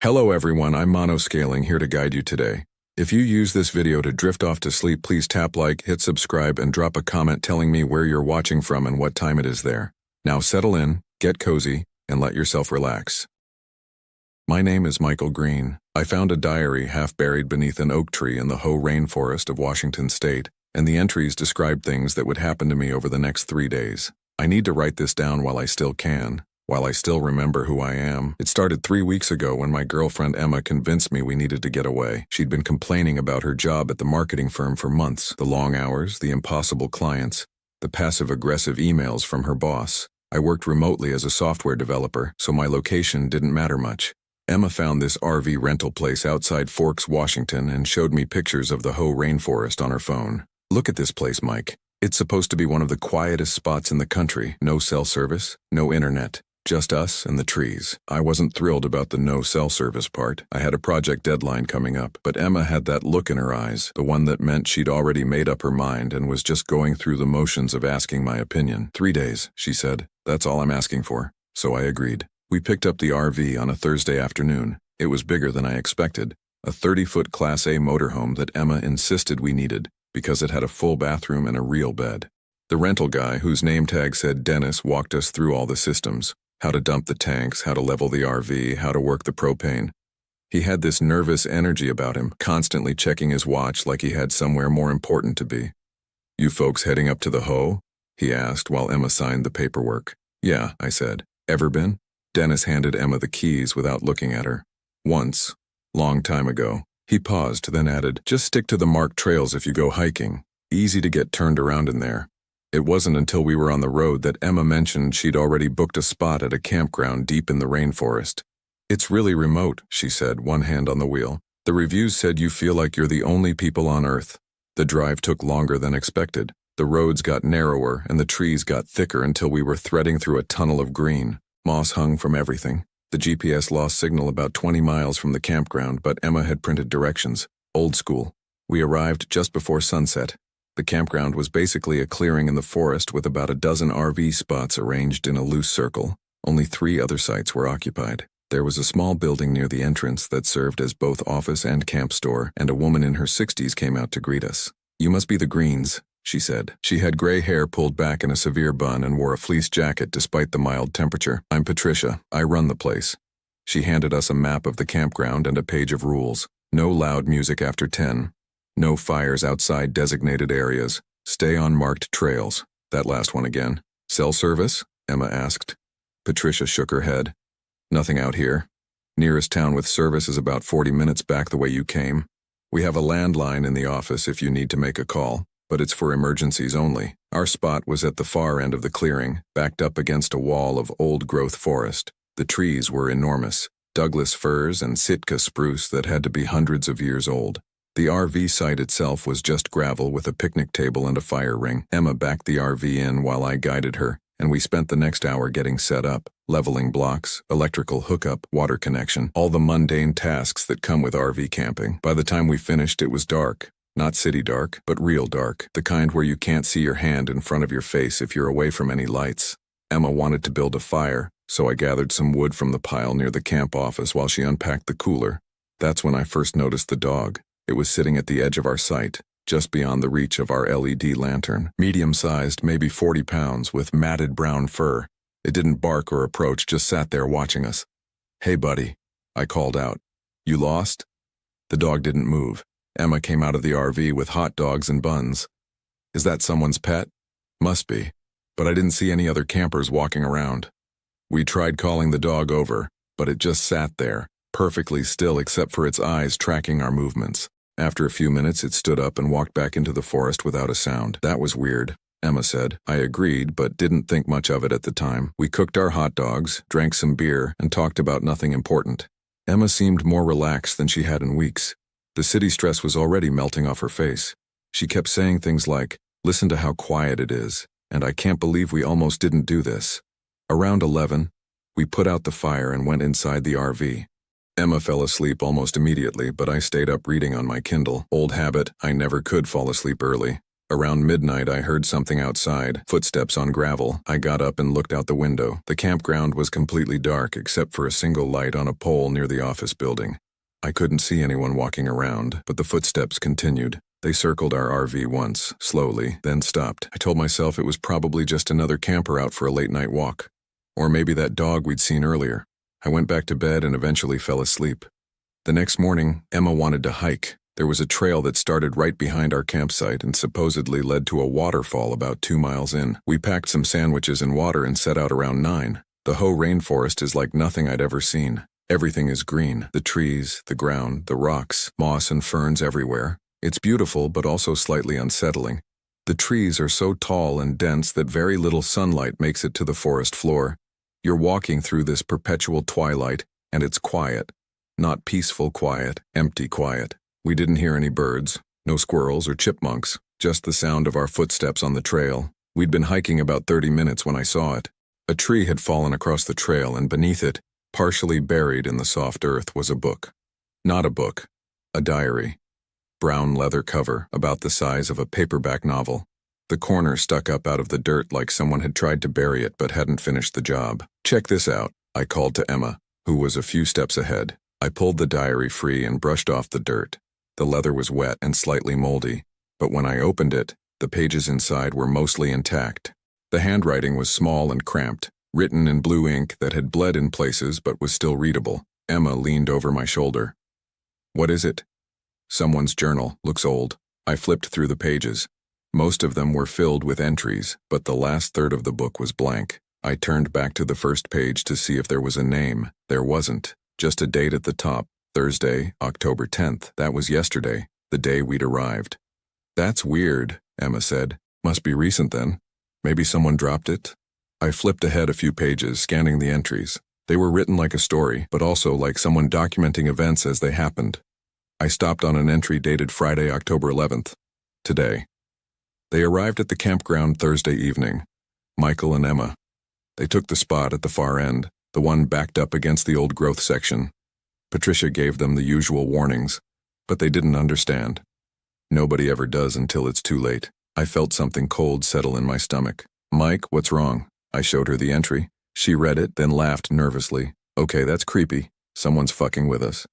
Hello everyone, I'm Monoscaling here to guide you today. If you use this video to drift off to sleep, please tap like, hit subscribe, and drop a comment telling me where you're watching from and what time it is there. Now settle in, get cozy, and let yourself relax. My name is Michael Green. I found a diary half buried beneath an oak tree in the Hoh rainforest of Washington State, and the entries described things that would happen to me over the next 3 days. I need to write this down while I still can. While I still remember who I am. It started 3 weeks ago when my girlfriend Emma convinced me we needed to get away. She'd been complaining about her job at the marketing firm for months, the long hours, the impossible clients, the passive-aggressive emails from her boss. I worked remotely as a software developer, so my location didn't matter much. Emma found this RV rental place outside Forks, Washington, and showed me pictures of the Hoh rainforest on her phone. Look at this place, Mike. It's supposed to be one of the quietest spots in the country. No cell service, no internet. Just us and the trees. I wasn't thrilled about the no cell service part. I had a project deadline coming up, but Emma had that look in her eyes, the one that meant she'd already made up her mind and was just going through the motions of asking my opinion. 3 days, she said. That's all I'm asking for. So I agreed. We picked up the RV on a Thursday afternoon. It was bigger than I expected. A 30-foot Class A motorhome that Emma insisted we needed because it had a full bathroom and a real bed. The rental guy, whose name tag said Dennis, walked us through all the systems. How to dump the tanks, how to level the RV, how to work the propane. He had this nervous energy about him, constantly checking his watch like he had somewhere more important to be. "You folks heading up to the Hoh?" he asked while Emma signed the paperwork. "Yeah," I said. "Ever been?" Dennis handed Emma the keys without looking at her. "Once. Long time ago." He paused, then added, "Just stick to the marked trails if you go hiking. Easy to get turned around in there." It wasn't until we were on the road that Emma mentioned she'd already booked a spot at a campground deep in the rainforest. "It's really remote," she said, one hand on the wheel. "The reviews said you feel like you're the only people on Earth." The drive took longer than expected. The roads got narrower and the trees got thicker until we were threading through a tunnel of green. Moss hung from everything. The GPS lost signal about 20 miles from the campground, but Emma had printed directions. Old school. We arrived just before sunset. The campground was basically a clearing in the forest with about a dozen RV spots arranged in a loose circle. Only 3 other sites were occupied. There was a small building near the entrance that served as both office and camp store, and a woman in her 60s came out to greet us. "You must be the Greens," she said. She had gray hair pulled back in a severe bun and wore a fleece jacket despite the mild temperature. "I'm Patricia. I run the place." She handed us a map of the campground and a page of rules. No loud music after 10. No fires outside designated areas. Stay on marked trails. That last one again. "Cell service?" Emma asked. Patricia shook her head. "Nothing out here. Nearest town with service is about 40 minutes back the way you came. We have a landline in the office if you need to make a call, but it's for emergencies only." Our spot was at the far end of the clearing, backed up against a wall of old-growth forest. The trees were enormous. Douglas firs and Sitka spruce that had to be hundreds of years old. The RV site itself was just gravel with a picnic table and a fire ring. Emma backed the RV in while I guided her, and we spent the next hour getting set up, leveling blocks, electrical hookup, water connection, all the mundane tasks that come with RV camping. By the time we finished, it was dark. Not city dark, but real dark, the kind where you can't see your hand in front of your face if you're away from any lights. Emma wanted to build a fire, so I gathered some wood from the pile near the camp office while she unpacked the cooler. That's when I first noticed the dog. It was sitting at the edge of our site, just beyond the reach of our LED lantern. Medium-sized, maybe 40 pounds, with matted brown fur. It didn't bark or approach, just sat there watching us. "Hey, buddy," I called out. "You lost?" The dog didn't move. Emma came out of the RV with hot dogs and buns. "Is that someone's pet?" "Must be. But I didn't see any other campers walking around." We tried calling the dog over, but it just sat there, perfectly still except for its eyes tracking our movements. After a few minutes, it stood up and walked back into the forest without a sound. "That was weird," Emma said. I agreed, but didn't think much of it at the time. We cooked our hot dogs, drank some beer, and talked about nothing important. Emma seemed more relaxed than she had in weeks. The city stress was already melting off her face. She kept saying things like, "Listen to how quiet it is," and "I can't believe we almost didn't do this." Around 11, we put out the fire and went inside the RV. Emma fell asleep almost immediately, but I stayed up reading on my Kindle. Old habit, I never could fall asleep early. Around midnight, I heard something outside, footsteps on gravel. I got up and looked out the window. The campground was completely dark except for a single light on a pole near the office building. I couldn't see anyone walking around, but the footsteps continued. They circled our RV once, slowly, then stopped. I told myself it was probably just another camper out for a late-night walk. Or maybe that dog we'd seen earlier. I went back to bed and eventually fell asleep. The next morning, Emma wanted to hike. There was a trail that started right behind our campsite and supposedly led to a waterfall about 2 miles in. We packed some sandwiches and water and set out around 9. The Hoh rainforest is like nothing I'd ever seen. Everything is green. The trees, the ground, the rocks, moss and ferns everywhere. It's beautiful but also slightly unsettling. The trees are so tall and dense that very little sunlight makes it to the forest floor. You're walking through this perpetual twilight, and it's quiet. Not peaceful quiet, empty quiet. We didn't hear any birds, no squirrels or chipmunks, just the sound of our footsteps on the trail. We'd been hiking about 30 minutes when I saw it. A tree had fallen across the trail, and beneath it, partially buried in the soft earth, was a book. Not a book, a diary. Brown leather cover, about the size of a paperback novel. The corner stuck up out of the dirt like someone had tried to bury it but hadn't finished the job. "Check this out," I called to Emma, who was a few steps ahead. I pulled the diary free and brushed off the dirt. The leather was wet and slightly moldy, but when I opened it, the pages inside were mostly intact. The handwriting was small and cramped, written in blue ink that had bled in places but was still readable. Emma leaned over my shoulder. "What is it?" "Someone's journal. Looks old." I flipped through the pages. Most of them were filled with entries, but the last third of the book was blank. I turned back to the first page to see if there was a name. There wasn't. Just a date at the top. Thursday, October 10th. That was yesterday, the day we'd arrived. "That's weird," Emma said. "Must be recent then. Maybe someone dropped it?" I flipped ahead a few pages, scanning the entries. They were written like a story, but also like someone documenting events as they happened. I stopped on an entry dated Friday, October 11th. Today. They arrived at the campground Thursday evening. Michael and Emma. They took the spot at the far end, the one backed up against the old growth section. Patricia gave them the usual warnings, but they didn't understand. Nobody ever does until it's too late. I felt something cold settle in my stomach. "Mike, what's wrong?" I showed her the entry. She read it, then laughed nervously. "Okay, that's creepy. Someone's fucking with us."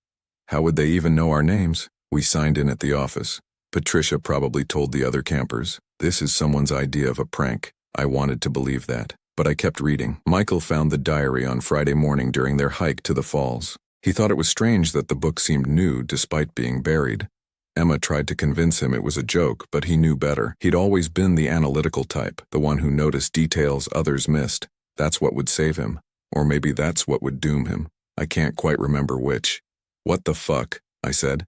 "How would they even know our names?" "We signed in at the office. Patricia probably told the other campers. This is someone's idea of a prank." I wanted to believe that, but I kept reading. Michael found the diary on Friday morning during their hike to the falls. He thought it was strange that the book seemed new despite being buried. Emma tried to convince him it was a joke, but he knew better. He'd always been the analytical type, the one who noticed details others missed. That's what would save him. Or maybe that's what would doom him. I can't quite remember which. "What the fuck?" I said.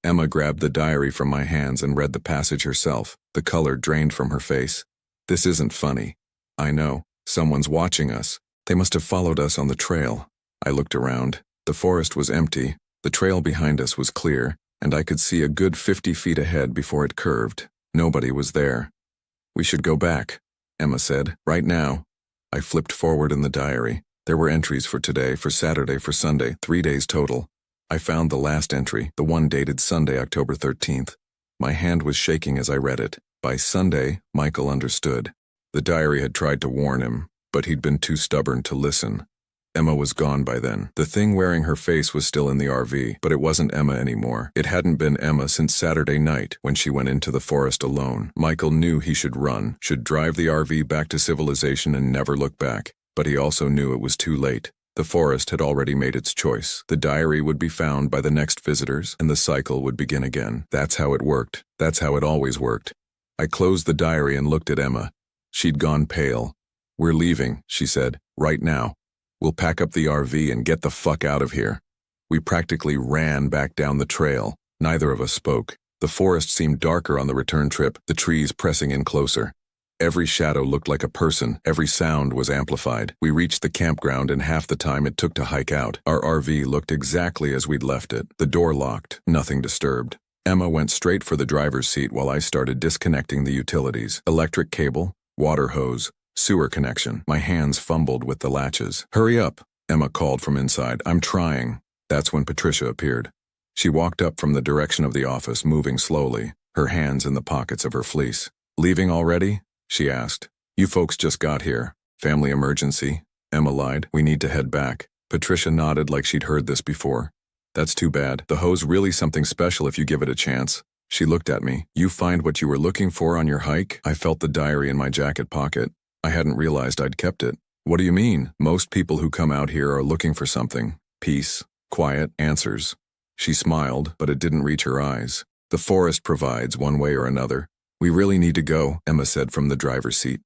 Emma grabbed the diary from my hands and read the passage herself. The color drained from her face. "This isn't funny. I know. Someone's watching us. They must have followed us on the trail." I looked around. The forest was empty, the trail behind us was clear, and I could see a good 50 feet ahead before it curved. Nobody was there. "We should go back," Emma said. "Right now." I flipped forward in the diary. There were entries for today, for Saturday, for Sunday, 3 days total. I found the last entry, the one dated Sunday, October 13th. My hand was shaking as I read it. By Sunday, Michael understood. The diary had tried to warn him, but he'd been too stubborn to listen. Emma was gone by then. The thing wearing her face was still in the RV, but it wasn't Emma anymore. It hadn't been Emma since Saturday night when she went into the forest alone. Michael knew he should run, should drive the RV back to civilization and never look back. But he also knew it was too late. The forest had already made its choice. The diary would be found by the next visitors, and the cycle would begin again. That's how it worked. That's how it always worked. I closed the diary and looked at Emma. She'd gone pale. "We're leaving," she said, "right now. We'll pack up the RV and get the fuck out of here." We practically ran back down the trail. Neither of us spoke. The forest seemed darker on the return trip, the trees pressing in closer. Every shadow looked like a person, every sound was amplified. We reached the campground in half the time it took to hike out. Our RV looked exactly as we'd left it. The door locked, nothing disturbed. Emma went straight for the driver's seat while I started disconnecting the utilities. Electric cable, water hose, sewer connection. My hands fumbled with the latches. "Hurry up," Emma called from inside. "I'm trying." That's when Patricia appeared. She walked up from the direction of the office, moving slowly, her hands in the pockets of her fleece. Leaving already? She asked. You folks just got here. Family emergency? Emma lied. We need to head back. Patricia nodded like she'd heard this before. That's too bad. The hoe's really something special if you give it a chance. She looked at me. You find what you were looking for on your hike? I felt the diary in my jacket pocket. I hadn't realized I'd kept it. What do you mean? Most people who come out here are looking for something. Peace, quiet, answers. She smiled, but it didn't reach her eyes. The forest provides one way or another. We really need to go, Emma said from the driver's seat.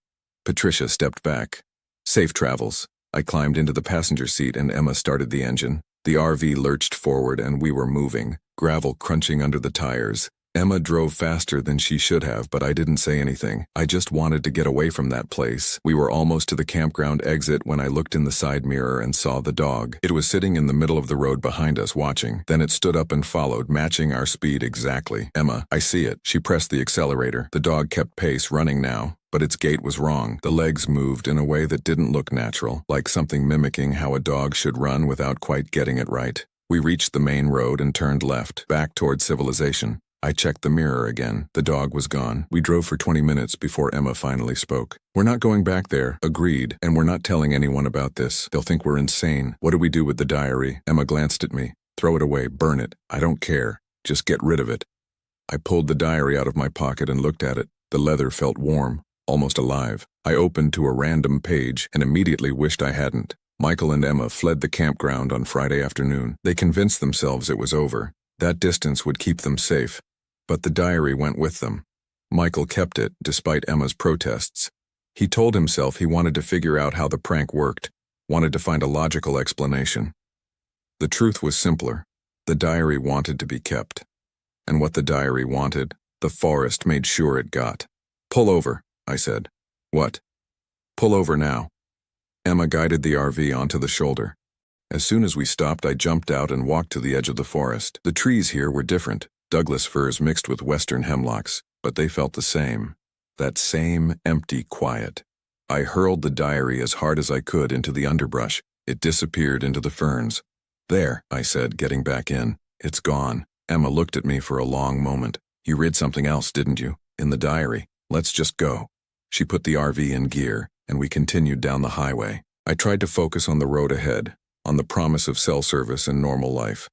Patricia stepped back. Safe travels. I climbed into the passenger seat and Emma started the engine. The RV lurched forward and we were moving, gravel crunching under the tires. Emma drove faster than she should have, but I didn't say anything. I just wanted to get away from that place. We were almost to the campground exit when I looked in the side mirror and saw the dog. It was sitting in the middle of the road behind us watching. Then it stood up and followed, matching our speed exactly. Emma, I see it. She pressed the accelerator. The dog kept pace, running now, but its gait was wrong. The legs moved in a way that didn't look natural, like something mimicking how a dog should run without quite getting it right. We reached the main road and turned left, back toward civilization. I checked the mirror again. The dog was gone. We drove for 20 minutes before Emma finally spoke. We're not going back there. Agreed. And we're not telling anyone about this. They'll think we're insane. What do we do with the diary? Emma glanced at me. Throw it away. Burn it. I don't care. Just get rid of it. I pulled the diary out of my pocket and looked at it. The leather felt warm, almost alive. I opened to a random page and immediately wished I hadn't. Michael and Emma fled the campground on Friday afternoon. They convinced themselves it was over. That distance would keep them safe. But the diary went with them. Michael kept it, despite Emma's protests. He told himself he wanted to figure out how the prank worked, wanted to find a logical explanation. The truth was simpler. The diary wanted to be kept. And what the diary wanted, the forest made sure it got. Pull over, I said. What? Pull over now. Emma guided the RV onto the shoulder. As soon as we stopped, I jumped out and walked to the edge of the forest. The trees here were different. Douglas firs mixed with western hemlocks, but they felt the same. That same empty quiet. I hurled the diary as hard as I could into the underbrush. It disappeared into the ferns. There, I said, getting back in. It's gone. Emma looked at me for a long moment. You read something else, didn't you? In the diary. Let's just go. She put the RV in gear, and we continued down the highway. I tried to focus on the road ahead, on the promise of cell service and normal life.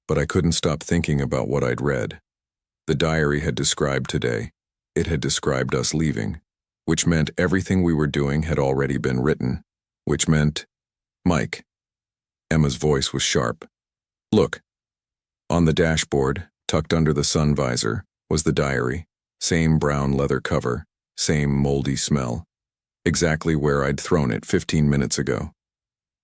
But I couldn't stop thinking about what I'd read. The diary had described today. It had described us leaving, which meant everything we were doing had already been written, which meant, Mike. Emma's voice was sharp. Look. On the dashboard, tucked under the sun visor, was the diary. Same brown leather cover, same moldy smell. Exactly where I'd thrown it 15 minutes ago.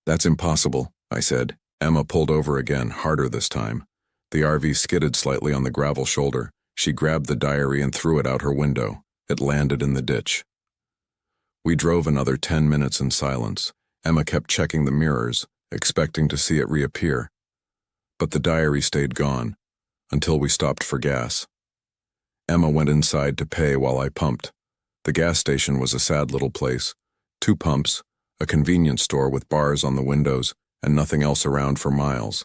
That's impossible, I said. Emma pulled over again, harder this time. The RV skidded slightly on the gravel shoulder. She grabbed the diary and threw it out her window. It landed in the ditch. We drove another 10 minutes in silence. Emma kept checking the mirrors, expecting to see it reappear. But the diary stayed gone, until we stopped for gas. Emma went inside to pay while I pumped. The gas station was a sad little place. 2 pumps, a convenience store with bars on the windows, and nothing else around for miles.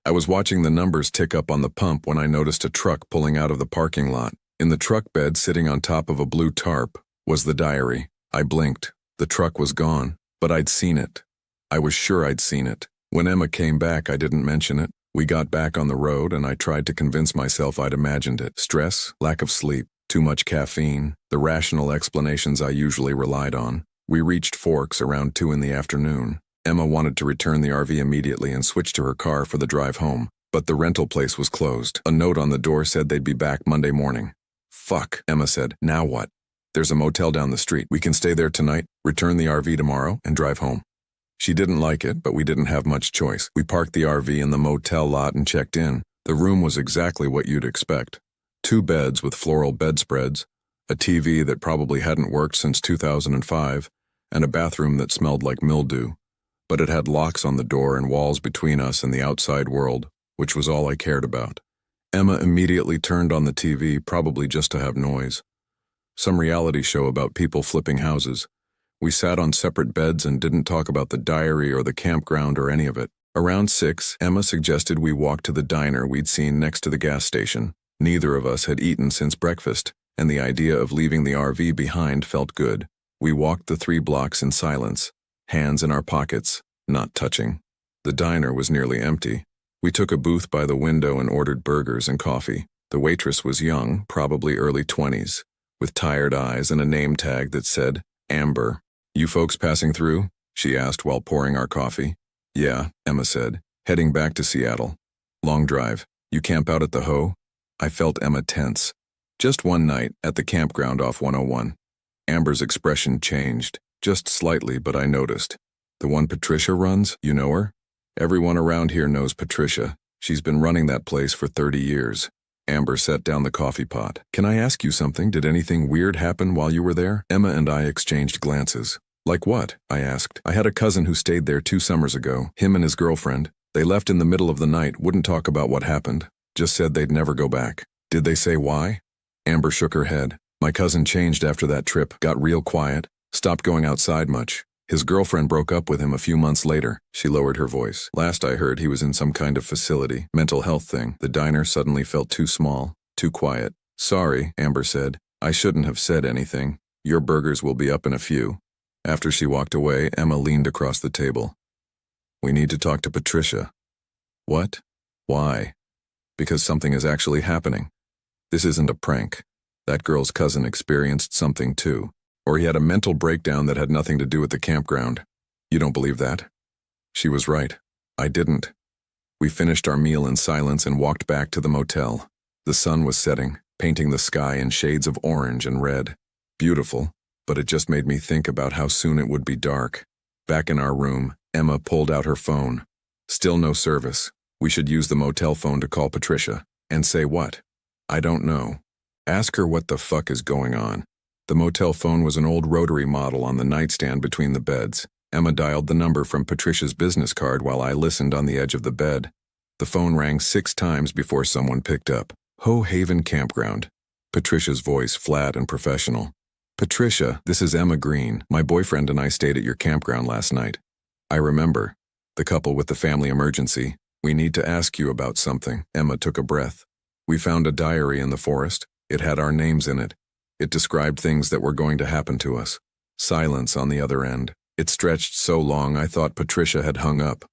I was watching the numbers tick up on the pump when I noticed a truck pulling out of the parking lot. In the truck bed, sitting on top of a blue tarp, was the diary. I blinked. The truck was gone, but I'd seen it. I was sure I'd seen it. When Emma came back, I didn't mention it. We got back on the road and I tried to convince myself I'd imagined it. Stress, lack of sleep, too much caffeine, the rational explanations I usually relied on. We reached Forks around 2 in the afternoon. Emma wanted to return the RV immediately and switch to her car for the drive home, but the rental place was closed. A note on the door said they'd be back Monday morning. Fuck, Emma said. Now what? There's a motel down the street. We can stay there tonight, return the RV tomorrow, and drive home. She didn't like it, but we didn't have much choice. We parked the RV in the motel lot and checked in. The room was exactly what you'd expect. 2 beds with floral bedspreads, a TV that probably hadn't worked since 2005, and a bathroom that smelled like mildew. But it had locks on the door and walls between us and the outside world, which was all I cared about. Emma immediately turned on the TV, probably just to have noise. Some reality show about people flipping houses. We sat on separate beds and didn't talk about the diary or the campground or any of it. Around 6, Emma suggested we walk to the diner we'd seen next to the gas station. Neither of us had eaten since breakfast, and the idea of leaving the RV behind felt good. We walked the 3 blocks in silence, hands in our pockets, not touching. The diner was nearly empty. We took a booth by the window and ordered burgers and coffee. The waitress was young, probably early 20s, with tired eyes and a name tag that said, Amber. "You folks passing through?" she asked while pouring our coffee. "Yeah," Emma said, "heading back to Seattle. Long drive. You camp out at the Hoe?" I felt Emma tense. "Just one night, at the campground off 101. Amber's expression changed, just slightly, but I noticed. "The one Patricia runs, you know her?" "Everyone around here knows Patricia. She's been running that place for 30 years. Amber set down the coffee pot. "Can I ask you something? Did anything weird happen while you were there?" Emma and I exchanged glances. "Like what?" I asked. "I had a cousin who stayed there 2 summers ago, him and his girlfriend. They left in the middle of the night, wouldn't talk about what happened, just said they'd never go back." "Did they say why?" Amber shook her head. "My cousin changed after that trip, got real quiet, stopped going outside much. His girlfriend broke up with him a few months later." She lowered her voice. "Last I heard, he was in some kind of facility, mental health thing." The diner suddenly felt too small, too quiet. "Sorry," Amber said. "I shouldn't have said anything. Your burgers will be up in a few." After she walked away, Emma leaned across the table. "We need to talk to Patricia." "What? Why?" "Because something is actually happening. This isn't a prank. That girl's cousin experienced something too. Or he had a mental breakdown that had nothing to do with the campground. You don't believe that?" She was right. I didn't. We finished our meal in silence and walked back to the motel. The sun was setting, painting the sky in shades of orange and red. Beautiful, but it just made me think about how soon it would be dark. Back in our room, Emma pulled out her phone. Still no service. We should use the motel phone to call Patricia. And say what? I don't know. Ask her what the fuck is going on. The motel phone was an old rotary model on the nightstand between the beds. Emma dialed the number from Patricia's business card while I listened on the edge of the bed. The phone rang 6 times before someone picked up. Hoe Haven Campground. Patricia's voice flat and professional. "Patricia, this is Emma Green. My boyfriend and I stayed at your campground last night." "I remember. The couple with the family emergency. We need to ask you about something." Emma took a breath. "We found a diary in the forest. It had our names in it. It described things that were going to happen to us." Silence on the other end. It stretched so long I thought Patricia had hung up.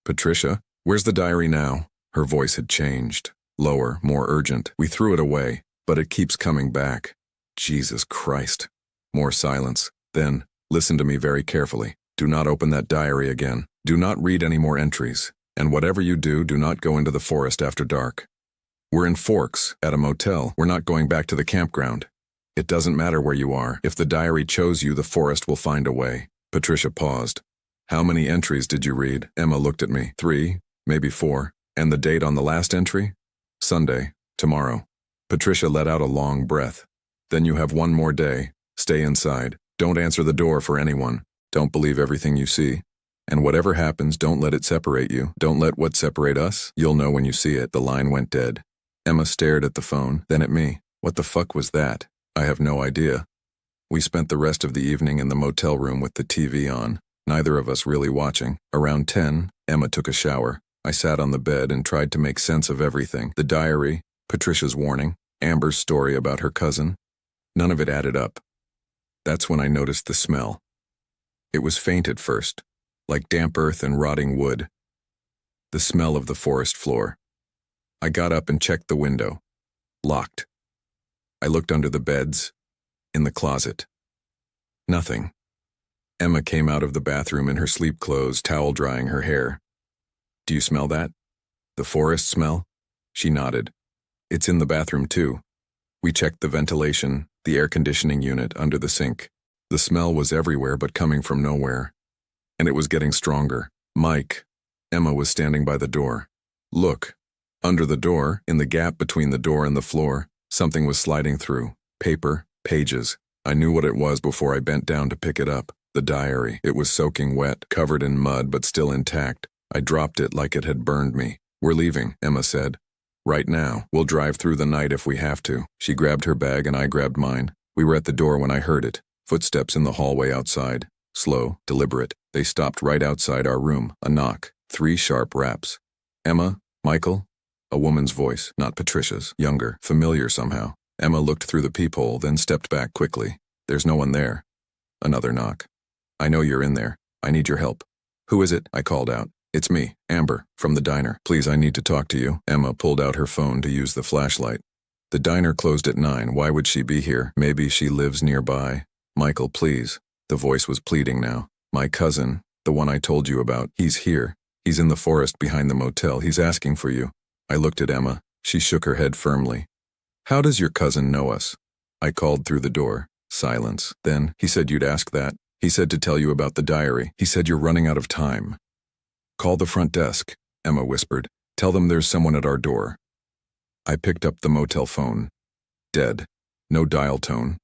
"Patricia, where's the diary now?" Her voice had changed. Lower, more urgent. "We threw it away, but it keeps coming back." Jesus Christ. More silence. Then, "Listen to me very carefully. Do not open that diary again. Do not read any more entries. And whatever you do, do not go into the forest after dark. We're in Forks, at a motel. We're not going back to the campground. It doesn't matter where you are. If the diary chose you, the forest will find a way." Patricia paused. "How many entries did you read?" Emma looked at me. 3, maybe 4. "And the date on the last entry?" "Sunday, tomorrow." Patricia let out a long breath. "Then you have 1 more day. Stay inside. Don't answer the door for anyone. Don't believe everything you see. And whatever happens, don't let it separate you. Don't let what separate us. You'll know when you see it." The line went dead. Emma stared at the phone, then at me. "What the fuck was that?" "I have no idea." We spent the rest of the evening in the motel room with the TV on, neither of us really watching. Around 10, Emma took a shower. I sat on the bed and tried to make sense of everything. The diary, Patricia's warning, Amber's story about her cousin. None of it added up. That's when I noticed the smell. It was faint at first, like damp earth and rotting wood. The smell of the forest floor. I got up and checked the window. Locked. I looked under the beds, in the closet. Nothing. Emma came out of the bathroom in her sleep clothes, towel drying her hair. "Do you smell that? The forest smell?" She nodded. "It's in the bathroom too." We checked the ventilation, the air conditioning unit under the sink. The smell was everywhere but coming from nowhere. And it was getting stronger. "Mike." Emma was standing by the door. "Look." Under the door, in the gap between the door and the floor, something was sliding through. Paper, pages. I knew what it was before I bent down to pick it up. The diary. It was soaking wet, covered in mud but still intact. I dropped it like it had burned me. "We're leaving," Emma said. "Right now. We'll drive through the night if we have to." She grabbed her bag and I grabbed mine. We were at the door when I heard it. Footsteps in the hallway outside. Slow, deliberate. They stopped right outside our room. A knock. 3 sharp raps. "Emma? Michael?" A woman's voice, not Patricia's. Younger, familiar somehow. Emma looked through the peephole, then stepped back quickly. There's no one there. Another knock. I know you're in there. I need your help. Who is it? I called out. It's me, Amber, from the diner. Please, I need to talk to you. Emma pulled out her phone to use the flashlight. The diner closed at 9. Why would she be here? Maybe she lives nearby. Michael, please. The voice was pleading now. My cousin, the one I told you about, he's here. He's in the forest behind the motel. He's asking for you. I looked at Emma. She shook her head firmly. How does your cousin know us? I called through the door. Silence. Then, he said you'd ask that. He said to tell you about the diary. He said you're running out of time. Call the front desk, Emma whispered. Tell them there's someone at our door. I picked up the motel phone. Dead. No dial tone.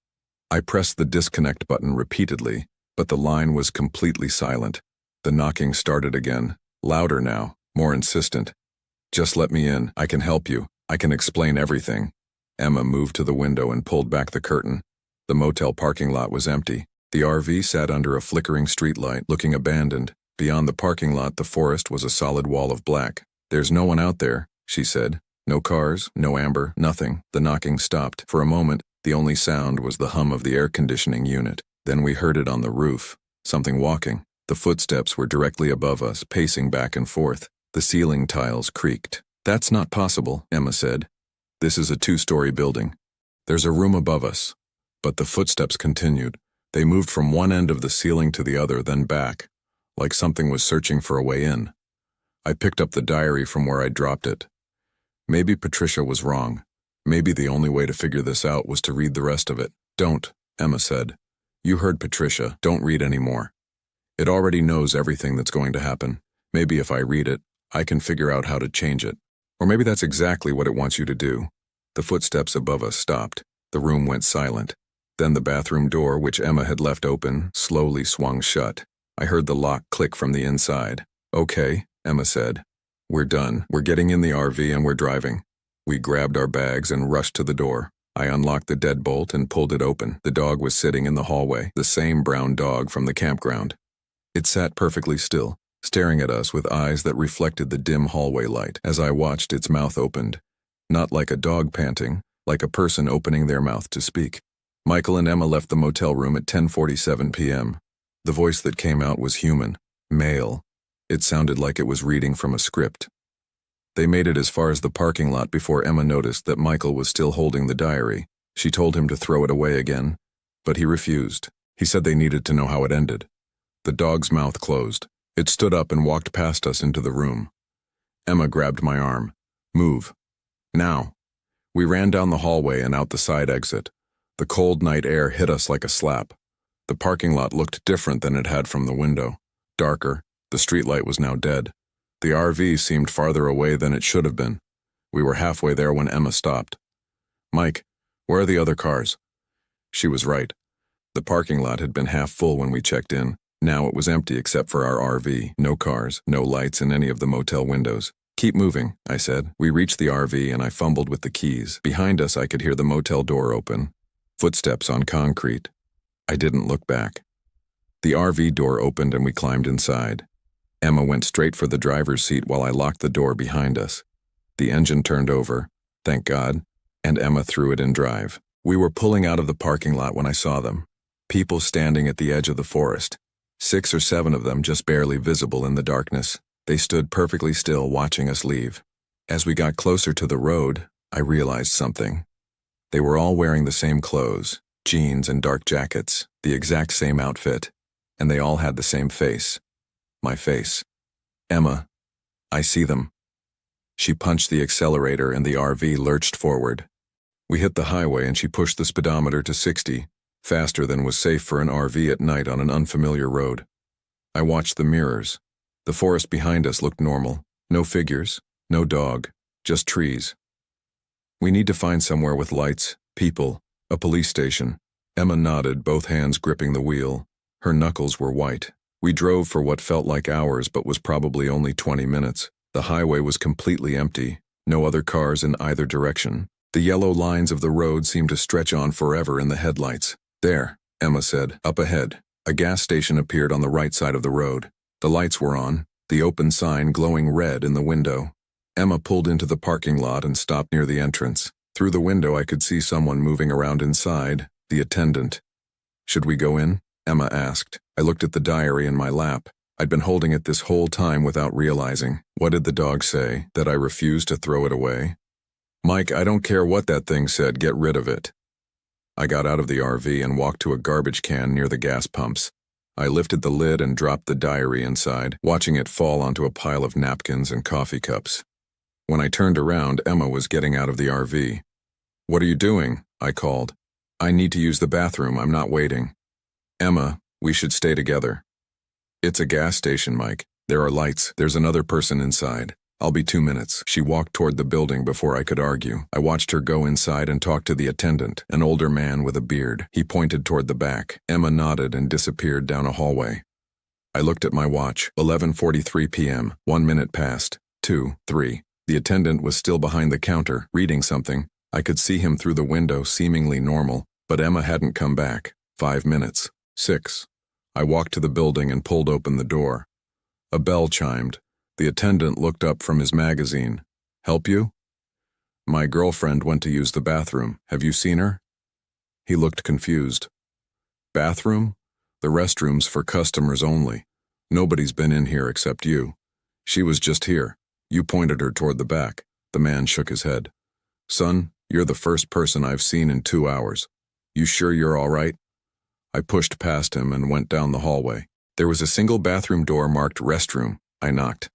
I pressed the disconnect button repeatedly, but the line was completely silent. The knocking started again, louder now, more insistent. Just let me in. I can help you. I can explain everything. Emma moved to the window and pulled back the curtain. The motel parking lot was empty. The RV sat under a flickering streetlight, looking abandoned. Beyond the parking lot, the forest was a solid wall of black. There's no one out there, she said. No cars, no Amber, nothing. The knocking stopped. For a moment, the only sound was the hum of the air conditioning unit. Then we heard it on the roof. Something walking. The footsteps were directly above us, pacing back and forth. The ceiling tiles creaked. That's not possible, Emma said. This is a 2-story building. There's a room above us. But the footsteps continued. They moved from one end of the ceiling to the other, then back, like something was searching for a way in. I picked up the diary from where I dropped it. Maybe Patricia was wrong. Maybe the only way to figure this out was to read the rest of it. Don't, Emma said. You heard Patricia. Don't read anymore. It already knows everything that's going to happen. Maybe if I read it, I can figure out how to change it. Or maybe that's exactly what it wants you to do. The footsteps above us stopped. The room went silent. Then the bathroom door, which Emma had left open, slowly swung shut. I heard the lock click from the inside. Okay, Emma said. We're done. We're getting in the RV and we're driving. We grabbed our bags and rushed to the door. I unlocked the deadbolt and pulled it open. The dog was sitting in the hallway, the same brown dog from the campground. It sat perfectly still, staring at us with eyes that reflected the dim hallway light. As I watched, its mouth opened. Not like a dog panting, like a person opening their mouth to speak. Michael and Emma left the motel room at 10:47 p.m. The voice that came out was human, male. It sounded like it was reading from a script. They made it as far as the parking lot before Emma noticed that Michael was still holding the diary. She told him to throw it away again, but he refused. He said they needed to know how it ended. The dog's mouth closed. It stood up and walked past us into the room. Emma grabbed my arm. Move. Now. We ran down the hallway and out the side exit. The cold night air hit us like a slap. The parking lot looked different than it had from the window. Darker. The streetlight was now dead. The RV seemed farther away than it should have been. We were halfway there when Emma stopped. Mike, where are the other cars? She was right. The parking lot had been half full when we checked in. Now it was empty except for our RV. No cars, no lights in any of the motel windows. Keep moving, I said. We reached the RV and I fumbled with the keys. Behind us I could hear the motel door open. Footsteps on concrete. I didn't look back. The RV door opened and we climbed inside. Emma went straight for the driver's seat while I locked the door behind us. The engine turned over, thank God, and Emma threw it in drive. We were pulling out of the parking lot when I saw them. People standing at the edge of the forest. 6 or 7 of them just barely visible in the darkness. They stood perfectly still watching us leave. As we got closer to the road, I realized something. They were all wearing the same clothes, jeans and dark jackets, the exact same outfit, and they all had the same face. My face. Emma, I see them. She punched the accelerator and the RV lurched forward. We hit the highway and she pushed the speedometer to 60, faster than was safe for an RV at night on an unfamiliar road. I watched the mirrors. The forest behind us looked normal. No figures, no dog, just trees. We need to find somewhere with lights, people, a police station. Emma nodded, both hands gripping the wheel. Her knuckles were white. We drove for what felt like hours but was probably only 20 minutes. The highway was completely empty, no other cars in either direction. The yellow lines of the road seemed to stretch on forever in the headlights. There, Emma said, up ahead. A gas station appeared on the right side of the road. The lights were on, the open sign glowing red in the window. Emma pulled into the parking lot and stopped near the entrance. Through the window I could see someone moving around inside, the attendant. "Should we go in?" Emma asked. I looked at the diary in my lap. I'd been holding it this whole time without realizing. What did the dog say? That I refused to throw it away? "Mike, I don't care what that thing said, get rid of it." I got out of the RV and walked to a garbage can near the gas pumps. I lifted the lid and dropped the diary inside, watching it fall onto a pile of napkins and coffee cups. When I turned around, Emma was getting out of the RV. "What are you doing?" I called. "I need to use the bathroom, I'm not waiting." "Emma, we should stay together." "It's a gas station, Mike. There are lights, there's another person inside. I'll be 2 minutes." She walked toward the building before I could argue. I watched her go inside and talk to the attendant, an older man with a beard. He pointed toward the back. Emma nodded and disappeared down a hallway. I looked at my watch. 11:43 p.m. 1 minute passed. 2, 3. The attendant was still behind the counter, reading something. I could see him through the window, seemingly normal, but Emma hadn't come back. 5 minutes. 6. I walked to the building and pulled open the door. A bell chimed. The attendant looked up from his magazine. "Help you?" "My girlfriend went to use the bathroom. Have you seen her?" He looked confused. "Bathroom? The restroom's for customers only. Nobody's been in here except you. She was just here." You pointed her toward the back. The man shook his head. "Son, you're the first person I've seen in 2 hours. You sure you're all right?" I pushed past him and went down the hallway. There was a single bathroom door marked restroom. I knocked.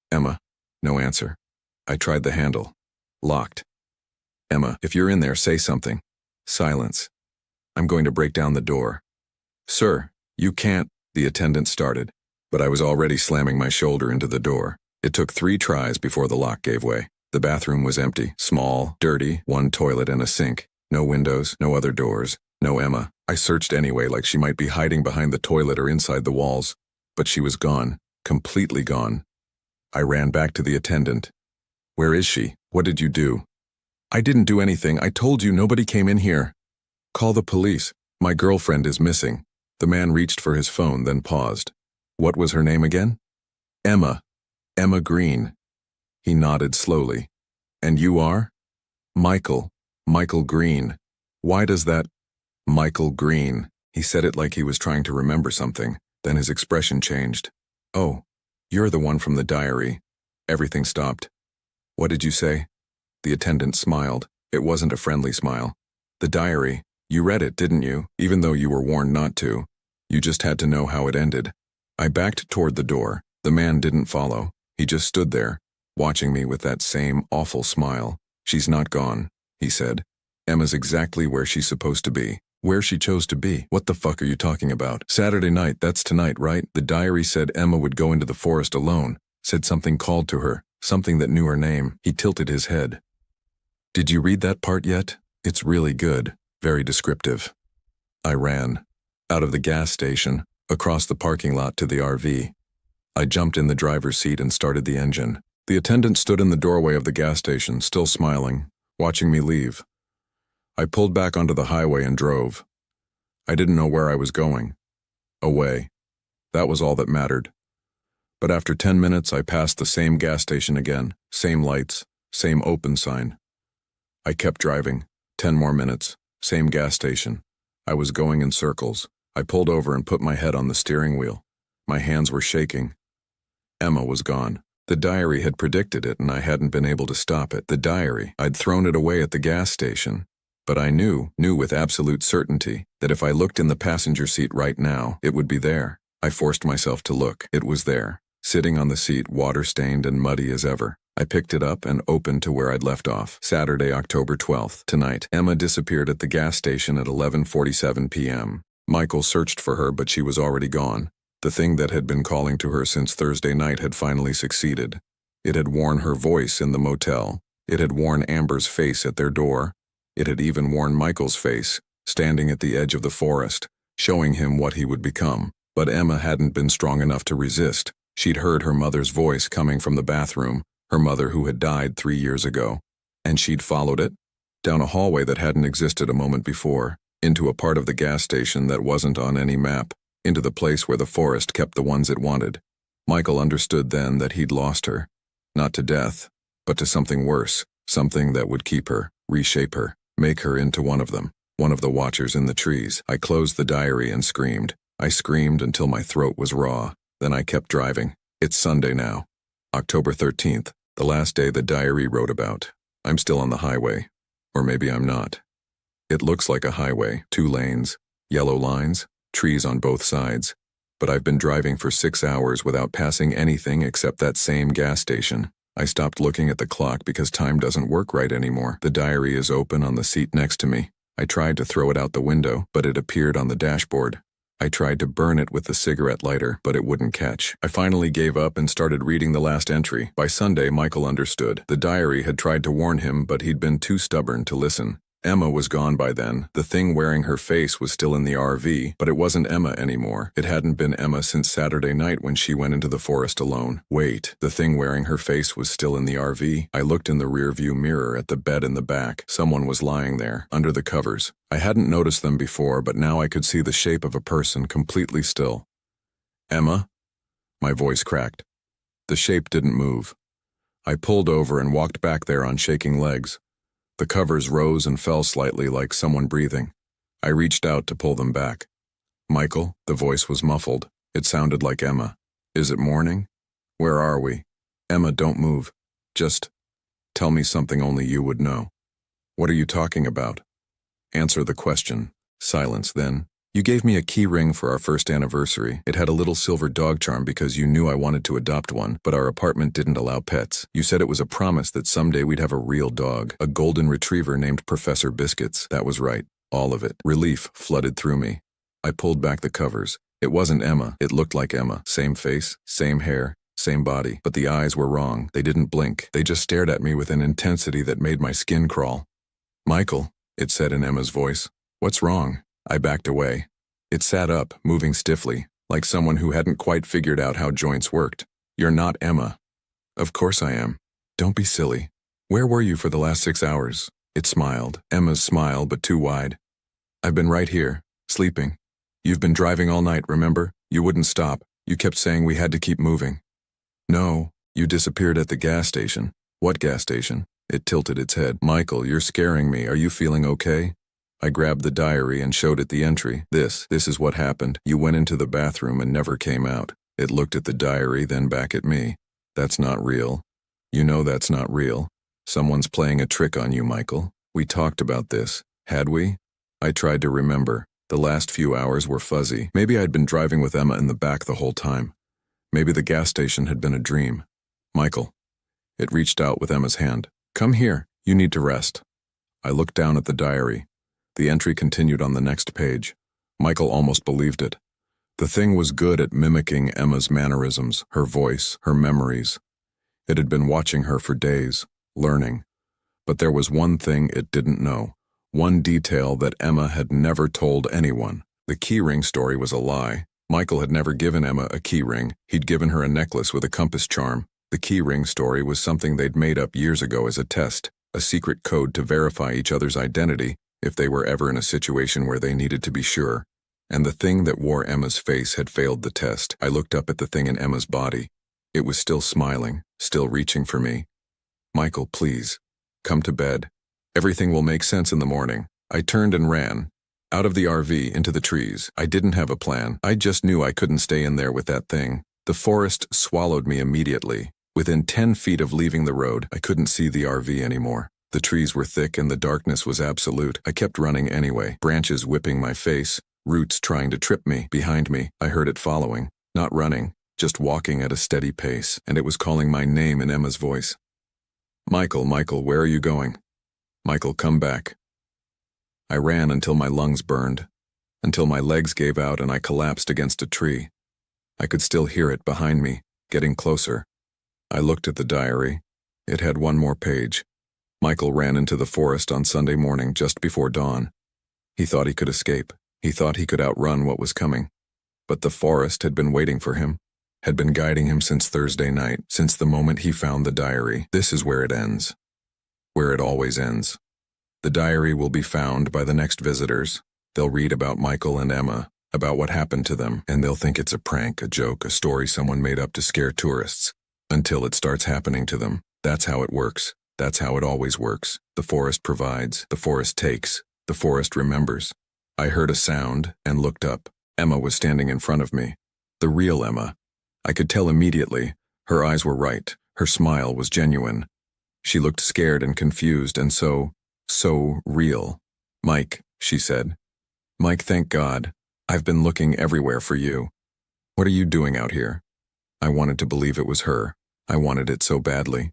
"Emma." No answer. I tried the handle. Locked. "Emma, if you're in there, say something." Silence. "I'm going to break down the door." "Sir, you can't," the attendant started, but I was already slamming my shoulder into the door. It took 3 tries before the lock gave way. The bathroom was empty, small, dirty, 1 toilet and a sink. No windows, no other doors, no Emma. I searched anyway, like she might be hiding behind the toilet or inside the walls. But she was gone, completely gone. I ran back to the attendant. "Where is she? What did you do?" "I didn't do anything. I told you nobody came in here." "Call the police. My girlfriend is missing." The man reached for his phone, then paused. "What was her name again?" "Emma. Emma Green." He nodded slowly. "And you are?" "Michael. Michael Green." "Why does that—" "Michael Green." He said it like he was trying to remember something. Then his expression changed. "Oh, you're the one from the diary." Everything stopped. "What did you say?" The attendant smiled. It wasn't a friendly smile. "The diary. You read it, didn't you? Even though you were warned not to. You just had to know how it ended." I backed toward the door. The man didn't follow. He just stood there, watching me with that same awful smile. "She's not gone," he said. "Emma's exactly where she's supposed to be." "Where she chose to be? What the fuck are you talking about?" "Saturday night, that's tonight, right? The diary said Emma would go into the forest alone, said something called to her, something that knew her name." He tilted his head. "Did you read that part yet? It's really good, very descriptive." I ran. Out of the gas station, across the parking lot to the RV. I jumped in the driver's seat and started the engine. The attendant stood in the doorway of the gas station, still smiling, watching me leave. I pulled back onto the highway and drove. I didn't know where I was going. Away. That was all that mattered. But after 10 minutes, I passed the same gas station again, same lights, same open sign. I kept driving. 10 more minutes, same gas station. I was going in circles. I pulled over and put my head on the steering wheel. My hands were shaking. Emma was gone. The diary had predicted it, and I hadn't been able to stop it. The diary. I'd thrown it away at the gas station. But I knew with absolute certainty, that if I looked in the passenger seat right now, it would be there. I forced myself to look. It was there, sitting on the seat, water-stained and muddy as ever. I picked it up and opened to where I'd left off. Saturday, October 12th, tonight. Emma disappeared at the gas station at 11:47 p.m. Michael searched for her, but she was already gone. The thing that had been calling to her since Thursday night had finally succeeded. It had worn her voice in the motel. It had worn Amber's face at their door. It had even worn Michael's face, standing at the edge of the forest, showing him what he would become. But Emma hadn't been strong enough to resist. She'd heard her mother's voice coming from the bathroom, her mother who had died 3 years ago. And she'd followed it, down a hallway that hadn't existed a moment before, into a part of the gas station that wasn't on any map, into the place where the forest kept the ones it wanted. Michael understood then that he'd lost her. Not to death, but to something worse, something that would keep her. reshape her, make her into one of them, one of the watchers in the trees. I closed the diary and screamed. I screamed until my throat was raw. Then I kept driving. It's Sunday now. October 13th, the last day the diary wrote about. I'm still on the highway. Or maybe I'm not. It looks like a highway, 2 lanes, yellow lines, trees on both sides. But I've been driving for 6 hours without passing anything except that same gas station. I stopped looking at the clock because time doesn't work right anymore. The diary is open on the seat next to me. I tried to throw it out the window, but it appeared on the dashboard. I tried to burn it with the cigarette lighter, but it wouldn't catch. I finally gave up and started reading the last entry. By Sunday, Michael understood. The diary had tried to warn him, but he'd been too stubborn to listen. Emma was gone by then. The thing wearing her face was still in the RV, but it wasn't Emma anymore. It hadn't been Emma since Saturday night when she went into the forest alone. Wait, the thing wearing her face was still in the RV? I looked in the rearview mirror at the bed in the back. Someone was lying there, under the covers. I hadn't noticed them before, but now I could see the shape of a person completely still. Emma? My voice cracked. The shape didn't move. I pulled over and walked back there on shaking legs. The covers rose and fell slightly like someone breathing. I reached out to pull them back. Michael, the voice was muffled. It sounded like Emma. Is it morning? Where are we? Emma, don't move. Just tell me something only you would know. What are you talking about? Answer the question. Silence then. You gave me a key ring for our first anniversary. It had a little silver dog charm because you knew I wanted to adopt one, but our apartment didn't allow pets. You said it was a promise that someday we'd have a real dog, a golden retriever named Professor Biscuits. That was right. All of it. Relief flooded through me. I pulled back the covers. It wasn't Emma. It looked like Emma. Same face, same hair, same body. But the eyes were wrong. They didn't blink. They just stared at me with an intensity that made my skin crawl. Michael, it said in Emma's voice. What's wrong? I backed away. It sat up, moving stiffly, like someone who hadn't quite figured out how joints worked. You're not Emma. Of course I am. Don't be silly. Where were you for the last 6 hours? It smiled. Emma's smile, but too wide. I've been right here, sleeping. You've been driving all night, remember? You wouldn't stop. You kept saying we had to keep moving. No, you disappeared at the gas station. What gas station? It tilted its head. Michael, you're scaring me. Are you feeling okay? I grabbed the diary and showed it the entry. This is what happened. You went into the bathroom and never came out. It looked at the diary, then back at me. That's not real. You know that's not real. Someone's playing a trick on you, Michael. We talked about this, had we? I tried to remember. The last few hours were fuzzy. Maybe I'd been driving with Emma in the back the whole time. Maybe the gas station had been a dream. Michael. It reached out with Emma's hand. Come here. You need to rest. I looked down at the diary. The entry continued on the next page. Michael almost believed it. The thing was good at mimicking Emma's mannerisms, her voice, her memories. It had been watching her for days, learning. But there was one thing it didn't know, one detail that Emma had never told anyone. The keyring story was a lie. Michael had never given Emma a keyring. He'd given her a necklace with a compass charm. The keyring story was something they'd made up years ago as a test, a secret code to verify each other's identity if they were ever in a situation where they needed to be sure. And the thing that wore Emma's face had failed the test. I looked up at the thing in Emma's body. It was still smiling, still reaching for me. Michael, please, come to bed. Everything will make sense in the morning. I turned and ran, out of the RV into the trees. I didn't have a plan. I just knew I couldn't stay in there with that thing. The forest swallowed me immediately. Within 10 feet of leaving the road, I couldn't see the RV anymore. The trees were thick and the darkness was absolute. I kept running anyway, branches whipping my face, roots trying to trip me. Behind me, I heard it following, not running, just walking at a steady pace, and it was calling my name in Emma's voice. Michael, Michael, where are you going? Michael, come back. I ran until my lungs burned, until my legs gave out and I collapsed against a tree. I could still hear it behind me, getting closer. I looked at the diary. It had one more page. Michael ran into the forest on Sunday morning just before dawn. He thought he could escape. He thought he could outrun what was coming. But the forest had been waiting for him, had been guiding him since Thursday night, since the moment he found the diary. This is where it ends. Where it always ends. The diary will be found by the next visitors. They'll read about Michael and Emma, about what happened to them, and they'll think it's a prank, a joke, a story someone made up to scare tourists, until it starts happening to them. That's how it works. That's how it always works. The forest provides, the forest takes, the forest remembers. I heard a sound and looked up. Emma was standing in front of me. The real Emma. I could tell immediately. Her eyes were right. Her smile was genuine. She looked scared and confused and so real. "Mike," she said. "Mike, thank God. I've been looking everywhere for you. What are you doing out here?" I wanted to believe it was her. I wanted it so badly.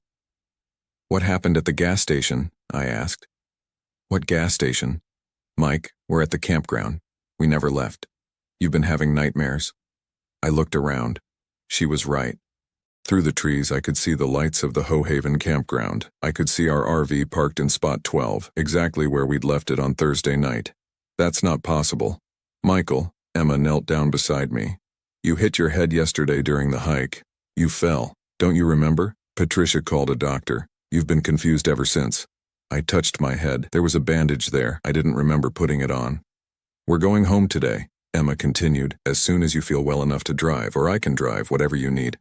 "What happened at the gas station?" I asked. "What gas station?" "Mike, we're at the campground. We never left. You've been having nightmares." I looked around. She was right. Through the trees I could see the lights of the Hohaven campground. I could see our RV parked in spot 12, exactly where we'd left it on Thursday night. "That's not possible." "Michael," Emma knelt down beside me. "You hit your head yesterday during the hike. You fell. Don't you remember? Patricia called a doctor. You've been confused ever since." I touched my head. There was a bandage there. I didn't remember putting it on. "We're going home today," Emma continued, "as soon as you feel well enough to drive, or I can drive, whatever you need."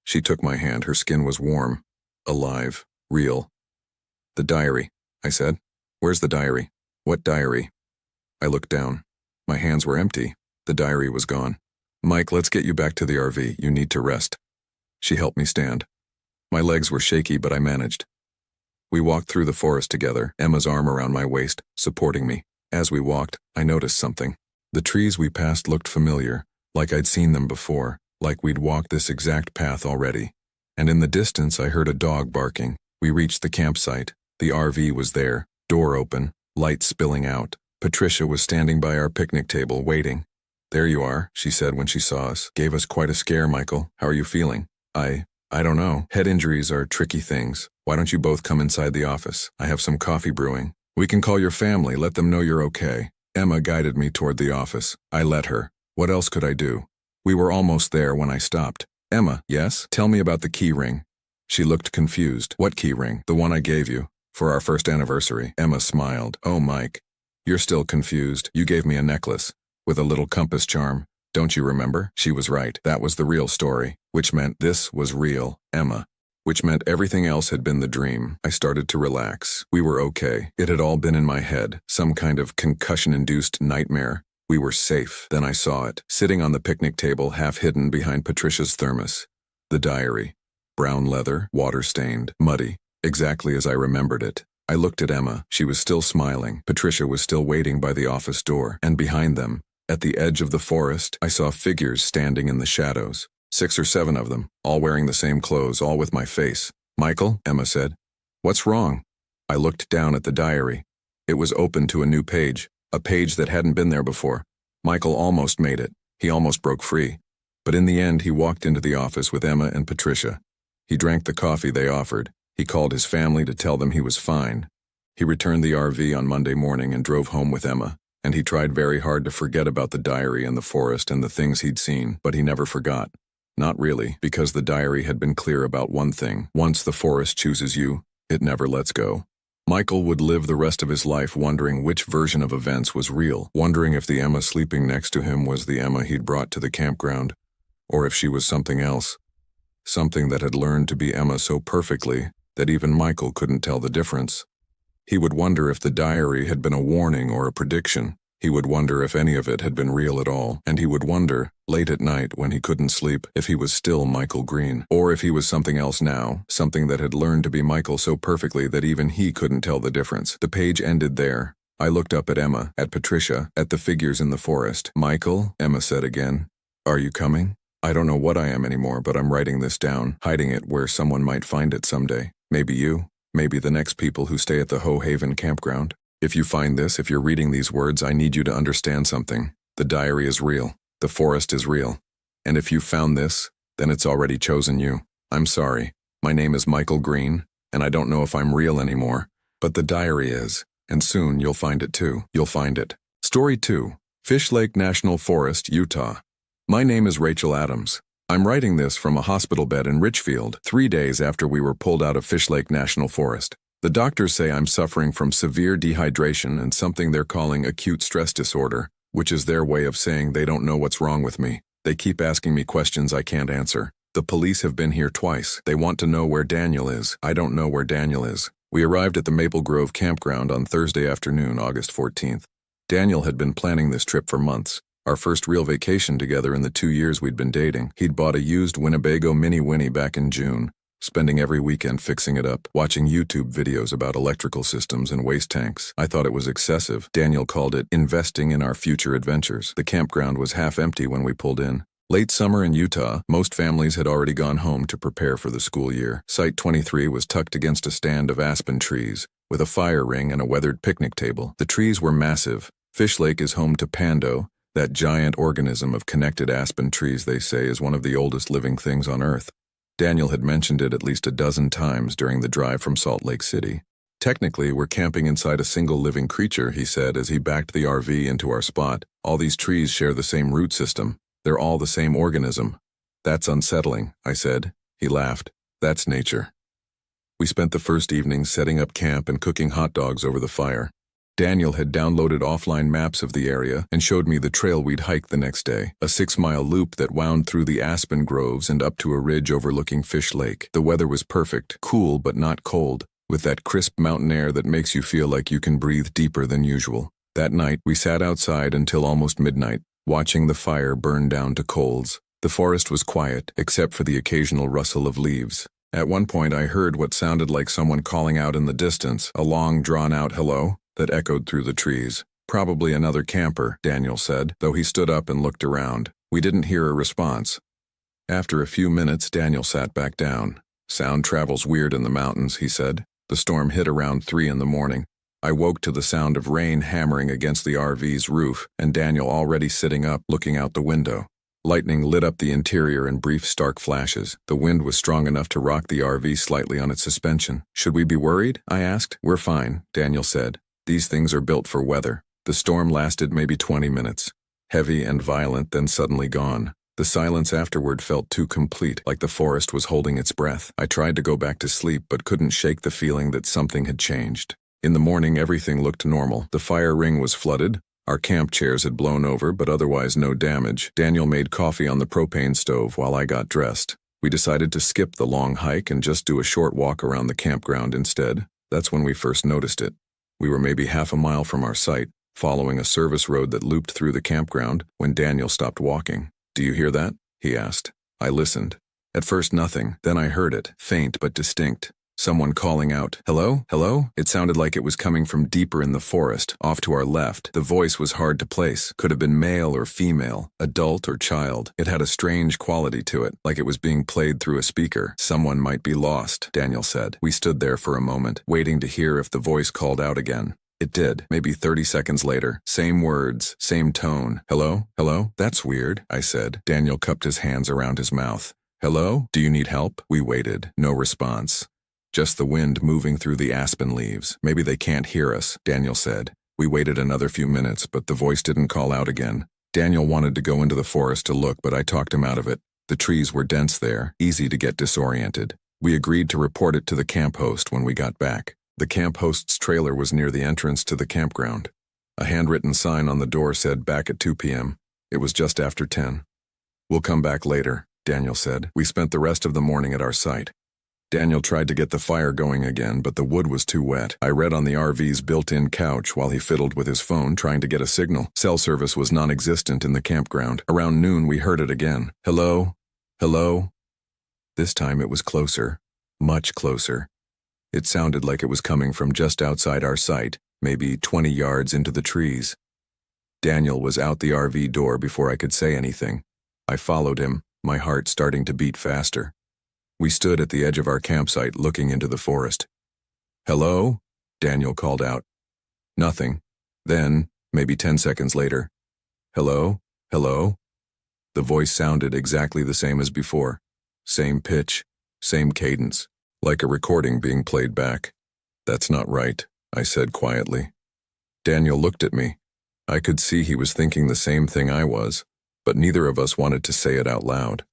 She took my hand. Her skin was warm, alive, real. "The diary," I said. "Where's the diary?" "What diary?" I looked down. My hands were empty. The diary was gone. "Mike, let's get you back to the RV. You need to rest." She helped me stand. My legs were shaky, but I managed. We walked through the forest together, Emma's arm around my waist, supporting me. As we walked, I noticed something. The trees we passed looked familiar, like I'd seen them before, like we'd walked this exact path already. And in the distance I heard a dog barking. We reached the campsite. The RV was there, door open, light spilling out. Patricia was standing by our picnic table, waiting. "There you are," she said when she saw us. "Gave us quite a scare, Michael. How are you feeling?" I don't know. Head injuries are tricky things. Why don't you both come inside the office? I have some coffee brewing. We can call your family, let them know you're okay." Emma guided me toward the office. I let her. What else could I do? We were almost there when I stopped. "Emma," "Yes? Tell me about the key ring." She looked confused. "What key ring?" "The one I gave you. For our first anniversary." Emma smiled. "Oh, Mike. You're still confused. You gave me a necklace. With a little compass charm. Don't you remember?" She was right. That was the real story. Which meant this was real, Emma. Which meant everything else had been the dream. I started to relax. We were okay. It had all been in my head. Some kind of concussion-induced nightmare. We were safe. Then I saw it, sitting on the picnic table, half hidden behind Patricia's thermos. The diary. Brown leather, water-stained, muddy. Exactly as I remembered it. I looked at Emma. She was still smiling. Patricia was still waiting by the office door. And behind them, at the edge of the forest, I saw figures standing in the shadows. 6 or 7 of them, all wearing the same clothes, all with my face. "Michael," Emma said. "What's wrong?" I looked down at the diary. It was open to a new page, a page that hadn't been there before. Michael almost made it. He almost broke free. But in the end, he walked into the office with Emma and Patricia. He drank the coffee they offered. He called his family to tell them he was fine. He returned the RV on Monday morning and drove home with Emma. And he tried very hard to forget about the diary and the forest and the things he'd seen, but he never forgot. Not really, because the diary had been clear about one thing. Once the forest chooses you, it never lets go. Michael would live the rest of his life wondering which version of events was real, wondering if the Emma sleeping next to him was the Emma he'd brought to the campground, or if she was something else. Something that had learned to be Emma so perfectly that even Michael couldn't tell the difference. He would wonder if the diary had been a warning or a prediction. He would wonder if any of it had been real at all, and he would wonder, late at night when he couldn't sleep, if he was still Michael Green, or if he was something else now, something that had learned to be Michael so perfectly that even he couldn't tell the difference. The page ended there. I looked up at Emma, at Patricia, at the figures in the forest. "Michael," Emma said again, "are you coming? I don't know what I am anymore, but I'm writing this down, hiding it where someone might find it someday. Maybe you, maybe the next people who stay at the Hohaven campground. If you find this, if you're reading these words, I need you to understand something. The diary is real. The forest is real. And if you found this, then it's already chosen you. I'm sorry. My name is Michael Green, and I don't know if I'm real anymore. But the diary is, and soon you'll find it too. You'll find it." Story 2. Fish Lake National Forest, Utah. My name is Rachel Adams. I'm writing this from a hospital bed in Richfield, 3 days after we were pulled out of Fish Lake National Forest. The doctors say I'm suffering from severe dehydration and something they're calling acute stress disorder, which is their way of saying they don't know what's wrong with me. They keep asking me questions I can't answer. The police have been here twice. They want to know where Daniel is. I don't know where Daniel is. We arrived at the Maple Grove campground on Thursday afternoon, August 14th. Daniel had been planning this trip for months. Our first real vacation together in the 2 years we'd been dating. He'd bought a used Winnebago Mini Winnie back in June, spending every weekend fixing it up, watching YouTube videos about electrical systems and waste tanks. I thought it was excessive. Daniel called it investing in our future adventures. The campground was half empty when we pulled in. Late summer in Utah, most families had already gone home to prepare for the school year. Site 23 was tucked against a stand of aspen trees, with a fire ring and a weathered picnic table. The trees were massive. Fish Lake is home to Pando. That giant organism of connected aspen trees, they say, is one of the oldest living things on Earth. Daniel had mentioned it at least a dozen times during the drive from Salt Lake City. Technically, we're camping inside a single living creature, he said as he backed the RV into our spot. All these trees share the same root system. They're all the same organism. That's unsettling, I said. He laughed. That's nature. We spent the first evening setting up camp and cooking hot dogs over the fire. Daniel had downloaded offline maps of the area and showed me the trail we'd hike the next day, a 6-mile loop that wound through the aspen groves and up to a ridge overlooking Fish Lake. The weather was perfect, cool but not cold, with that crisp mountain air that makes you feel like you can breathe deeper than usual. That night, we sat outside until almost midnight, watching the fire burn down to coals. The forest was quiet, except for the occasional rustle of leaves. At one point, I heard what sounded like someone calling out in the distance, a long, drawn-out hello that echoed through the trees. Probably another camper, Daniel said, though he stood up and looked around. We didn't hear a response. After a few minutes, Daniel sat back down. Sound travels weird in the mountains, he said. The storm hit around 3 in the morning. I woke to the sound of rain hammering against the RV's roof, and Daniel already sitting up, looking out the window. Lightning lit up the interior in brief, stark flashes. The wind was strong enough to rock the RV slightly on its suspension. Should we be worried? I asked. We're fine, Daniel said. These things are built for weather. The storm lasted maybe 20 minutes. Heavy and violent, then suddenly gone. The silence afterward felt too complete, like the forest was holding its breath. I tried to go back to sleep, but couldn't shake the feeling that something had changed. In the morning, everything looked normal. The fire ring was flooded. Our camp chairs had blown over, but otherwise no damage. Daniel made coffee on the propane stove while I got dressed. We decided to skip the long hike and just do a short walk around the campground instead. That's when we first noticed it. We were maybe half a mile from our site, following a service road that looped through the campground, when Daniel stopped walking. Do you hear that? He asked. I listened. At first nothing, then I heard it, faint but distinct. Someone calling out, "Hello? Hello?" It sounded like it was coming from deeper in the forest, off to our left. The voice was hard to place. Could have been male or female, adult or child. It had a strange quality to it, like it was being played through a speaker. Someone might be lost, Daniel said. We stood there for a moment, waiting to hear if the voice called out again. It did, maybe 30 seconds later. Same words, same tone. "Hello? Hello? That's weird," I said. Daniel cupped his hands around his mouth. "Hello? Do you need help?" We waited. No response. Just the wind moving through the aspen leaves. Maybe they can't hear us, Daniel said. We waited another few minutes, but the voice didn't call out again. Daniel wanted to go into the forest to look, but I talked him out of it. The trees were dense there, easy to get disoriented. We agreed to report it to the camp host when we got back. The camp host's trailer was near the entrance to the campground. A handwritten sign on the door said back at 2 p.m. It was just after 10. "We'll come back later," Daniel said. We spent the rest of the morning at our site. Daniel tried to get the fire going again, but the wood was too wet. I read on the RV's built-in couch while he fiddled with his phone trying to get a signal. Cell service was non-existent in the campground. Around noon, we heard it again. "Hello? Hello?" This time it was closer. Much closer. It sounded like it was coming from just outside our site, maybe 20 yards into the trees. Daniel was out the RV door before I could say anything. I followed him, my heart starting to beat faster. We stood at the edge of our campsite looking into the forest. "Hello?" Daniel called out. Nothing. Then, maybe 10 seconds later, "Hello? Hello?" The voice sounded exactly the same as before. Same pitch, same cadence, like a recording being played back. "That's not right," I said quietly. Daniel looked at me. I could see he was thinking the same thing I was, but neither of us wanted to say it out loud.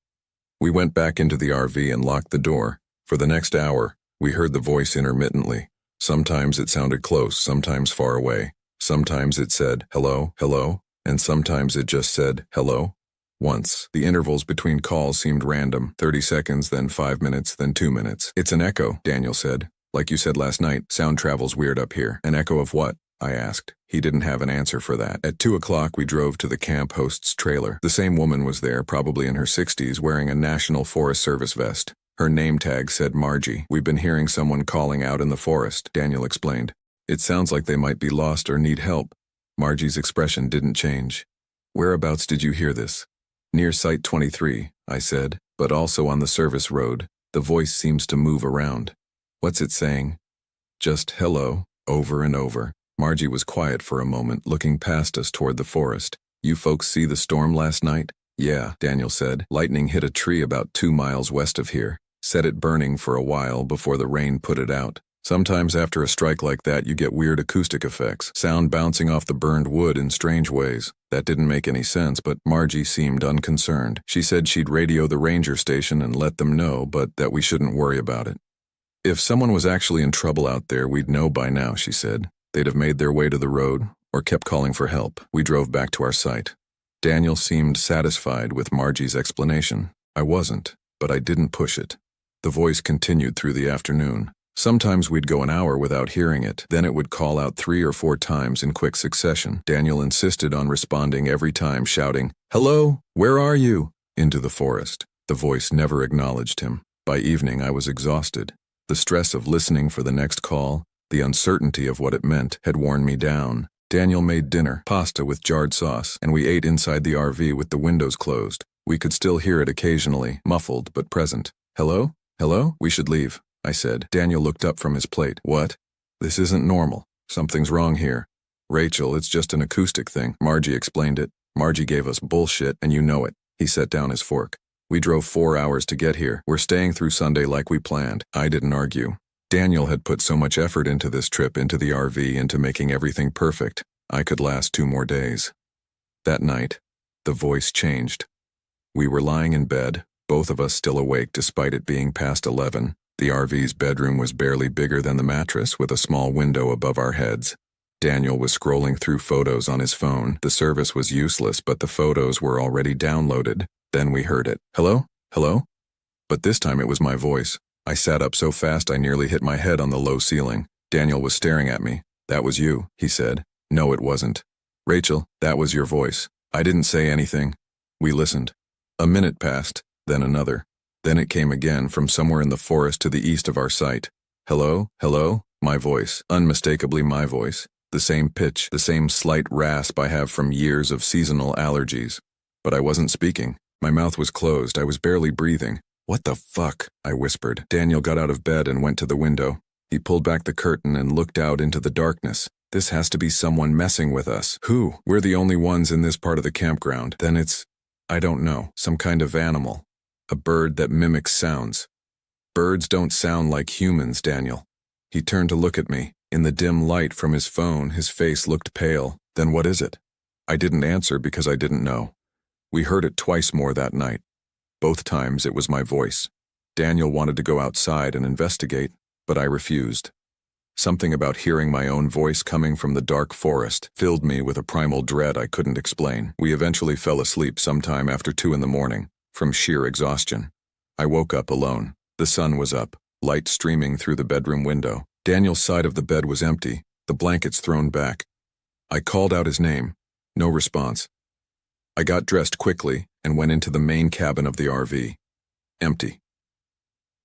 We went back into the RV and locked the door. For the next hour, we heard the voice intermittently. Sometimes it sounded close, sometimes far away. Sometimes it said, "Hello, hello," and sometimes it just said, "Hello." Once, the intervals between calls seemed random, 30 seconds, then 5 minutes, then 2 minutes. It's an echo, Daniel said. Like you said last night, sound travels weird up here. An echo of what? I asked. He didn't have an answer for that. At 2 o'clock, we drove to the camp host's trailer. The same woman was there, probably in her 60s, wearing a National Forest Service vest. Her name tag said Margie. We've been hearing someone calling out in the forest, Daniel explained. It sounds like they might be lost or need help. Margie's expression didn't change. Whereabouts did you hear this? Near Site 23, I said, but also on the service road. The voice seems to move around. What's it saying? Just hello, over and over. Margie was quiet for a moment, looking past us toward the forest. You folks see the storm last night? Yeah, Daniel said. Lightning hit a tree about 2 miles west of here. Set it burning for a while before the rain put it out. Sometimes after a strike like that you get weird acoustic effects, sound bouncing off the burned wood in strange ways. That didn't make any sense, but Margie seemed unconcerned. She said she'd radio the ranger station and let them know, but that we shouldn't worry about it. If someone was actually in trouble out there, we'd know by now, she said. They'd have made their way to the road, or kept calling for help. We drove back to our site. Daniel seemed satisfied with Margie's explanation. I wasn't, but I didn't push it. The voice continued through the afternoon. Sometimes we'd go an hour without hearing it, then it would call out 3 or 4 times in quick succession. Daniel insisted on responding every time, shouting, "Hello, where are you?" into the forest. The voice never acknowledged him. By evening I was exhausted. The stress of listening for the next call, the uncertainty of what it meant, had worn me down. Daniel made dinner, pasta with jarred sauce, and we ate inside the RV with the windows closed. We could still hear it occasionally, muffled but present. "Hello? Hello? We should leave," I said. Daniel looked up from his plate. "What? This isn't normal. Something's wrong here." "Rachel, it's just an acoustic thing." Margie explained it. "Margie gave us bullshit, and you know it." He set down his fork. "We drove 4 hours to get here. We're staying through Sunday like we planned." I didn't argue. Daniel had put so much effort into this trip, into the RV, into making everything perfect. I could last 2 more days. That night, the voice changed. We were lying in bed, both of us still awake despite it being past 11. The RV's bedroom was barely bigger than the mattress, with a small window above our heads. Daniel was scrolling through photos on his phone. The service was useless, but the photos were already downloaded. Then we heard it. "Hello? Hello?" But this time it was my voice. I sat up so fast I nearly hit my head on the low ceiling. Daniel was staring at me. "That was you," he said. "No, it wasn't." "Rachel, that was your voice." I didn't say anything. We listened. A minute passed, then another. Then it came again from somewhere in the forest to the east of our site. "Hello? Hello?" My voice, unmistakably my voice. The same pitch, the same slight rasp I have from years of seasonal allergies. But I wasn't speaking. My mouth was closed. I was barely breathing. "What the fuck?" I whispered. Daniel got out of bed and went to the window. He pulled back the curtain and looked out into the darkness. "This has to be someone messing with us." "Who? We're the only ones in this part of the campground." "Then it's, I don't know, some kind of animal. A bird that mimics sounds." "Birds don't sound like humans, Daniel." He turned to look at me. In the dim light from his phone, his face looked pale. "Then what is it?" I didn't answer because I didn't know. We heard it twice more that night. Both times it was my voice. Daniel wanted to go outside and investigate, but I refused. Something about hearing my own voice coming from the dark forest filled me with a primal dread I couldn't explain. We eventually fell asleep sometime after 2 in the morning, from sheer exhaustion. I woke up alone. The sun was up, light streaming through the bedroom window. Daniel's side of the bed was empty, the blankets thrown back. I called out his name. No response. I got dressed quickly and went into the main cabin of the RV. Empty.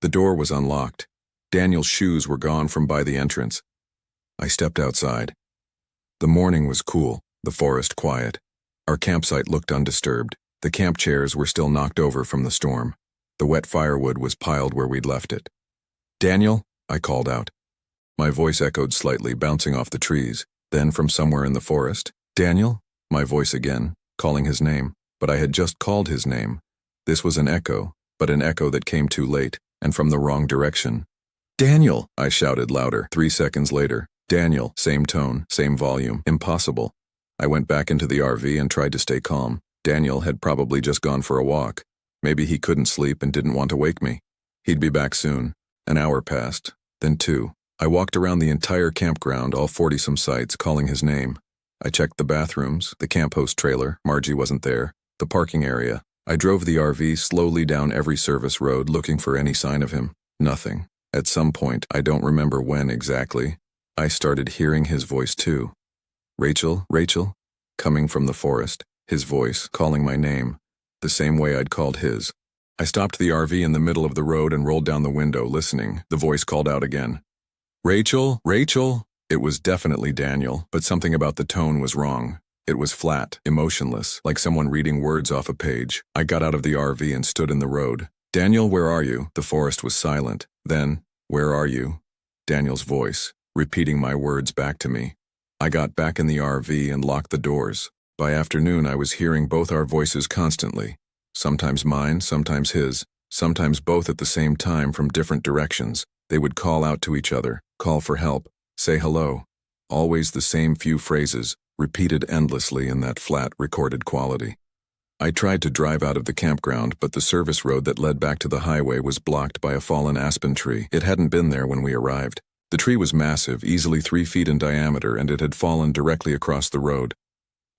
The door was unlocked. Daniel's shoes were gone from by the entrance. I stepped outside. The morning was cool, the forest quiet. Our campsite looked undisturbed. The camp chairs were still knocked over from the storm. The wet firewood was piled where we'd left it. "Daniel?" I called out. My voice echoed slightly, bouncing off the trees. Then from somewhere in the forest, "Daniel?" My voice again, calling his name. But I had just called his name. This was an echo, but an echo that came too late, and from the wrong direction. "Daniel!" I shouted louder. 3 seconds later, "Daniel," same tone, same volume. Impossible. I went back into the RV and tried to stay calm. Daniel had probably just gone for a walk. Maybe he couldn't sleep and didn't want to wake me. He'd be back soon. An hour passed, then 2. I walked around the entire campground, all 40-some sites, calling his name. I checked the bathrooms, the camp host trailer. Margie wasn't there. The parking area. I drove the RV slowly down every service road looking for any sign of him. Nothing. At some point, I don't remember when exactly, I started hearing his voice too. Rachel, Rachel? Coming from the forest, his voice calling my name, the same way I'd called his. I stopped the RV in the middle of the road and rolled down the window, listening. The voice called out again. Rachel, Rachel? It was definitely Daniel, but something about the tone was wrong. It was flat, emotionless, like someone reading words off a page. I got out of the RV and stood in the road. Daniel, where are you? The forest was silent. Then, where are you? Daniel's voice, repeating my words back to me. I got back in the RV and locked the doors. By afternoon, I was hearing both our voices constantly. Sometimes mine, sometimes his, sometimes both at the same time from different directions. They would call out to each other, call for help, say hello. Always the same few phrases, repeated endlessly in that flat, recorded quality. I tried to drive out of the campground, but the service road that led back to the highway was blocked by a fallen aspen tree. It hadn't been there when we arrived. The tree was massive, easily 3 feet in diameter, and it had fallen directly across the road.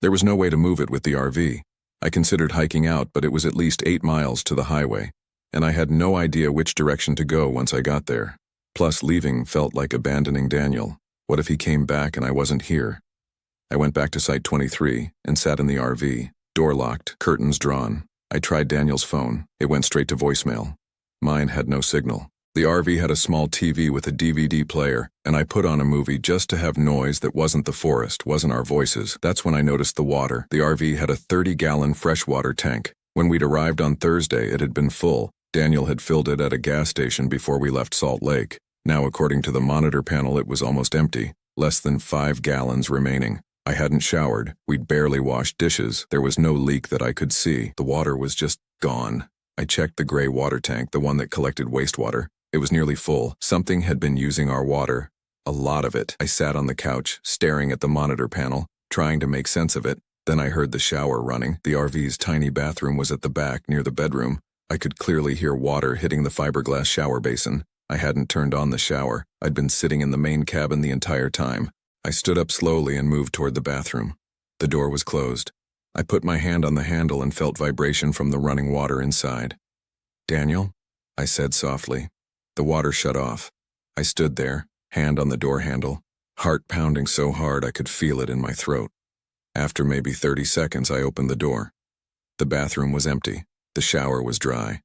There was no way to move it with the RV. I considered hiking out, but it was at least 8 miles to the highway, and I had no idea which direction to go once I got there. Plus, leaving felt like abandoning Daniel. What if he came back and I wasn't here? I went back to Site 23 and sat in the RV. Door locked, curtains drawn. I tried Daniel's phone. It went straight to voicemail. Mine had no signal. The RV had a small TV with a DVD player, and I put on a movie just to have noise that wasn't the forest, wasn't our voices. That's when I noticed the water. The RV had a 30-gallon freshwater tank. When we'd arrived on Thursday, it had been full. Daniel had filled it at a gas station before we left Salt Lake. Now, according to the monitor panel, it was almost empty. Less than 5 gallons remaining. I hadn't showered. We'd barely washed dishes. There was no leak that I could see. The water was just gone. I checked the gray water tank, the one that collected wastewater. It was nearly full. Something had been using our water. A lot of it. I sat on the couch, staring at the monitor panel, trying to make sense of it. Then I heard the shower running. The RV's tiny bathroom was at the back, near the bedroom. I could clearly hear water hitting the fiberglass shower basin. I hadn't turned on the shower. I'd been sitting in the main cabin the entire time. I stood up slowly and moved toward the bathroom. The door was closed. I put my hand on the handle and felt vibration from the running water inside. Daniel? I said softly. The water shut off. I stood there, hand on the door handle, heart pounding so hard I could feel it in my throat. After maybe 30 seconds, I opened the door. The bathroom was empty. The shower was dry.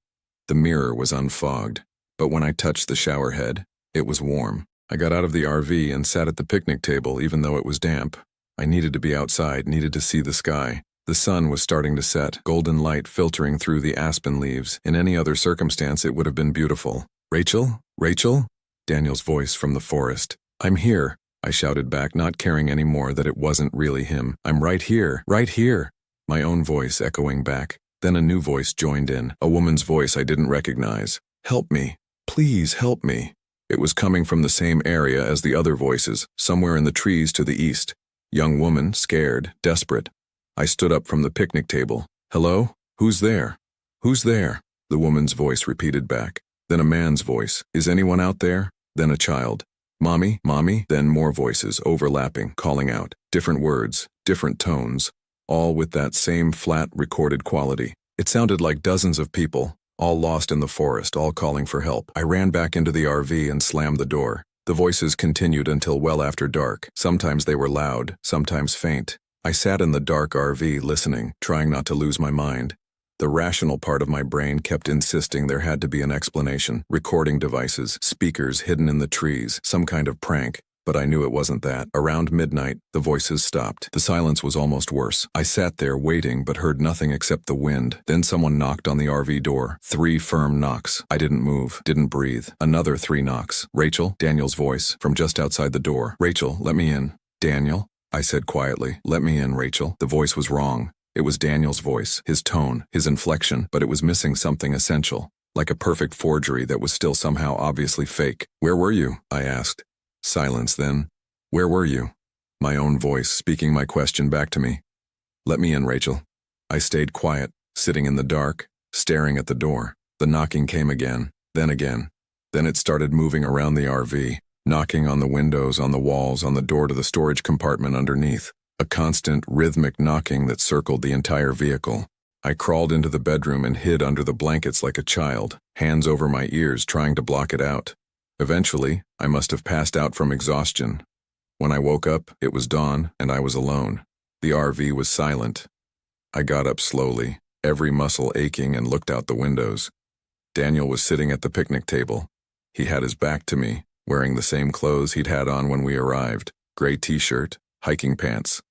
The mirror was unfogged. But when I touched the shower head, it was warm. I got out of the RV and sat at the picnic table even though it was damp. I needed to be outside, needed to see the sky. The sun was starting to set, golden light filtering through the aspen leaves. In any other circumstance, it would have been beautiful. Rachel? Rachel? Daniel's voice from the forest. I'm here, I shouted back, not caring anymore that it wasn't really him. I'm right here, right here. My own voice echoing back. Then a new voice joined in, a woman's voice I didn't recognize. Help me. Please help me. It was coming from the same area as the other voices, somewhere in the trees to the east. Young woman, scared, desperate. I stood up from the picnic table. Hello? Who's there? Who's there? The woman's voice repeated back. Then a man's voice. Is anyone out there? Then a child. Mommy, mommy? Then more voices, overlapping, calling out. Different words, different tones, all with that same flat, recorded quality. It sounded like dozens of people, all lost in the forest, all calling for help. I ran back into the RV and slammed the door. The voices continued until well after dark. Sometimes they were loud, sometimes faint. I sat in the dark RV listening, trying not to lose my mind. The rational part of my brain kept insisting there had to be an explanation. Recording devices, speakers hidden in the trees, some kind of prank. But I knew it wasn't that. Around midnight, the voices stopped. The silence was almost worse. I sat there waiting but heard nothing except the wind. Then someone knocked on the RV door. 3 firm knocks. I didn't move, didn't breathe. Another 3 knocks. Rachel? Daniel's voice, from just outside the door. Rachel, let me in. Daniel? I said quietly. Let me in, Rachel. The voice was wrong. It was Daniel's voice, his tone, his inflection, but it was missing something essential. Like a perfect forgery that was still somehow obviously fake. Where were you? I asked. Silence then. Where were you? My own voice speaking my question back to me. Let me in, Rachel. I stayed quiet, sitting in the dark, staring at the door. The knocking came again, then again. Then it started moving around the RV, knocking on the windows, on the walls, on the door to the storage compartment underneath. A constant, rhythmic knocking that circled the entire vehicle. I crawled into the bedroom and hid under the blankets like a child, hands over my ears trying to block it out. Eventually, I must have passed out from exhaustion. When I woke up, it was dawn and I was alone. The RV was silent. I got up slowly, every muscle aching, and looked out the windows. Daniel was sitting at the picnic table. He had his back to me, wearing the same clothes he'd had on when we arrived, gray t-shirt, hiking pants.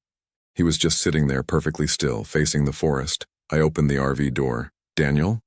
He was just sitting there perfectly still, facing the forest. I opened the RV door. "Daniel?"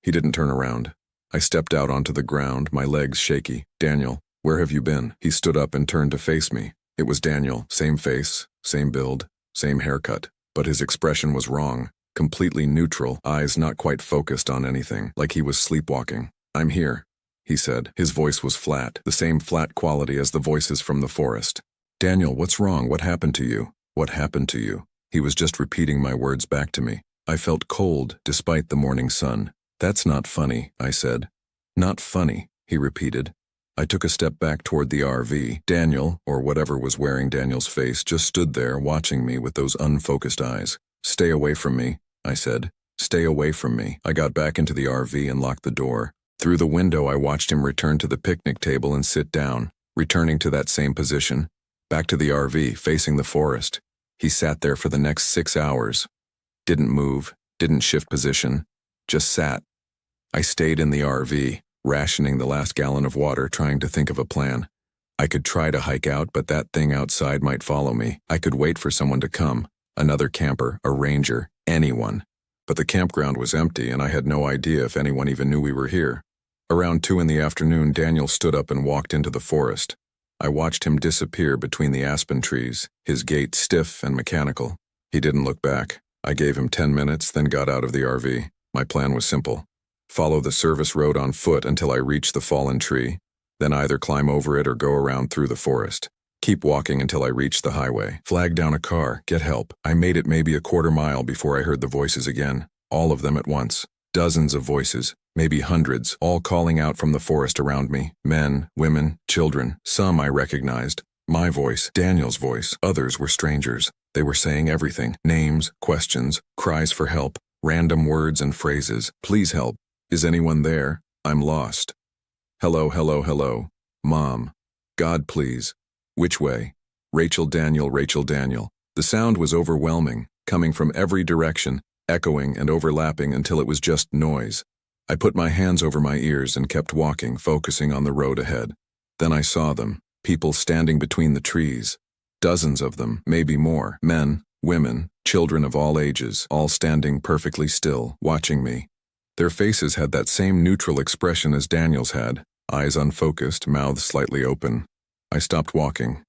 He didn't turn around. I stepped out onto the ground, my legs shaky. "Daniel, where have you been?" He stood up and turned to face me. It was Daniel, same face, same build, same haircut, but his expression was wrong, completely neutral, eyes not quite focused on anything, like he was sleepwalking. "I'm here," he said. His voice was flat, the same flat quality as the voices from the forest. "Daniel, what's wrong? What happened to you? What happened to you?" He was just repeating my words back to me. I felt cold, despite the morning sun. "That's not funny," I said. "Not funny," he repeated. I took a step back toward the RV. Daniel, or whatever was wearing Daniel's face, just stood there watching me with those unfocused eyes. "Stay away from me," I said. "Stay away from me." I got back into the RV and locked the door. Through the window, I watched him return to the picnic table and sit down, returning to that same position. Back to the RV, facing the forest. He sat there for the next 6 hours. Didn't move, didn't shift position, just sat. I stayed in the RV, rationing the last gallon of water, trying to think of a plan. I could try to hike out, but that thing outside might follow me. I could wait for someone to come, another camper, a ranger, anyone. But the campground was empty, and I had no idea if anyone even knew we were here. Around 2 in the afternoon, Daniel stood up and walked into the forest. I watched him disappear between the aspen trees, his gait stiff and mechanical. He didn't look back. I gave him 10 minutes, then got out of the RV. My plan was simple. Follow the service road on foot until I reached the fallen tree, then either climb over it or go around through the forest. Keep walking until I reached the highway. Flag down a car, get help. I made it maybe a quarter mile before I heard the voices again, all of them at once. Dozens of voices, maybe hundreds, all calling out from the forest around me. Men, women, children. Some I recognized. My voice, Daniel's voice. Others were strangers. They were saying everything. Names, questions, cries for help, random words and phrases. "Please help. Is anyone there? I'm lost. Hello, hello, hello. Mom. God, please. Which way? Rachel Daniel, Rachel Daniel." The sound was overwhelming, coming from every direction, echoing and overlapping until it was just noise. I put my hands over my ears and kept walking, focusing on the road ahead. Then I saw them, people standing between the trees. Dozens of them, maybe more. Men, women, children of all ages, all standing perfectly still, watching me. Their faces had that same neutral expression as Daniel's had, eyes unfocused, mouths slightly open. I stopped walking.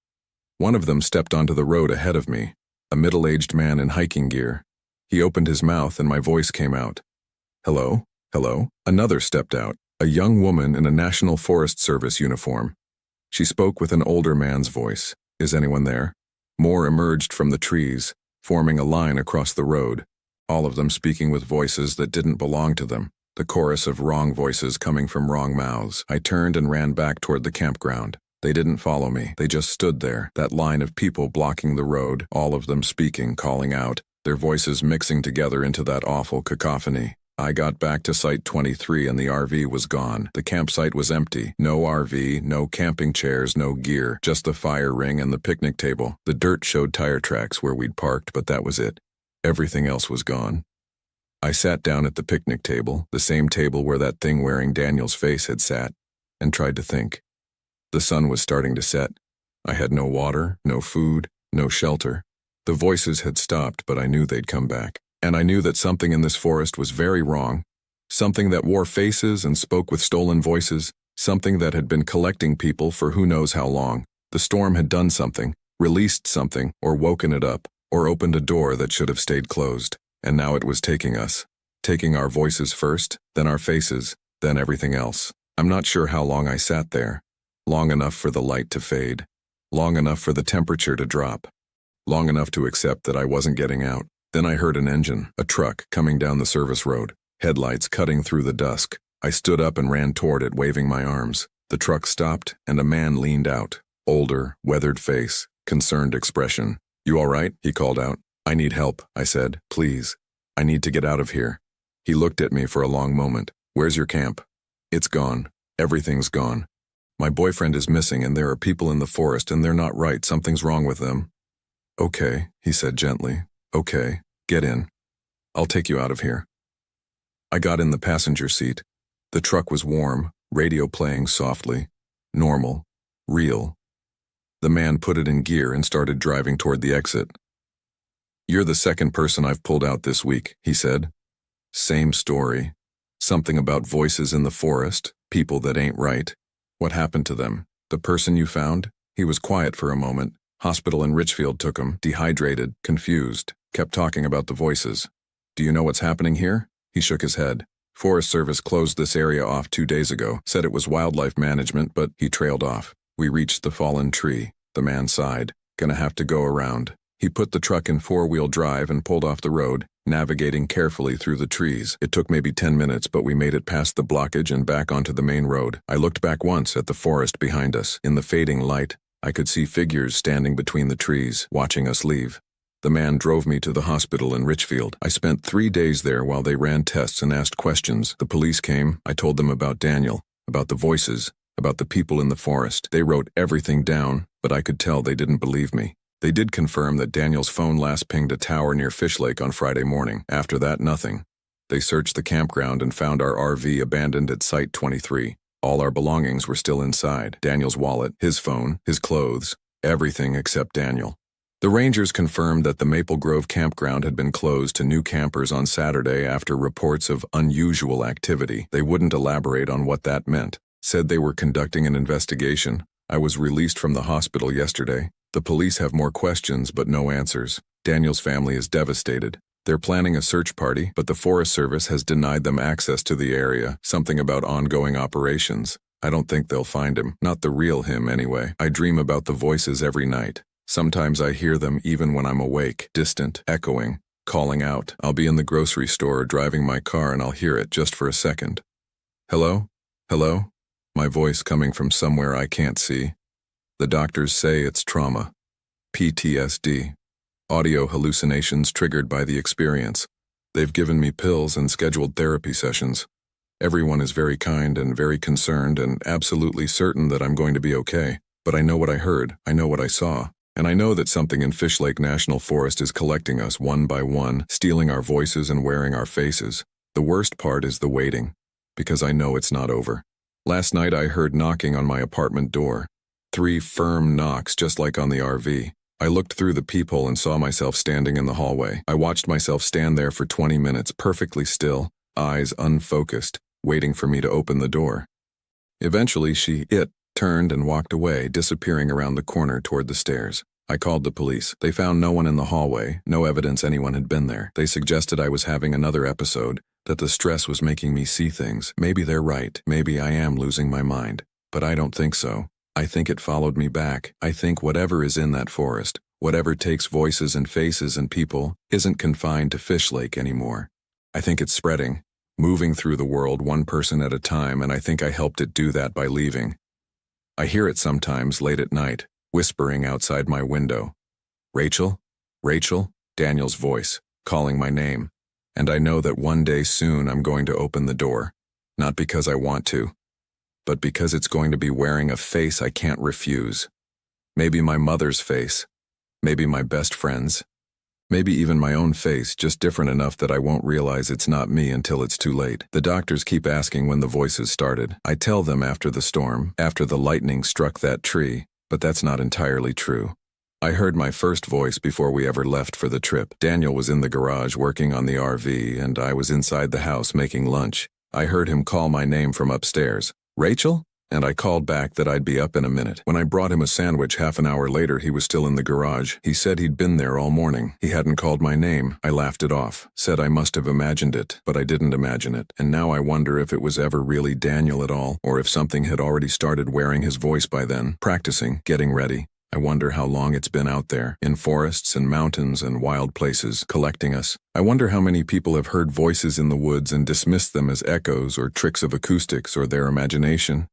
One of them stepped onto the road ahead of me, a middle-aged man in hiking gear. He opened his mouth and my voice came out. "Hello? Hello?" Another stepped out, a young woman in a National Forest Service uniform. She spoke with an older man's voice. "Is anyone there?" More emerged from the trees, forming a line across the road, all of them speaking with voices that didn't belong to them, the chorus of wrong voices coming from wrong mouths. I turned and ran back toward the campground. They didn't follow me. They just stood there, that line of people blocking the road, all of them speaking, calling out, their voices mixing together into that awful cacophony. I got back to Site 23 and the RV was gone. The campsite was empty. No RV, no camping chairs, no gear, just the fire ring and the picnic table. The dirt showed tire tracks where we'd parked, but that was it. Everything else was gone. I sat down at the picnic table, the same table where that thing wearing Daniel's face had sat, and tried to think. The sun was starting to set. I had no water, no food, no shelter. The voices had stopped, but I knew they'd come back. And I knew that something in this forest was very wrong, something that wore faces and spoke with stolen voices, something that had been collecting people for who knows how long. The storm had done something, released something, or woken it up, or opened a door that should have stayed closed. And now it was taking us, taking our voices first, then our faces, then everything else. I'm not sure how long I sat there. Long enough for the light to fade. Long enough for the temperature to drop. Long enough to accept that I wasn't getting out. Then I heard an engine, a truck, coming down the service road, headlights cutting through the dusk. I stood up and ran toward it, waving my arms. The truck stopped, and a man leaned out. Older, weathered face, concerned expression. "You all right?" he called out. "I need help," I said. "Please." I need to get out of here. He looked at me for a long moment. Where's your camp? It's gone. Everything's gone. My boyfriend is missing and there are people in the forest and they're not right. Something's wrong with them. Okay, he said gently. Okay, get in. I'll take you out of here. I got in the passenger seat. The truck was warm, radio playing softly. Normal. Real. The man put it in gear and started driving toward the exit. You're the second person I've pulled out this week, he said. Same story. Something about voices in the forest, people that ain't right. What happened to them? The person you found? He was quiet for a moment. Hospital in Richfield took him, dehydrated, confused, kept talking about the voices. Do you know what's happening here? He shook his head. Forest Service closed this area off 2 days ago, said it was wildlife management, but he trailed off. We reached the fallen tree. The man sighed. Gonna have to go around. He put the truck in 4-wheel drive and pulled off the road, navigating carefully through the trees. It took maybe 10 minutes, but we made it past the blockage and back onto the main road. I looked back once at the forest behind us. In the fading light, I could see figures standing between the trees, watching us leave. The man drove me to the hospital in Richfield. I spent 3 days there while they ran tests and asked questions. The police came. I told them about Daniel, about the voices, about the people in the forest. They wrote everything down, but I could tell they didn't believe me. They did confirm that Daniel's phone last pinged a tower near Fish Lake on Friday morning. After that, nothing. They searched the campground and found our RV abandoned at Site 23. All our belongings were still inside. Daniel's wallet, his phone, his clothes, everything except Daniel. The rangers confirmed that the Maple Grove campground had been closed to new campers on Saturday after reports of unusual activity. They wouldn't elaborate on what that meant. Said they were conducting an investigation. I was released from the hospital yesterday. The police have more questions but no answers. Daniel's family is devastated. They're planning a search party, but the Forest Service has denied them access to the area, something about ongoing operations. I don't think they'll find him, not the real him anyway. I dream about the voices every night. Sometimes I hear them even when I'm awake, distant, echoing, calling out. I'll be in the grocery store driving my car and I'll hear it just for a second. Hello? Hello? My voice coming from somewhere I can't see. The doctors say it's trauma. PTSD. Audio hallucinations triggered by the experience. They've given me pills and scheduled therapy sessions. Everyone is very kind and very concerned and absolutely certain that I'm going to be okay. But I know what I heard, I know what I saw. And I know that something in Fish Lake National Forest is collecting us one by one, stealing our voices and wearing our faces. The worst part is the waiting, because I know it's not over. Last night I heard knocking on my apartment door. 3 firm knocks just like on the RV. I looked through the peephole and saw myself standing in the hallway. I watched myself stand there for 20 minutes, perfectly still, eyes unfocused, waiting for me to open the door. Eventually it turned and walked away, disappearing around the corner toward the stairs. I called the police. They found no one in the hallway, no evidence anyone had been there. They suggested I was having another episode, that the stress was making me see things. Maybe they're right. Maybe I am losing my mind. But I don't think so. I think it followed me back. I think whatever is in that forest, whatever takes voices and faces and people, isn't confined to Fish Lake anymore. I think it's spreading, moving through the world one person at a time, and I think I helped it do that by leaving. I hear it sometimes late at night, whispering outside my window. Rachel? Rachel? Daniel's voice, calling my name. And I know that one day soon I'm going to open the door. Not because I want to, but because it's going to be wearing a face I can't refuse. Maybe my mother's face. Maybe my best friend's. Maybe even my own face, just different enough that I won't realize it's not me until it's too late. The doctors keep asking when the voices started. I tell them after the storm, after the lightning struck that tree, but that's not entirely true. I heard my first voice before we ever left for the trip. Daniel was in the garage working on the RV, and I was inside the house making lunch. I heard him call my name from upstairs. Rachel? And I called back that I'd be up in a minute. When I brought him a sandwich half an hour later, he was still in the garage. He said he'd been there all morning. He hadn't called my name. I laughed it off, said I must have imagined it, but I didn't imagine it. And now I wonder if it was ever really Daniel at all, or if something had already started wearing his voice by then, practicing, getting ready. I wonder how long it's been out there, in forests and mountains and wild places, collecting us. I wonder how many people have heard voices in the woods and dismissed them as echoes or tricks of acoustics or their imagination.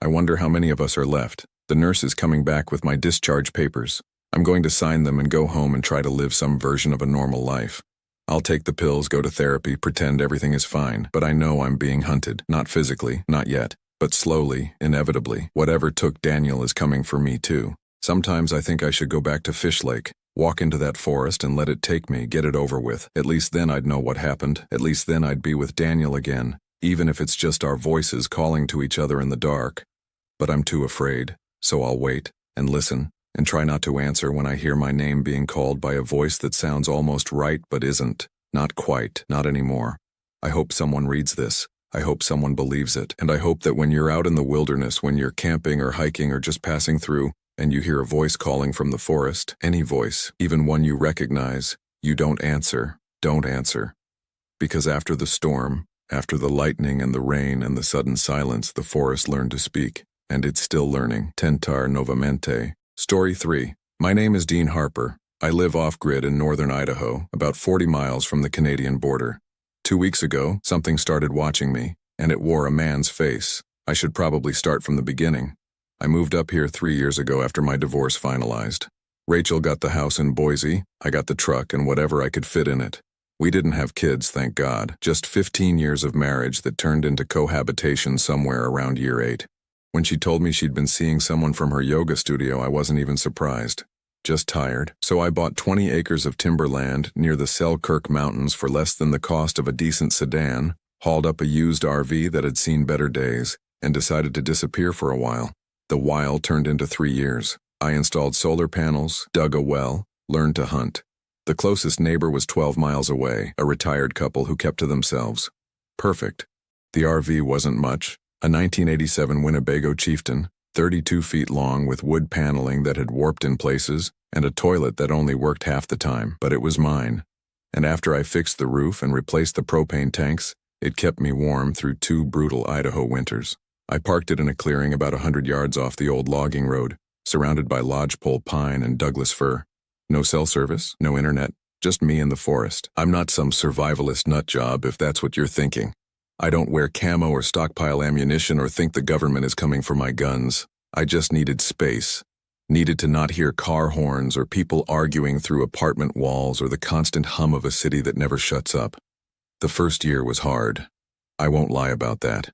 I wonder how many of us are left. The nurse is coming back with my discharge papers. I'm going to sign them and go home and try to live some version of a normal life. I'll take the pills, go to therapy, pretend everything is fine, but I know I'm being hunted. Not physically, not yet, but slowly, inevitably. Whatever took Daniel is coming for me too. Sometimes I think I should go back to Fish Lake, walk into that forest and let it take me, get it over with. At least then I'd know what happened. At least then I'd be with Daniel again, even if it's just our voices calling to each other in the dark. But I'm too afraid, so I'll wait and listen and try not to answer when I hear my name being called by a voice that sounds almost right but isn't. Not quite, not anymore. I hope someone reads this. I hope someone believes it. And I hope that when you're out in the wilderness, when you're camping or hiking or just passing through, and you hear a voice calling from the forest, any voice, even one you recognize, you don't answer. Don't answer. Because after the storm, after the lightning and the rain and the sudden silence, the forest learned to speak. And it's still learning. Tentar novamente. Story 3. My name is Dean Harper. I live off-grid in northern Idaho, about 40 miles from the Canadian border. 2 weeks ago, something started watching me, and it wore a man's face. I should probably start from the beginning. I moved up here 3 years ago after my divorce finalized. Rachel got the house in Boise, I got the truck and whatever I could fit in it. We didn't have kids, thank God, just 15 years of marriage that turned into cohabitation somewhere around year 8. When she told me she'd been seeing someone from her yoga studio, I wasn't even surprised. Just tired. So I bought 20 acres of timberland near the Selkirk Mountains for less than the cost of a decent sedan, hauled up a used RV that had seen better days, and decided to disappear for a while. The while turned into 3 years. I installed solar panels, dug a well, learned to hunt. The closest neighbor was 12 miles away, a retired couple who kept to themselves. Perfect. The RV wasn't much. A 1987 Winnebago Chieftain, 32 feet long with wood paneling that had warped in places, and a toilet that only worked half the time, but it was mine. And after I fixed the roof and replaced the propane tanks, it kept me warm through 2 brutal Idaho winters. I parked it in a clearing about 100 yards off the old logging road, surrounded by lodgepole pine and Douglas fir. No cell service, no internet, just me and the forest. I'm not some survivalist nutjob if that's what you're thinking. I don't wear camo or stockpile ammunition or think the government is coming for my guns. I just needed space. Needed to not hear car horns or people arguing through apartment walls or the constant hum of a city that never shuts up. The first year was hard. I won't lie about that.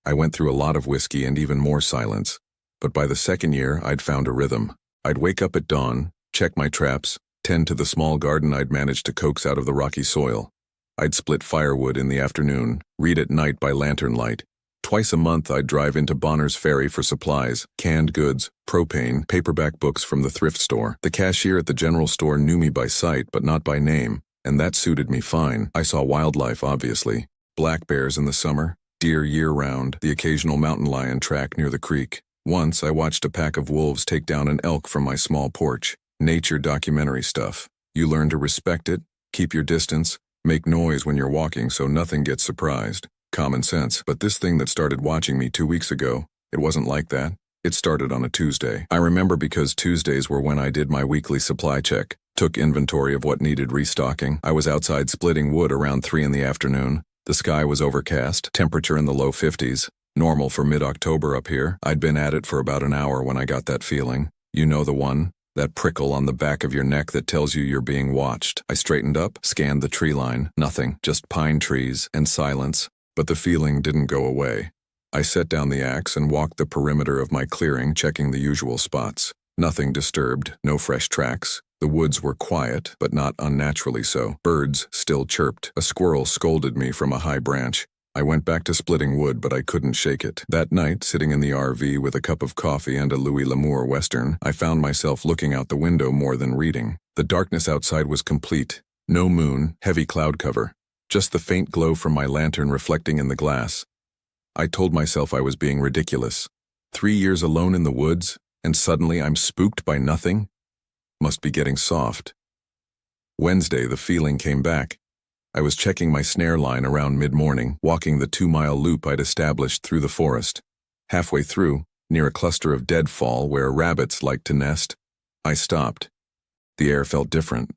I went through a lot of whiskey and even more silence. But by the second year, I'd found a rhythm. I'd wake up at dawn, check my traps, tend to the small garden I'd managed to coax out of the rocky soil. I'd split firewood in the afternoon, read at night by lantern light. Twice a month I'd drive into Bonner's Ferry for supplies, canned goods, propane, paperback books from the thrift store. The cashier at the general store knew me by sight but not by name, and that suited me fine. I saw wildlife, obviously. Black bears in the summer, deer year-round, the occasional mountain lion track near the creek. Once I watched a pack of wolves take down an elk from my small porch. Nature documentary stuff. You learn to respect it, keep your distance, make noise when you're walking so nothing gets surprised. Common sense. But this thing that started watching me 2 weeks ago, it wasn't like that. It started on a Tuesday. I remember because Tuesdays were when I did my weekly supply check, took inventory of what needed restocking. I was outside splitting wood around 3 in the afternoon. The sky was overcast, temperature in the low 50s. Normal for mid-October up here. I'd been at it for about an hour when I got that feeling. You know the one. That prickle on the back of your neck that tells you you're being watched. I straightened up, scanned the tree line. Nothing, just pine trees and silence. But the feeling didn't go away. I set down the axe and walked the perimeter of my clearing, checking the usual spots. Nothing disturbed, no fresh tracks. The woods were quiet, but not unnaturally so. Birds still chirped. A squirrel scolded me from a high branch. I went back to splitting wood, but I couldn't shake it. That night, sitting in the RV with a cup of coffee and a Louis L'Amour Western, I found myself looking out the window more than reading. The darkness outside was complete. No moon, heavy cloud cover. Just the faint glow from my lantern reflecting in the glass. I told myself I was being ridiculous. 3 years alone in the woods, and suddenly I'm spooked by nothing? Must be getting soft. Wednesday, the feeling came back. I was checking my snare line around mid-morning, walking the 2-mile loop I'd established through the forest. Halfway through, near a cluster of deadfall where rabbits like to nest, I stopped. The air felt different.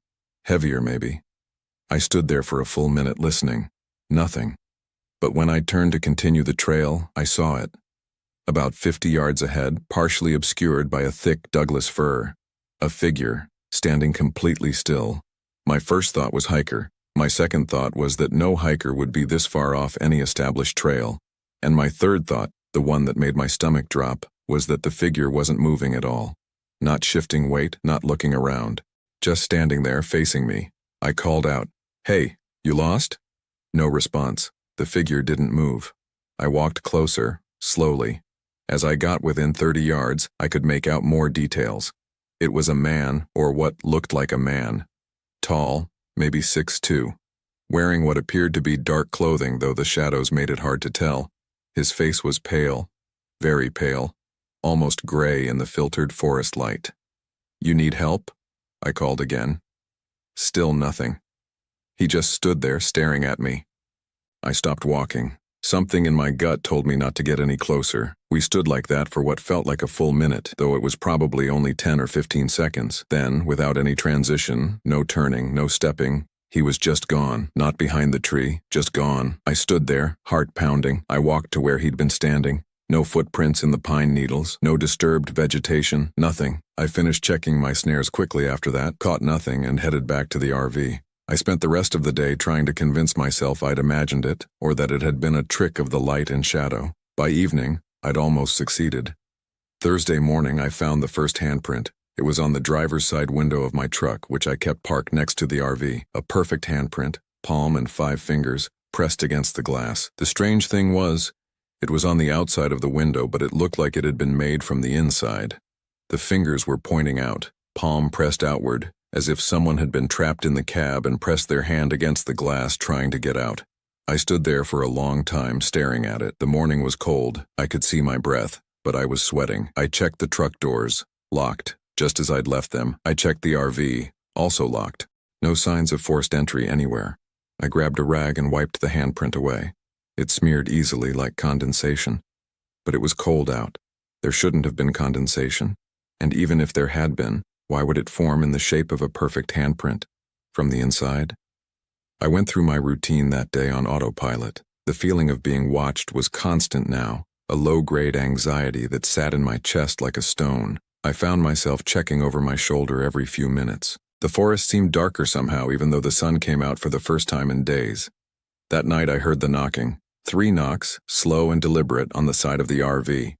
Heavier, maybe. I stood there for a full minute listening. Nothing. But when I turned to continue the trail, I saw it. About 50 yards ahead, partially obscured by a thick Douglas fir. A figure, standing completely still. My first thought was hiker. My second thought was that no hiker would be this far off any established trail. And my third thought, the one that made my stomach drop, was that the figure wasn't moving at all. Not shifting weight, not looking around. Just standing there facing me. I called out, "Hey, you lost?" No response. The figure didn't move. I walked closer, slowly. As I got within 30 yards, I could make out more details. It was a man, or what looked like a man. Tall, maybe 6'2", wearing what appeared to be dark clothing, though the shadows made it hard to tell. His face was pale, very pale, almost gray in the filtered forest light. "You need help?" I called again. Still nothing. He just stood there staring at me. I stopped walking. Something in my gut told me not to get any closer. We stood like that for what felt like a full minute, though it was probably only 10 or 15 seconds. Then, without any transition, no turning, no stepping, he was just gone. Not behind the tree, just gone. I stood there, heart pounding. I walked to where he'd been standing. No footprints in the pine needles, no disturbed vegetation, nothing. I finished checking my snares quickly after that, caught nothing, and headed back to the RV. I spent the rest of the day trying to convince myself I'd imagined it, or that it had been a trick of the light and shadow. By evening, I'd almost succeeded. Thursday morning, I found the first handprint. It was on the driver's side window of my truck, which I kept parked next to the RV. A perfect handprint, palm and 5 fingers, pressed against the glass. The strange thing was, it was on the outside of the window, but it looked like it had been made from the inside. The fingers were pointing out, palm pressed outward, as if someone had been trapped in the cab and pressed their hand against the glass trying to get out. I stood there for a long time staring at it. The morning was cold. I could see my breath, but I was sweating. I checked the truck doors, locked, just as I'd left them. I checked the RV, also locked. No signs of forced entry anywhere. I grabbed a rag and wiped the handprint away. It smeared easily like condensation. But it was cold out. There shouldn't have been condensation. And even if there had been, why would it form in the shape of a perfect handprint? From the inside? I went through my routine that day on autopilot. The feeling of being watched was constant now, a low-grade anxiety that sat in my chest like a stone. I found myself checking over my shoulder every few minutes. The forest seemed darker somehow, even though the sun came out for the first time in days. That night I heard the knocking. 3 knocks, slow and deliberate, on the side of the RV.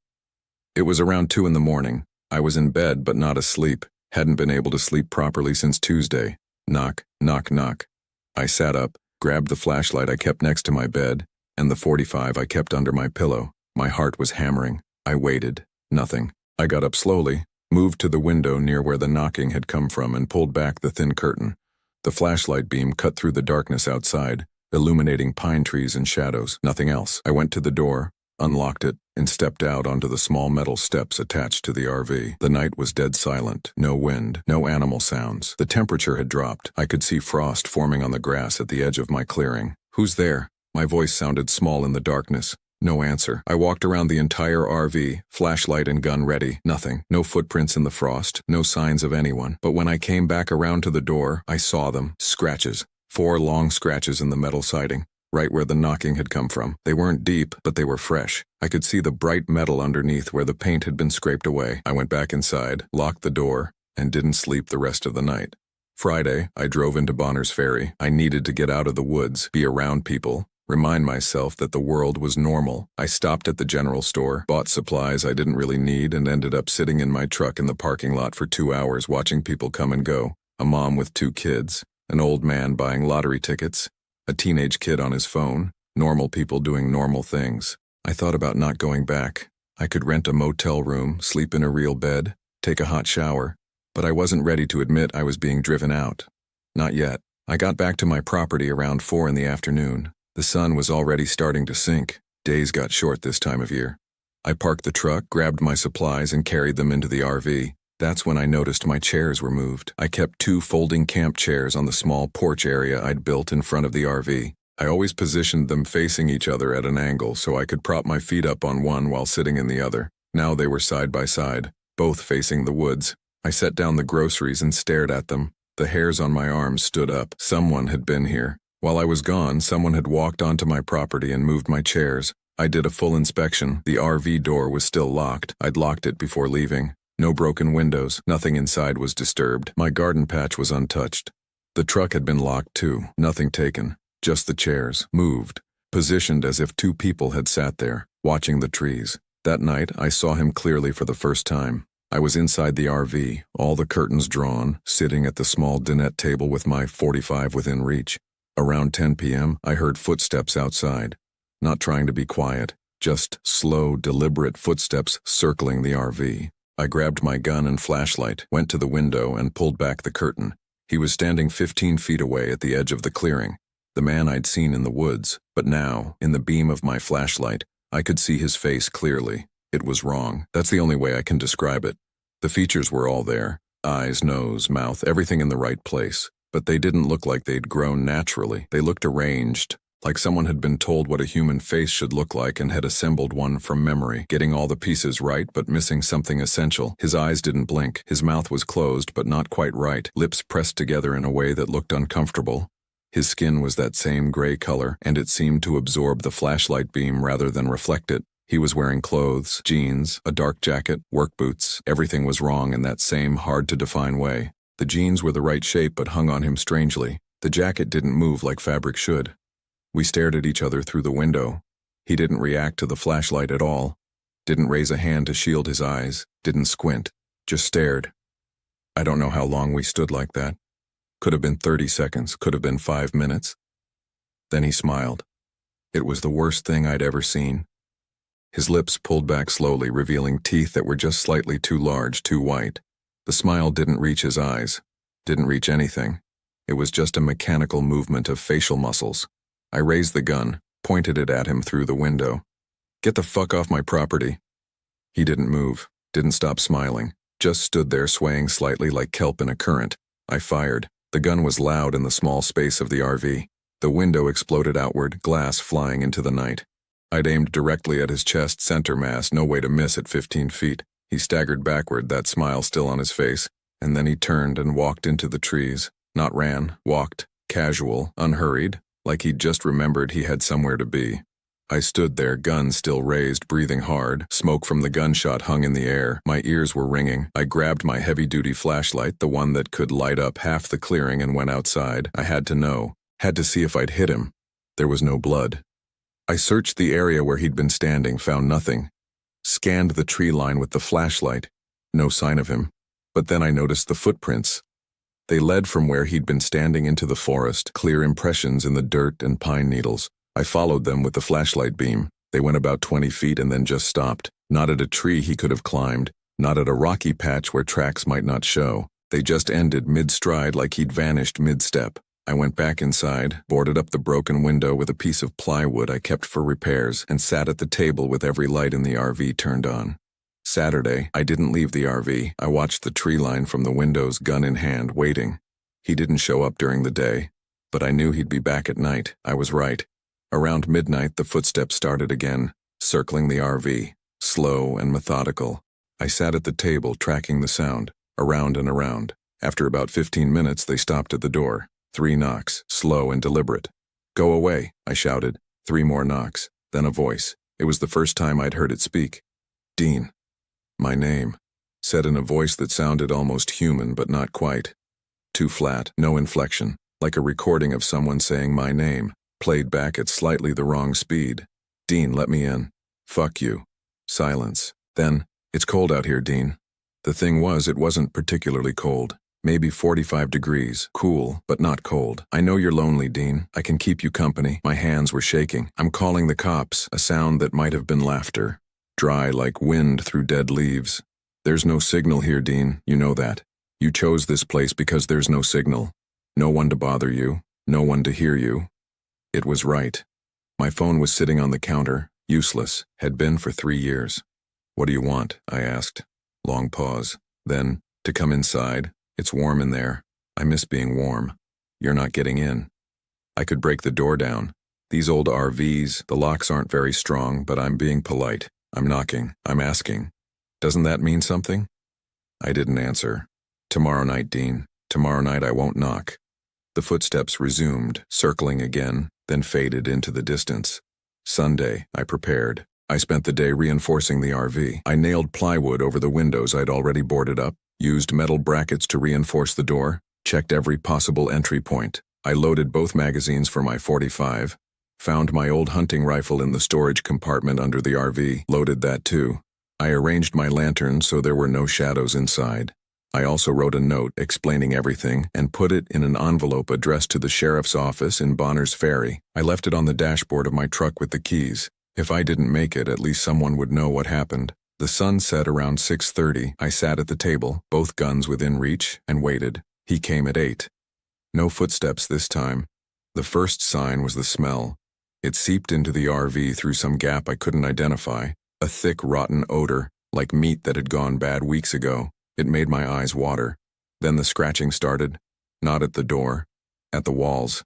It was around 2 in the morning. I was in bed but not asleep. Hadn't been able to sleep properly since Tuesday. Knock, knock, knock. I sat up, grabbed the flashlight I kept next to my bed, and the .45 I kept under my pillow. My heart was hammering. I waited. Nothing. I got up slowly, moved to the window near where the knocking had come from, and pulled back the thin curtain. The flashlight beam cut through the darkness outside, illuminating pine trees and shadows. Nothing else. I went to the door, unlocked it, and stepped out onto the small metal steps attached to the RV. The night was dead silent. No wind, no animal sounds. The temperature had dropped. I could see frost forming on the grass at the edge of my clearing. "Who's there?" My voice sounded small in the darkness. No answer. I walked around the entire RV, flashlight and gun ready. Nothing. No footprints in the frost. No signs of anyone. But when I came back around to the door, I saw them. Scratches. 4 long scratches in the metal siding, right where the knocking had come from. They weren't deep, but they were fresh. I could see the bright metal underneath where the paint had been scraped away. I went back inside, locked the door, and didn't sleep the rest of the night. Friday, I drove into Bonner's Ferry. I needed to get out of the woods, be around people, remind myself that the world was normal. I stopped at the general store, bought supplies I didn't really need, and ended up sitting in my truck in the parking lot for 2 hours watching people come and go. A mom with 2 kids, an old man buying lottery tickets, a teenage kid on his phone, normal people doing normal things. I thought about not going back. I could rent a motel room, sleep in a real bed, take a hot shower, but I wasn't ready to admit I was being driven out. Not yet. I got back to my property around 4 in the afternoon. The sun was already starting to sink. Days got short this time of year. I parked the truck, grabbed my supplies, and carried them into the RV. That's when I noticed my chairs were moved. I kept 2 folding camp chairs on the small porch area I'd built in front of the RV. I always positioned them facing each other at an angle so I could prop my feet up on one while sitting in the other. Now they were side by side, both facing the woods. I set down the groceries and stared at them. The hairs on my arms stood up. Someone had been here. While I was gone, someone had walked onto my property and moved my chairs. I did a full inspection. The RV door was still locked. I'd locked it before leaving. No broken windows. Nothing inside was disturbed. My garden patch was untouched. The truck had been locked too, nothing taken, just the chairs, moved, positioned as if two people had sat there, watching the trees. That night, I saw him clearly for the first time. I was inside the RV, all the curtains drawn, sitting at the small dinette table with my .45 within reach. Around 10 p.m., I heard footsteps outside. Not trying to be quiet, just slow, deliberate footsteps circling the RV. I grabbed my gun and flashlight, went to the window, and pulled back the curtain. He was standing 15 feet away at the edge of the clearing, the man I'd seen in the woods, but now, in the beam of my flashlight, I could see his face clearly. It was wrong. That's the only way I can describe it. The features were all there. Eyes, nose, mouth, everything in the right place. But they didn't look like they'd grown naturally. They looked arranged, like someone had been told what a human face should look like and had assembled one from memory, getting all the pieces right but missing something essential. His eyes didn't blink. His mouth was closed but not quite right, lips pressed together in a way that looked uncomfortable. His skin was that same gray color, and it seemed to absorb the flashlight beam rather than reflect it. He was wearing clothes, jeans, a dark jacket, work boots. Everything was wrong in that same hard-to-define way. The jeans were the right shape but hung on him strangely. The jacket didn't move like fabric should. We stared at each other through the window. He didn't react to the flashlight at all. Didn't raise a hand to shield his eyes. Didn't squint. Just stared. I don't know how long we stood like that. Could have been 30 seconds. Could have been 5 minutes. Then he smiled. It was the worst thing I'd ever seen. His lips pulled back slowly, revealing teeth that were just slightly too large, too white. The smile didn't reach his eyes. Didn't reach anything. It was just a mechanical movement of facial muscles. I raised the gun, pointed it at him through the window. "Get the fuck off my property." He didn't move, didn't stop smiling, just stood there swaying slightly like kelp in a current. I fired. The gun was loud in the small space of the RV. The window exploded outward, glass flying into the night. I'd aimed directly at his chest center mass, no way to miss at 15 feet. He staggered backward, that smile still on his face, and then he turned and walked into the trees. Not ran, walked, casual, unhurried, like he'd just remembered he had somewhere to be. I stood there, gun still raised, breathing hard. Smoke from the gunshot hung in the air. My ears were ringing. I grabbed my heavy-duty flashlight, the one that could light up half the clearing, and went outside. I had to know. Had to see if I'd hit him. There was no blood. I searched the area where he'd been standing, found nothing. Scanned the tree line with the flashlight. No sign of him. But then I noticed the footprints. They led from where he'd been standing into the forest, clear impressions in the dirt and pine needles. I followed them with the flashlight beam. They went about 20 feet and then just stopped. Not at a tree he could have climbed, not at a rocky patch where tracks might not show. They just ended mid-stride like he'd vanished mid-step. I went back inside, boarded up the broken window with a piece of plywood I kept for repairs, and sat at the table with every light in the RV turned on. Saturday, I didn't leave the RV. I watched the tree line from the windows, gun in hand, waiting. He didn't show up during the day, but I knew he'd be back at night. I was right. Around midnight, the footsteps started again, circling the RV, slow and methodical. I sat at the table, tracking the sound, around and around. After about 15 minutes, they stopped at the door. 3 knocks, slow and deliberate. "Go away," I shouted. 3 more knocks, then a voice. It was the first time I'd heard it speak. "Dean." My name, said in a voice that sounded almost human but not quite. Too flat, no inflection, like a recording of someone saying my name, played back at slightly the wrong speed. "Dean, let me in." "Fuck you." Silence. Then, "It's cold out here, Dean." The thing was, it wasn't particularly cold. Maybe 45 degrees, cool, but not cold. "I know you're lonely, Dean. I can keep you company." My hands were shaking. "I'm calling the cops," a sound that might have been laughter. Dry like wind through dead leaves. "There's no signal here, Dean. You know that. You chose this place because there's no signal. No one to bother you. No one to hear you." It was right. My phone was sitting on the counter, useless, had been for 3 years. "What do you want?" I asked. Long pause. Then, "To come inside. It's warm in there. I miss being warm. You're not getting in." I could break the door down. These old RVs, the locks aren't very strong, but I'm being polite. I'm knocking. I'm asking. Doesn't that mean something? I didn't answer. "Tomorrow night, Dean. Tomorrow night I won't knock." The footsteps resumed, circling again, then faded into the distance. Sunday, I prepared. I spent the day reinforcing the RV. I nailed plywood over the windows I'd already boarded up, used metal brackets to reinforce the door, checked every possible entry point. I loaded both magazines for my .45, found my old hunting rifle in the storage compartment under the RV, loaded that too. I arranged my lantern so there were no shadows inside. I also wrote a note explaining everything and put it in an envelope addressed to the sheriff's office in Bonners Ferry. I left it on the dashboard of my truck with the keys. If I didn't make it, at least someone would know what happened. The sun set around 6:30. I sat at the table, both guns within reach, and waited. He came at 8. No footsteps this time. The first sign was the smell. It seeped into the RV through some gap I couldn't identify, a thick, rotten odor, like meat that had gone bad weeks ago. It made my eyes water. Then the scratching started, not at the door, at the walls.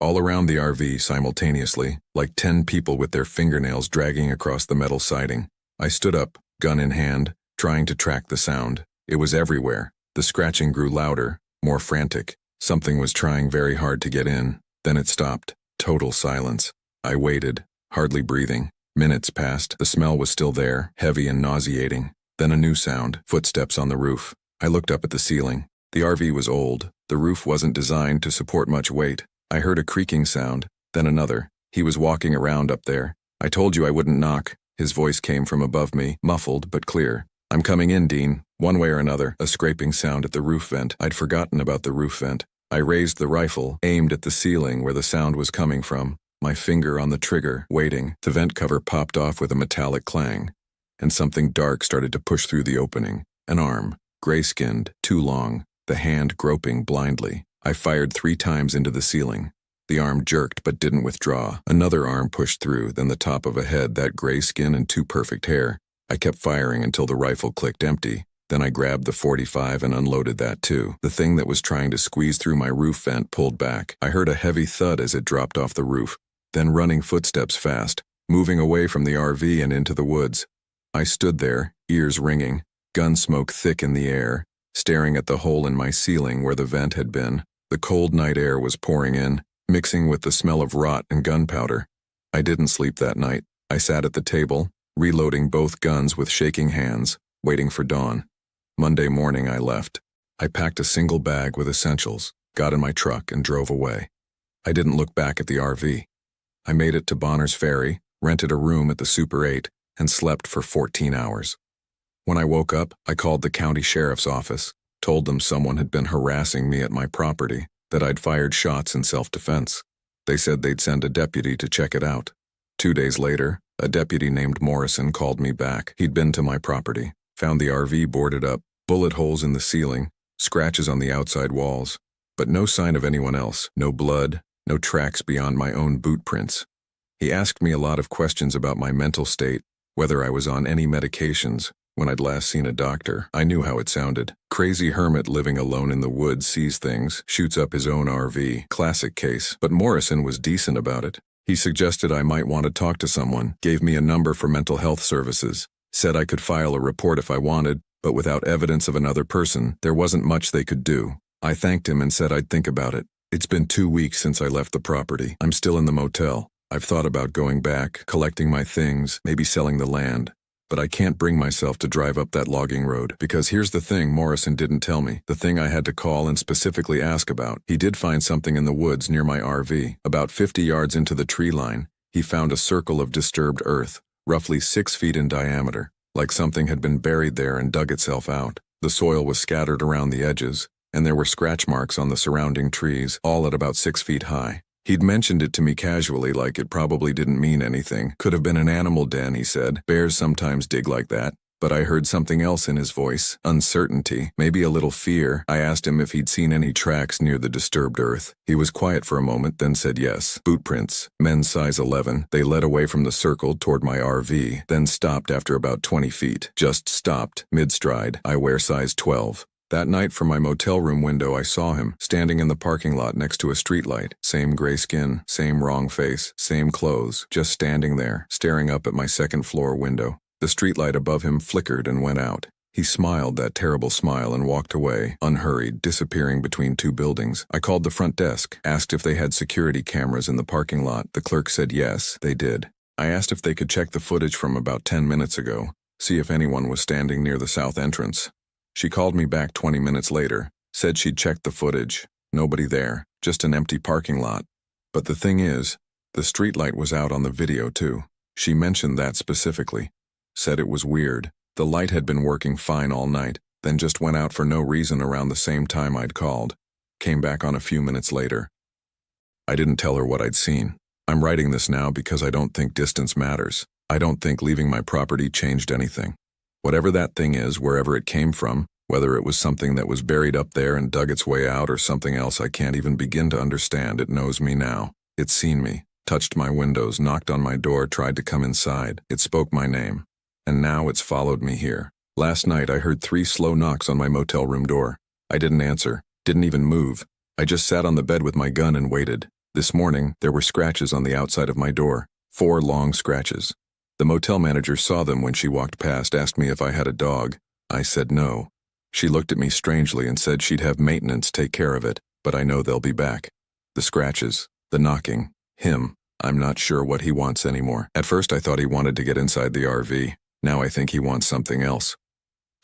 All around the RV simultaneously, like 10 people with their fingernails dragging across the metal siding. I stood up, gun in hand, trying to track the sound. It was everywhere. The scratching grew louder, more frantic. Something was trying very hard to get in. Then it stopped. Total silence. I waited, hardly breathing. Minutes passed. The smell was still there, heavy and nauseating. Then a new sound, footsteps on the roof. I looked up at the ceiling. The RV was old. The roof wasn't designed to support much weight. I heard a creaking sound, then another. He was walking around up there. I told you I wouldn't knock. His voice came from above me, muffled but clear. I'm coming in, Dean. One way or another. A scraping sound at the roof vent. I'd forgotten about the roof vent. I raised the rifle, aimed at the ceiling where the sound was coming from. My finger on the trigger, waiting. The vent cover popped off with a metallic clang, and something dark started to push through the opening. An arm, gray-skinned, too long, the hand groping blindly. I fired 3 times into the ceiling. The arm jerked but didn't withdraw. Another arm pushed through, then the top of a head, that gray skin and too perfect hair. I kept firing until the rifle clicked empty. Then I grabbed the .45 and unloaded that too. The thing that was trying to squeeze through my roof vent pulled back. I heard a heavy thud as it dropped off the roof, then running footsteps fast, moving away from the RV and into the woods. I stood there, ears ringing, gun smoke thick in the air, staring at the hole in my ceiling where the vent had been. The cold night air was pouring in, mixing with the smell of rot and gunpowder. I didn't sleep that night. I sat at the table, reloading both guns with shaking hands, waiting for dawn. Monday morning I left. I packed a single bag with essentials, got in my truck and drove away. I didn't look back at the RV. I made it to Bonners Ferry, rented a room at the Super 8, and slept for 14 hours. When I woke up, I called the county sheriff's office, told them someone had been harassing me at my property, that I'd fired shots in self-defense. They said they'd send a deputy to check it out. 2 days later, a deputy named Morrison called me back. He'd been to my property, found the RV boarded up, bullet holes in the ceiling, scratches on the outside walls, but no sign of anyone else, no blood, no tracks beyond my own boot prints. He asked me a lot of questions about my mental state, whether I was on any medications, when I'd last seen a doctor. I knew how it sounded. Crazy hermit living alone in the woods sees things, shoots up his own RV. Classic case. But Morrison was decent about it. He suggested I might want to talk to someone, gave me a number for mental health services, said I could file a report if I wanted, but without evidence of another person, there wasn't much they could do. I thanked him and said I'd think about it. It's been 2 weeks since I left the property. I'm still in the motel. I've thought about going back, collecting my things, maybe selling the land. But I can't bring myself to drive up that logging road, because here's the thing Morrison didn't tell me, the thing I had to call and specifically ask about. He did find something in the woods near my RV. About 50 yards into the tree line, he found a circle of disturbed earth, roughly 6 feet in diameter, like something had been buried there and dug itself out. The soil was scattered around the edges, and there were scratch marks on the surrounding trees, all at about 6 feet high. He'd mentioned it to me casually, like it probably didn't mean anything. Could have been an animal den, he said. Bears sometimes dig like that. But I heard something else in his voice. Uncertainty, maybe a little fear. I asked him if he'd seen any tracks near the disturbed earth. He was quiet for a moment, then said yes. Boot prints, men's size 11. They led away from the circle toward my RV, then stopped after about 20 feet. Just stopped, mid-stride. I wear size 12. That night from my motel room window I saw him, standing in the parking lot next to a streetlight. Same gray skin, same wrong face, same clothes, just standing there, staring up at my second-floor window. The streetlight above him flickered and went out. He smiled that terrible smile and walked away, unhurried, disappearing between 2 buildings. I called the front desk, asked if they had security cameras in the parking lot. The clerk said yes, they did. I asked if they could check the footage from about 10 minutes ago, see if anyone was standing near the south entrance. She called me back 20 minutes later, Said she'd checked the footage. Nobody there, just an empty parking lot. But the thing is, the streetlight was out on the video too. She mentioned that specifically. Said it was weird. The light had been working fine all night, then just went out for no reason around the same time I'd called. Came back on a few minutes later. I didn't tell her what I'd seen. I'm writing this now because I don't think distance matters. I don't think leaving my property changed anything. Whatever that thing is, wherever it came from, whether it was something that was buried up there and dug its way out or something else I can't even begin to understand, it knows me now. It's seen me, touched my windows, knocked on my door, tried to come inside. It spoke my name. And now it's followed me here. Last night I heard 3 slow knocks on my motel room door. I didn't answer, didn't even move. I just sat on the bed with my gun and waited. This morning, there were scratches on the outside of my door. 4 long scratches. The motel manager saw them when she walked past, asked me if I had a dog. I said no. She looked at me strangely and said she'd have maintenance take care of it, but I know they'll be back. The scratches, the knocking, him, I'm not sure what he wants anymore. At first I thought he wanted to get inside the RV. Now I think he wants something else.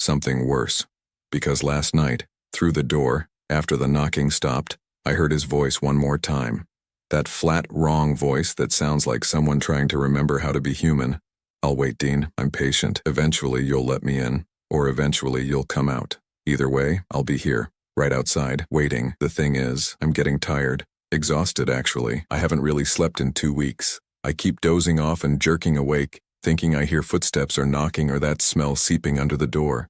Something worse. Because last night, through the door, after the knocking stopped, I heard his voice one more time. That flat, wrong voice that sounds like someone trying to remember how to be human. I'll wait, Dean. I'm patient. Eventually you'll let me in, or eventually you'll come out. Either way, I'll be here, right outside, waiting. The thing is, I'm getting tired. Exhausted, actually. I haven't really slept in 2 weeks. I keep dozing off and jerking awake, thinking I hear footsteps or knocking or that smell seeping under the door.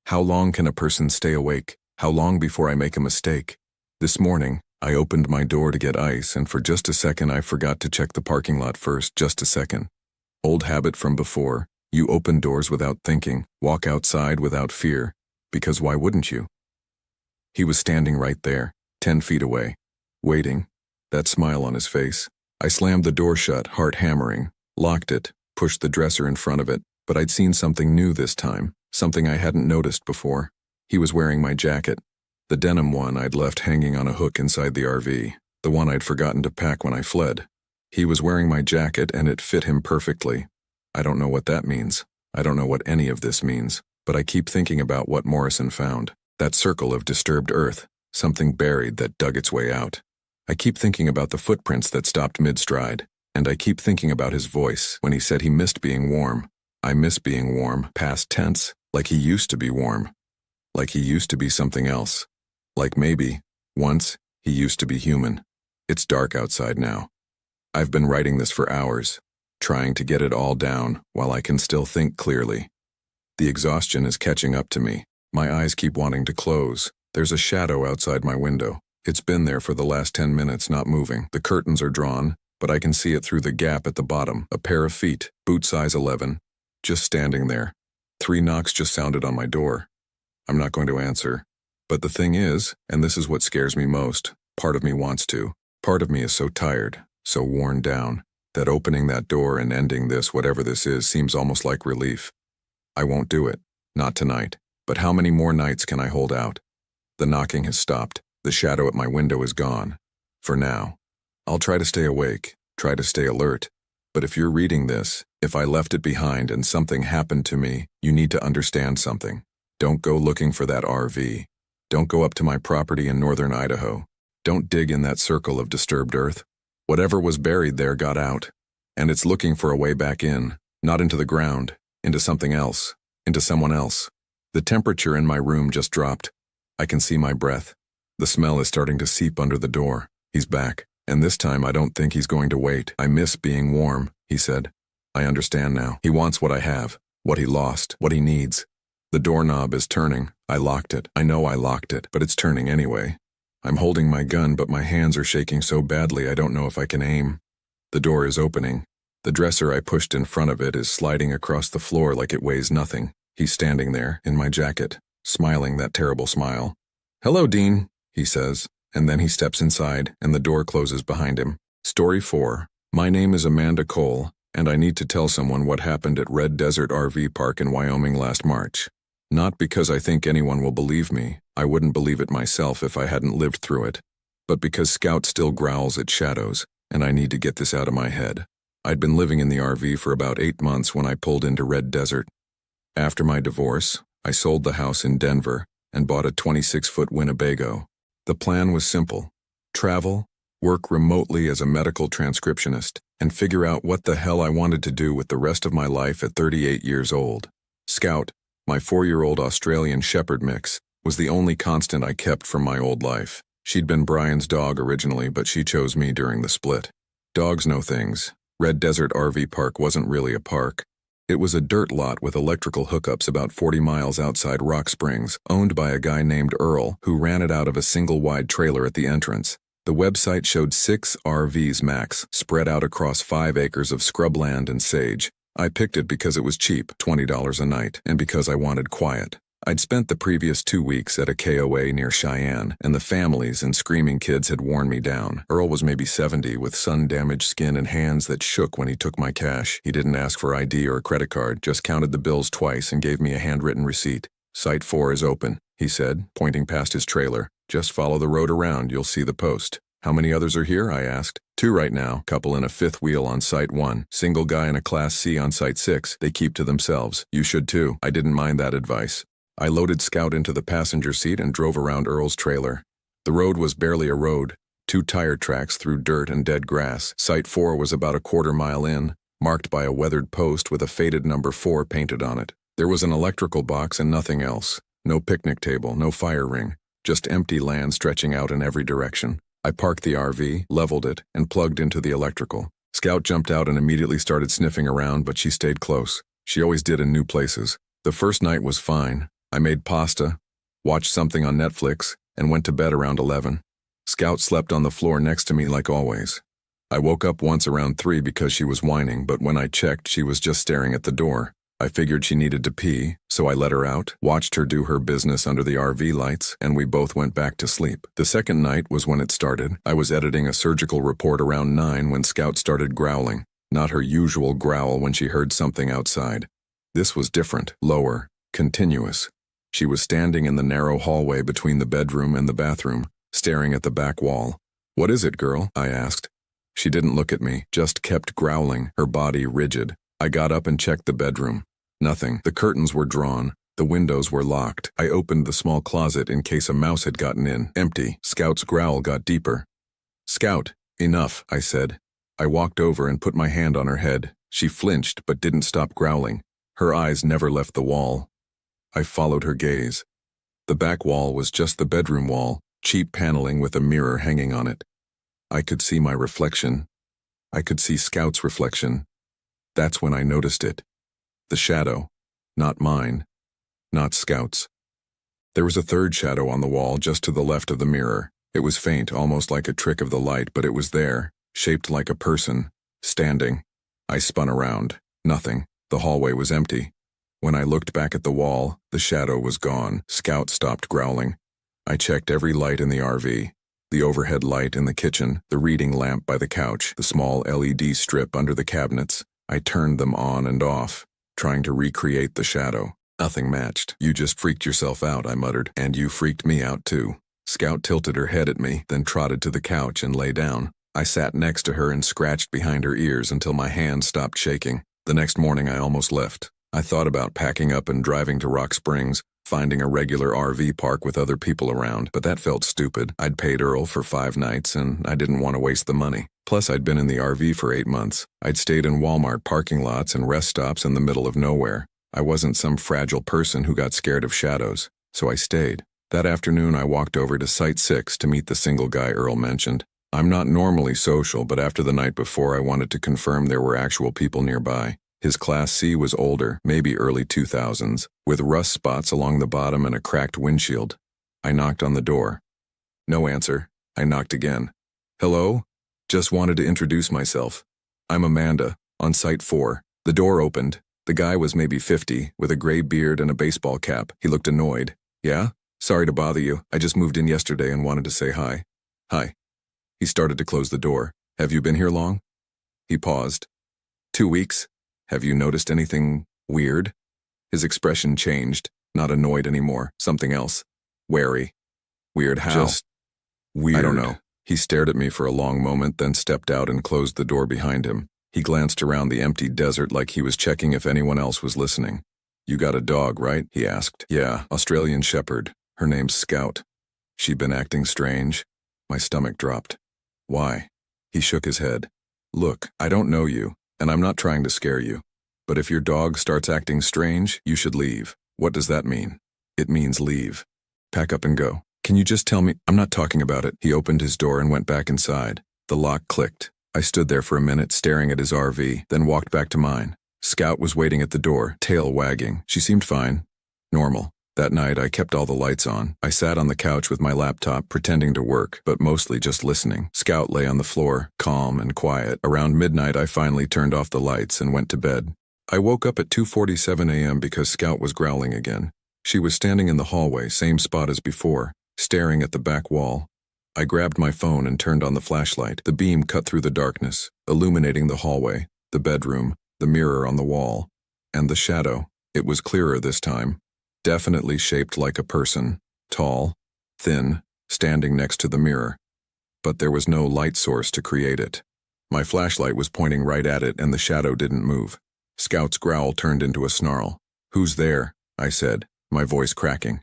How long can a person stay awake? How long before I make a mistake? This morning, I opened my door to get ice, and for just a second I forgot to check the parking lot first, just a second. Old habit from before. You open doors without thinking, walk outside without fear, because why wouldn't you? He was standing right there, 10 feet away, waiting, that smile on his face. I slammed the door shut, heart hammering, locked it, pushed the dresser in front of it, but I'd seen something new this time, something I hadn't noticed before. He was wearing my jacket, the denim one I'd left hanging on a hook inside the RV, the one I'd forgotten to pack when I fled. He was wearing my jacket and it fit him perfectly. I don't know what that means. I don't know what any of this means, but I keep thinking about what Morrison found. That circle of disturbed earth, something buried that dug its way out. I keep thinking about the footprints that stopped mid-stride, and I keep thinking about his voice when he said he missed being warm. I miss being warm, past tense, like he used to be warm. Like he used to be something else. Like maybe, once, he used to be human. It's dark outside now. I've been writing this for hours, trying to get it all down while I can still think clearly. The exhaustion is catching up to me. My eyes keep wanting to close. There's a shadow outside my window. It's been there for the last 10 minutes, not moving. The curtains are drawn, but I can see it through the gap at the bottom. A pair of feet, boot size 11, just standing there. 3 knocks just sounded on my door. I'm not going to answer. But the thing is, and this is what scares me most, part of me wants to. Part of me is so tired, so worn down, that opening that door and ending this, whatever this is, seems almost like relief. I won't do it. Not tonight. But how many more nights can I hold out? The knocking has stopped. The shadow at my window is gone. For now. I'll try to stay awake, try to stay alert. But if you're reading this, if I left it behind and something happened to me, you need to understand something. Don't go looking for that RV. Don't go up to my property in northern Idaho. Don't dig in that circle of disturbed earth. Whatever was buried there got out. And it's looking for a way back in, not into the ground, into something else, into someone else. The temperature in my room just dropped. I can see my breath. The smell is starting to seep under the door. He's back. And this time I don't think he's going to wait. I miss being warm, he said. I understand now. He wants what I have, what he lost, what he needs. The doorknob is turning. I locked it. I know I locked it, but it's turning anyway. I'm holding my gun, but my hands are shaking so badly I don't know if I can aim. The door is opening. The dresser I pushed in front of it is sliding across the floor like it weighs nothing. He's standing there, in my jacket, smiling that terrible smile. "Hello, Dean," he says, and then he steps inside, and the door closes behind him. Story 4. My name is Amanda Cole, and I need to tell someone what happened at Red Desert RV Park in Wyoming last March. Not because I think anyone will believe me. I wouldn't believe it myself if I hadn't lived through it. But because Scout still growls at shadows, and I need to get this out of my head. I'd been living in the RV for about 8 months when I pulled into Red Desert. After my divorce, I sold the house in Denver and bought a 26-foot Winnebago. The plan was simple: travel, work remotely as a medical transcriptionist, and figure out what the hell I wanted to do with the rest of my life at 38 years old. Scout, my 4-year-old Australian Shepherd mix, was the only constant I kept from my old life. She'd been Brian's dog originally, but she chose me during the split. Dogs know things. Red Desert RV Park wasn't really a park. It was a dirt lot with electrical hookups about 40 miles outside Rock Springs, owned by a guy named Earl, who ran it out of a single-wide trailer at the entrance. The website showed 6 RVs max, spread out across 5 acres of scrubland and sage. I picked it because it was cheap, $20 a night, and because I wanted quiet. I'd spent the previous 2 weeks at a KOA near Cheyenne, and the families and screaming kids had worn me down. Earl was maybe 70, with sun-damaged skin and hands that shook when he took my cash. He didn't ask for ID or a credit card, just counted the bills twice and gave me a handwritten receipt. "Site 4 is open," he said, pointing past his trailer. "Just follow the road around, you'll see the post." "How many others are here?" I asked. 2 right now, couple in a 5th wheel on Site 1, single guy in a Class C on Site 6. They keep to themselves. You should too. I didn't mind that advice. I loaded Scout into the passenger seat and drove around Earl's trailer. The road was barely a road, 2 tire tracks through dirt and dead grass. Site 4 was about a quarter mile in, marked by a weathered post with a faded number 4 painted on it. There was an electrical box and nothing else. No picnic table, no fire ring, just empty land stretching out in every direction. I parked the RV, leveled it, and plugged into the electrical. Scout jumped out and immediately started sniffing around, but she stayed close. She always did in new places. The first night was fine. I made pasta, watched something on Netflix, and went to bed around 11. Scout slept on the floor next to me like always. I woke up once around 3 because she was whining, but when I checked, she was just staring at the door. I figured she needed to pee, so I let her out, watched her do her business under the RV lights, and we both went back to sleep. The second night was when it started. I was editing a surgical report around 9 when Scout started growling. Not her usual growl when she heard something outside. This was different, lower, continuous. She was standing in the narrow hallway between the bedroom and the bathroom, staring at the back wall. "What is it, girl?" I asked. She didn't look at me, just kept growling, her body rigid. I got up and checked the bedroom. Nothing. The curtains were drawn. The windows were locked. I opened the small closet in case a mouse had gotten in. Empty. Scout's growl got deeper. "Scout, enough," I said. I walked over and put my hand on her head. She flinched but didn't stop growling. Her eyes never left the wall. I followed her gaze. The back wall was just the bedroom wall, cheap paneling with a mirror hanging on it. I could see my reflection. I could see Scout's reflection. That's when I noticed it. The shadow. Not mine. Not Scout's. There was a third shadow on the wall just to the left of the mirror. It was faint, almost like a trick of the light, but it was there, shaped like a person, standing. I spun around. Nothing. The hallway was empty. When I looked back at the wall, the shadow was gone. Scout stopped growling. I checked every light in the RV. The overhead light in the kitchen, the reading lamp by the couch, the small LED strip under the cabinets. I turned them on and off, trying to recreate the shadow. Nothing matched. "You just freaked yourself out," I muttered. "And you freaked me out too." Scout tilted her head at me, then trotted to the couch and lay down. I sat next to her and scratched behind her ears until my hands stopped shaking. The next morning I almost left. I thought about packing up and driving to Rock Springs, finding a regular RV park with other people around, but that felt stupid. I'd paid Earl for 5 nights, and I didn't want to waste the money. Plus, I'd been in the RV for 8 months. I'd stayed in Walmart parking lots and rest stops in the middle of nowhere. I wasn't some fragile person who got scared of shadows, so I stayed. That afternoon, I walked over to Site 6 to meet the single guy Earl mentioned. I'm not normally social, but after the night before, I wanted to confirm there were actual people nearby. His Class C was older, maybe early 2000s, with rust spots along the bottom and a cracked windshield. I knocked on the door. No answer. I knocked again. "Hello? Just wanted to introduce myself. I'm Amanda, on Site 4. The door opened. The guy was maybe 50, with a gray beard and a baseball cap. He looked annoyed. "Yeah? Sorry to bother you. I just moved in yesterday and wanted to say hi." "Hi." He started to close the door. "Have you been here long?" He paused. 2 weeks. "Have you noticed anything weird?" His expression changed, not annoyed anymore, something else. Wary. "Weird how?" "Just weird. I don't know." He stared at me for a long moment, then stepped out and closed the door behind him. He glanced around the empty desert like he was checking if anyone else was listening. "You got a dog, right?" he asked. "Yeah, Australian Shepherd. Her name's Scout. She'd been acting strange. My stomach dropped. Why? He shook his head. Look, I don't know you, and I'm not trying to scare you. But if your dog starts acting strange, you should leave. What does that mean? It means leave. Pack up and go. Can you just tell me? I'm not talking about it. He opened his door and went back inside. The lock clicked. I stood there for a minute staring at his RV, then walked back to mine. Scout was waiting at the door, tail wagging. She seemed fine. Normal. That night, I kept all the lights on. I sat on the couch with my laptop, pretending to work, but mostly just listening. Scout lay on the floor, calm and quiet. Around midnight, I finally turned off the lights and went to bed. I woke up at 2:47 a.m. because Scout was growling again. She was standing in the hallway, same spot as before, staring at the back wall. I grabbed my phone and turned on the flashlight. The beam cut through the darkness, illuminating the hallway, the bedroom, the mirror on the wall, and the shadow. It was clearer this time. Definitely shaped like a person, tall, thin, standing next to the mirror. But there was no light source to create it. My flashlight was pointing right at it and the shadow didn't move. Scout's growl turned into a snarl. "Who's there?" I said, my voice cracking.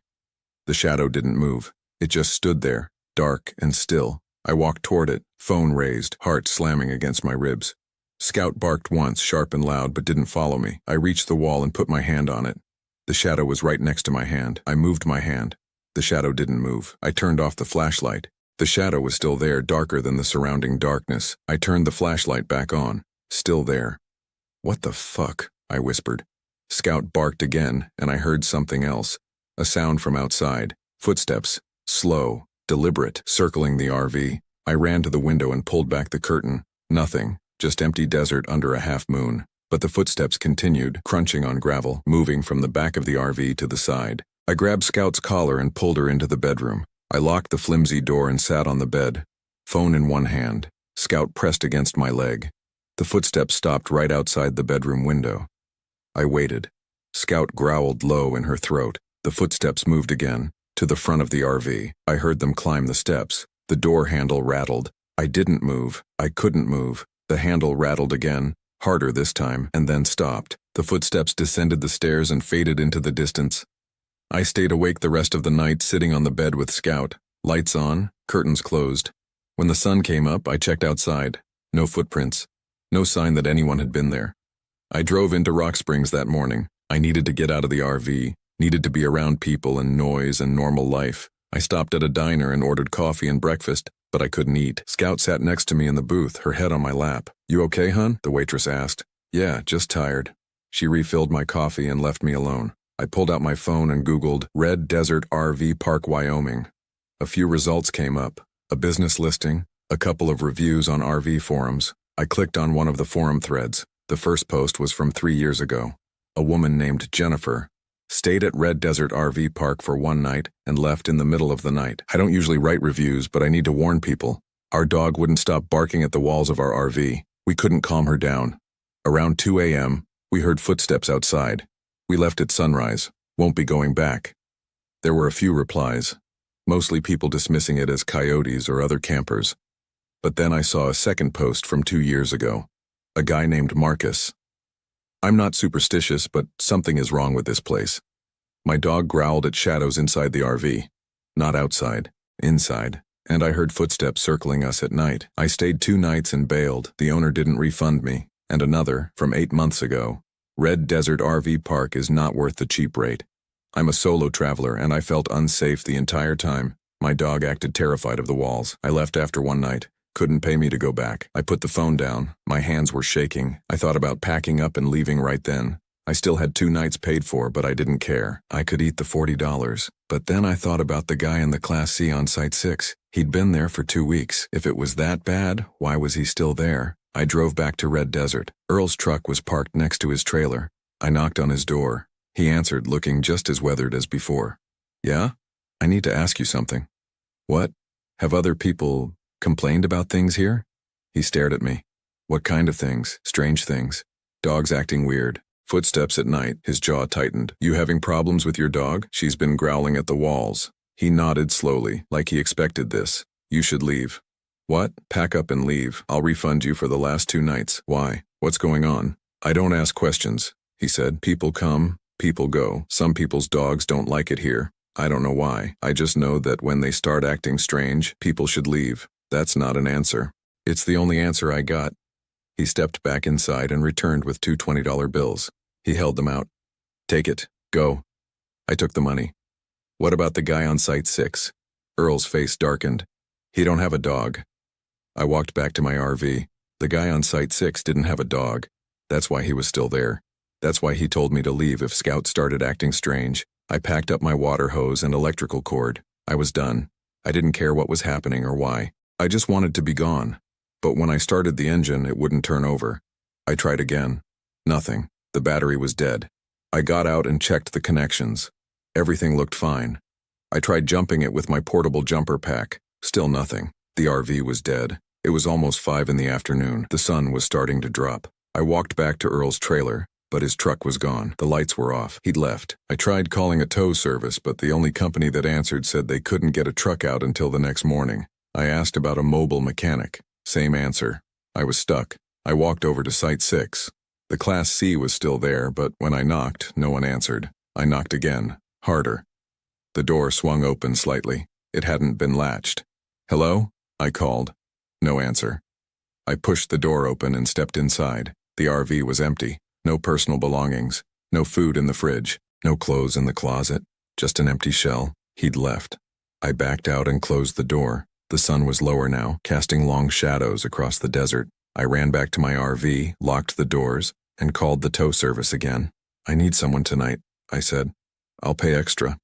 The shadow didn't move. It just stood there, dark and still. I walked toward it, phone raised, heart slamming against my ribs. Scout barked once, sharp and loud, but didn't follow me. I reached the wall and put my hand on it. The shadow was right next to my hand. I moved my hand. The shadow didn't move. I turned off the flashlight. The shadow was still there, darker than the surrounding darkness. I turned the flashlight back on. Still there. "What the fuck?" I whispered. Scout barked again, and I heard something else. A sound from outside. Footsteps. Slow, deliberate, circling the RV. I ran to the window and pulled back the curtain. Nothing. Just empty desert under a half moon. But the footsteps continued, crunching on gravel, moving from the back of the RV to the side. I grabbed Scout's collar and pulled her into the bedroom. I locked the flimsy door and sat on the bed. Phone in one hand. Scout pressed against my leg. The footsteps stopped right outside the bedroom window. I waited. Scout growled low in her throat. The footsteps moved again, to the front of the RV. I heard them climb the steps. The door handle rattled. I didn't move. I couldn't move. The handle rattled again, harder this time, and then stopped. The footsteps descended the stairs and faded into the distance. I stayed awake the rest of the night, sitting on the bed with Scout. Lights on, curtains closed. When the sun came up, I checked outside. No footprints. No sign that anyone had been there. I drove into Rock Springs that morning. I needed to get out of the RV, needed to be around people and noise and normal life. I stopped at a diner and ordered coffee and breakfast, but I couldn't eat. Scout sat next to me in the booth, her head on my lap. "You okay, hun?" the waitress asked. "Yeah, just tired." She refilled my coffee and left me alone. I pulled out my phone and Googled Red Desert RV Park, Wyoming. A few results came up. A business listing, a couple of reviews on RV forums. I clicked on one of the forum threads. The first post was from 3 years ago. A woman named Jennifer stayed at Red Desert RV Park for one night and left in the middle of the night. "I don't usually write reviews, but I need to warn people. Our dog wouldn't stop barking at the walls of our RV. We couldn't calm her down. Around 2 a.m., we heard footsteps outside. We left at sunrise. Won't be going back." There were a few replies, mostly people dismissing it as coyotes or other campers. But then I saw a second post from 2 years ago. A guy named Marcus. "I'm not superstitious, but something is wrong with this place. My dog growled at shadows inside the RV. Not outside, inside. And I heard footsteps circling us at night. I stayed 2 nights and bailed. The owner didn't refund me. And another, from 8 months ago. Red Desert RV Park is not worth the cheap rate. I'm a solo traveler and I felt unsafe the entire time. My dog acted terrified of the walls. I left after one night. Couldn't pay me to go back. I put the phone down. My hands were shaking. I thought about packing up and leaving right then. I still had 2 nights paid for, but I didn't care. I could eat the $40. But then I thought about the guy in the Class C on Site 6. He'd been there for 2 weeks. If it was that bad, why was he still there? I drove back to Red Desert. Earl's truck was parked next to his trailer. I knocked on his door. He answered, looking just as weathered as before. "Yeah? I need to ask you something." "What? Have other people complained about things here?" He stared at me. "What kind of things?" "Strange things. Dogs acting weird. Footsteps at night." His jaw tightened. "You having problems with your dog?" "She's been growling at the walls." He nodded slowly, like he expected this. "You should leave." "What?" "Pack up and leave. I'll refund you for the last 2 nights." "Why? What's going on?" "I don't ask questions," he said. "People come, people go. Some people's dogs don't like it here." I don't know why. I just know that when they start acting strange, people should leave. That's not an answer. It's the only answer I got. He stepped back inside and returned with two $20 bills. He held them out. Take it. Go. I took the money. What about the guy on Site 6? Earl's face darkened. He don't have a dog. I walked back to my RV. The guy on Site 6 didn't have a dog. That's why he was still there. That's why he told me to leave if Scout started acting strange. I packed up my water hose and electrical cord. I was done. I didn't care what was happening or why. I just wanted to be gone. But when I started the engine, it wouldn't turn over. I tried again. Nothing. The battery was dead. I got out and checked the connections. Everything looked fine. I tried jumping it with my portable jumper pack. Still nothing. The RV was dead. It was almost 5 in the afternoon. The sun was starting to drop. I walked back to Earl's trailer, but his truck was gone. The lights were off. He'd left. I tried calling a tow service, but the only company that answered said they couldn't get a truck out until the next morning. I asked about a mobile mechanic. Same answer. I was stuck. I walked over to Site 6. The Class C was still there, but when I knocked, no one answered. I knocked again, harder. The door swung open slightly. It hadn't been latched. Hello? I called. No answer. I pushed the door open and stepped inside. The RV was empty. No personal belongings. No food in the fridge. No clothes in the closet. Just an empty shell. He'd left. I backed out and closed the door. The sun was lower now, casting long shadows across the desert. I ran back to my RV, locked the doors, and called the tow service again. I need someone tonight, I said. I'll pay extra.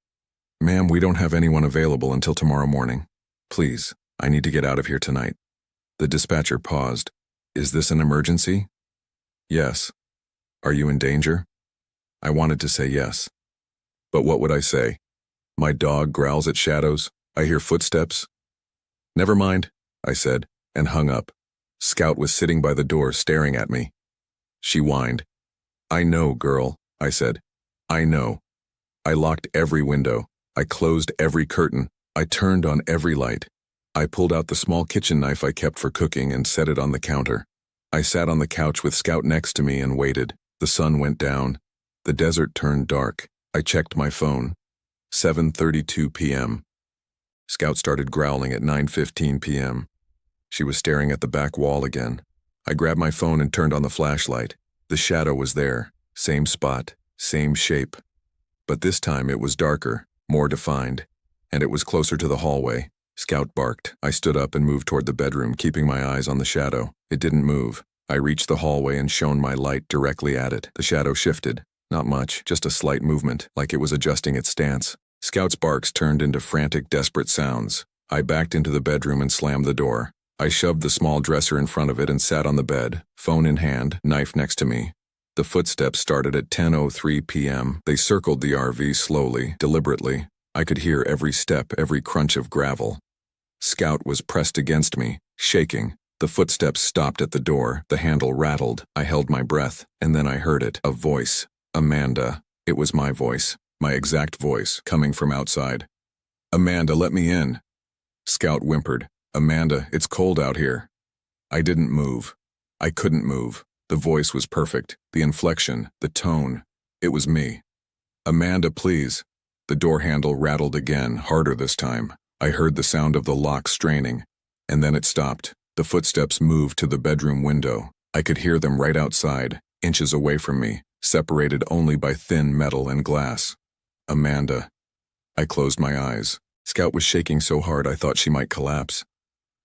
Ma'am, we don't have anyone available until tomorrow morning. Please, I need to get out of here tonight. The dispatcher paused. Is this an emergency? Yes. Are you in danger? I wanted to say yes. But what would I say? My dog growls at shadows. I hear footsteps. Never mind, I said, and hung up. Scout was sitting by the door staring at me. She whined. I know, girl, I said. I know. I locked every window. I closed every curtain. I turned on every light. I pulled out the small kitchen knife I kept for cooking and set it on the counter. I sat on the couch with Scout next to me and waited. The sun went down. The desert turned dark. I checked my phone. 7:32 p.m. Scout started growling at 9:15 p.m. She was staring at the back wall again. I grabbed my phone and turned on the flashlight. The shadow was there. Same spot. Same shape. But this time it was darker, more defined. And it was closer to the hallway. Scout barked. I stood up and moved toward the bedroom, keeping my eyes on the shadow. It didn't move. I reached the hallway and shone my light directly at it. The shadow shifted. Not much, just a slight movement, like it was adjusting its stance. Scout's barks turned into frantic, desperate sounds. I backed into the bedroom and slammed the door. I shoved the small dresser in front of it and sat on the bed, phone in hand, knife next to me. The footsteps started at 10:03 p.m. They circled the RV slowly, deliberately. I could hear every step, every crunch of gravel. Scout was pressed against me, shaking. The footsteps stopped at the door. The handle rattled. I held my breath, and then I heard it. A voice. Amanda. It was my voice. My exact voice, coming from outside. Amanda, let me in. Scout whimpered. Amanda, it's cold out here. I didn't move. I couldn't move. The voice was perfect. The inflection, the tone. It was me. Amanda, please. The door handle rattled again, harder this time. I heard the sound of the lock straining. And then it stopped. The footsteps moved to the bedroom window. I could hear them right outside, inches away from me, separated only by thin metal and glass. Amanda. I closed my eyes. Scout was shaking so hard I thought she might collapse.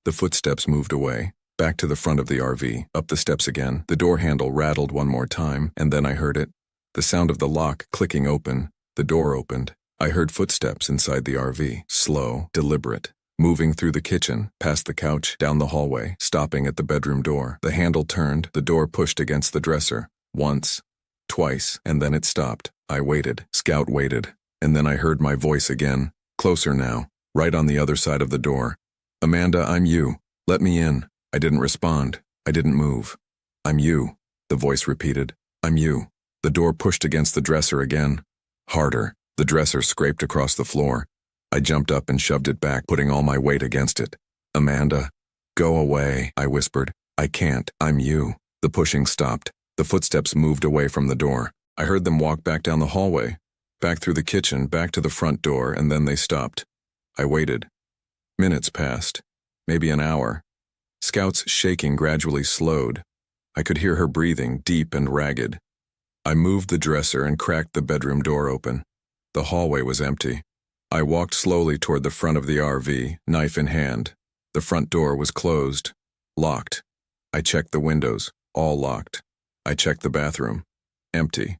The footsteps moved away, back to the front of the RV, up the steps again. The door handle rattled one more time, and then I heard it. The sound of the lock clicking open. The door opened. I heard footsteps inside the RV, slow, deliberate, moving through the kitchen, past the couch, down the hallway, stopping at the bedroom door. The handle turned, the door pushed against the dresser. Once, twice, and then it stopped. I waited. Scout waited. And then I heard my voice again, closer now, right on the other side of the door. Amanda, I'm you. Let me in. I didn't respond. I didn't move. I'm you, the voice repeated. I'm you. The door pushed against the dresser again. Harder. The dresser scraped across the floor. I jumped up and shoved it back, putting all my weight against it. Amanda, go away, I whispered. I can't. I'm you. The pushing stopped. The footsteps moved away from the door. I heard them walk back down the hallway. Back through the kitchen, back to the front door, and then they stopped. I waited. Minutes passed. Maybe an hour. Scout's shaking gradually slowed. I could hear her breathing, deep and ragged. I moved the dresser and cracked the bedroom door open. The hallway was empty. I walked slowly toward the front of the RV, knife in hand. The front door was closed. Locked. I checked the windows. All locked. I checked the bathroom. Empty.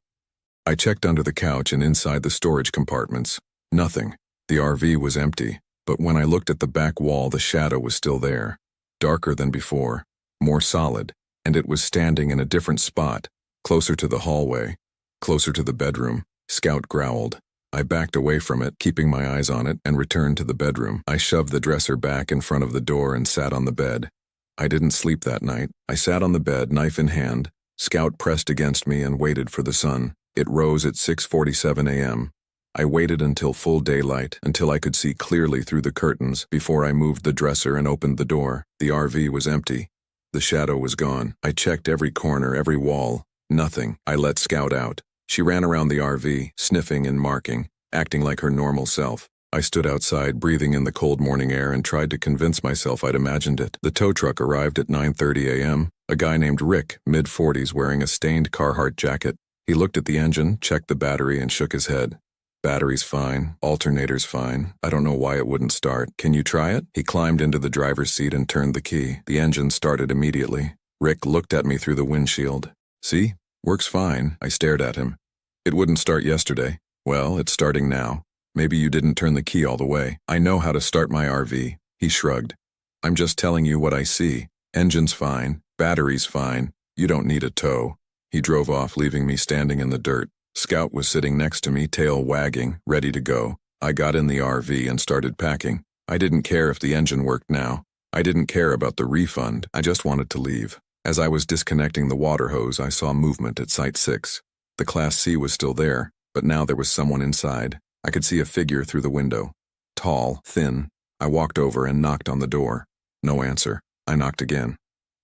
I checked under the couch and inside the storage compartments. Nothing. The RV was empty, but when I looked at the back wall, the shadow was still there. Darker than before. More solid. And it was standing in a different spot. Closer to the hallway. Closer to the bedroom. Scout growled. I backed away from it, keeping my eyes on it, and returned to the bedroom. I shoved the dresser back in front of the door and sat on the bed. I didn't sleep that night. I sat on the bed, knife in hand. Scout pressed against me and waited for the sun. It rose at 6:47 a.m. I waited until full daylight, until I could see clearly through the curtains, before I moved the dresser and opened the door. The RV was empty. The shadow was gone. I checked every corner, every wall. Nothing. I let Scout out. She ran around the RV, sniffing and marking, acting like her normal self. I stood outside, breathing in the cold morning air, and tried to convince myself I'd imagined it. The tow truck arrived at 9:30 a.m. A guy named Rick, mid-40s, wearing a stained Carhartt jacket. He looked at the engine, checked the battery, and shook his head. Battery's fine. Alternator's fine. I don't know why it wouldn't start. Can you try it? He climbed into the driver's seat and turned the key. The engine started immediately. Rick looked at me through the windshield. See? Works fine. I stared at him. It wouldn't start yesterday. Well, it's starting now. Maybe you didn't turn the key all the way. I know how to start my RV. He shrugged. I'm just telling you what I see. Engine's fine. Battery's fine. You don't need a tow. He drove off, leaving me standing in the dirt. Scout was sitting next to me, tail wagging, ready to go. I got in the RV and started packing. I didn't care if the engine worked now. I didn't care about the refund. I just wanted to leave. As I was disconnecting the water hose, I saw movement at Site 6. The Class C was still there, but now there was someone inside. I could see a figure through the window. Tall, thin. I walked over and knocked on the door. No answer. I knocked again.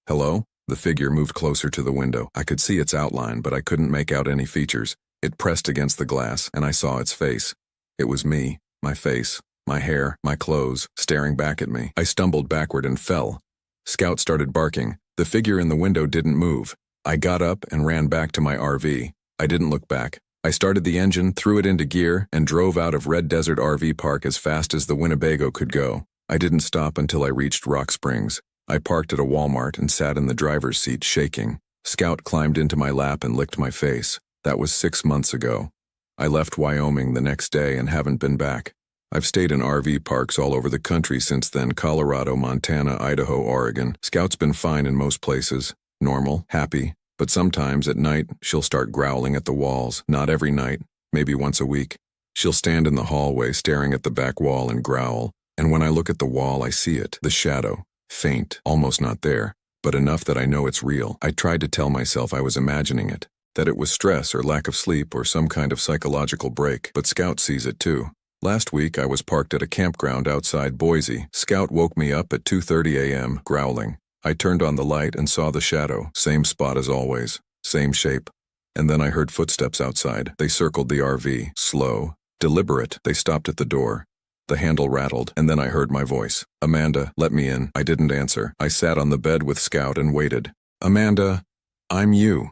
Hello? The figure moved closer to the window. I could see its outline, but I couldn't make out any features. It pressed against the glass, and I saw its face. It was me, my face, my hair, my clothes, staring back at me. I stumbled backward and fell. Scout started barking. The figure in the window didn't move. I got up and ran back to my RV. I didn't look back. I started the engine, threw it into gear, and drove out of Red Desert RV Park as fast as the Winnebago could go. I didn't stop until I reached Rock Springs. I parked at a Walmart and sat in the driver's seat, shaking. Scout climbed into my lap and licked my face. That was 6 months ago. I left Wyoming the next day and haven't been back. I've stayed in RV parks all over the country since then: Colorado, Montana, Idaho, Oregon. Scout's been fine in most places. Normal, happy. But sometimes at night, she'll start growling at the walls. Not every night, maybe once a week. She'll stand in the hallway staring at the back wall and growl. And when I look at the wall, I see it, the shadow. Faint, almost not there, but enough that I know it's real. I tried to tell myself I was imagining it, that it was stress or lack of sleep or some kind of psychological break, but Scout sees it too. Last week, I was parked at a campground outside Boise. Scout woke me up at 2:30 a.m., growling. I turned on the light and saw the shadow, same spot as always, same shape. And then I heard footsteps outside. They circled the RV, slow, deliberate. They stopped at the door. The handle rattled, and then I heard my voice. Amanda, let me in. I didn't answer. I sat on the bed with Scout and waited. Amanda, I'm you.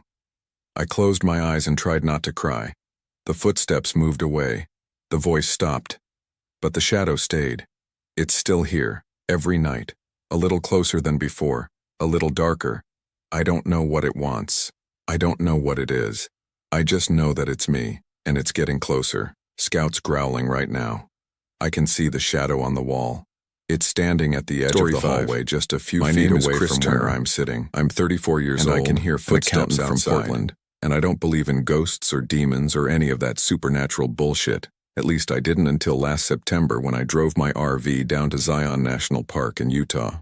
I closed my eyes and tried not to cry. The footsteps moved away. The voice stopped. But the shadow stayed. It's still here, every night. A little closer than before, a little darker. I don't know what it wants. I don't know what it is. I just know that it's me, and it's getting closer. Scout's growling right now. I can see the shadow on the wall. It's standing at the edge of the hallway just a few feet away from where I'm sitting. I'm 34 years old, and I can hear footsteps from Portland. And I don't believe in ghosts or demons or any of that supernatural bullshit. At least I didn't until last September when I drove my RV down to Zion National Park in Utah.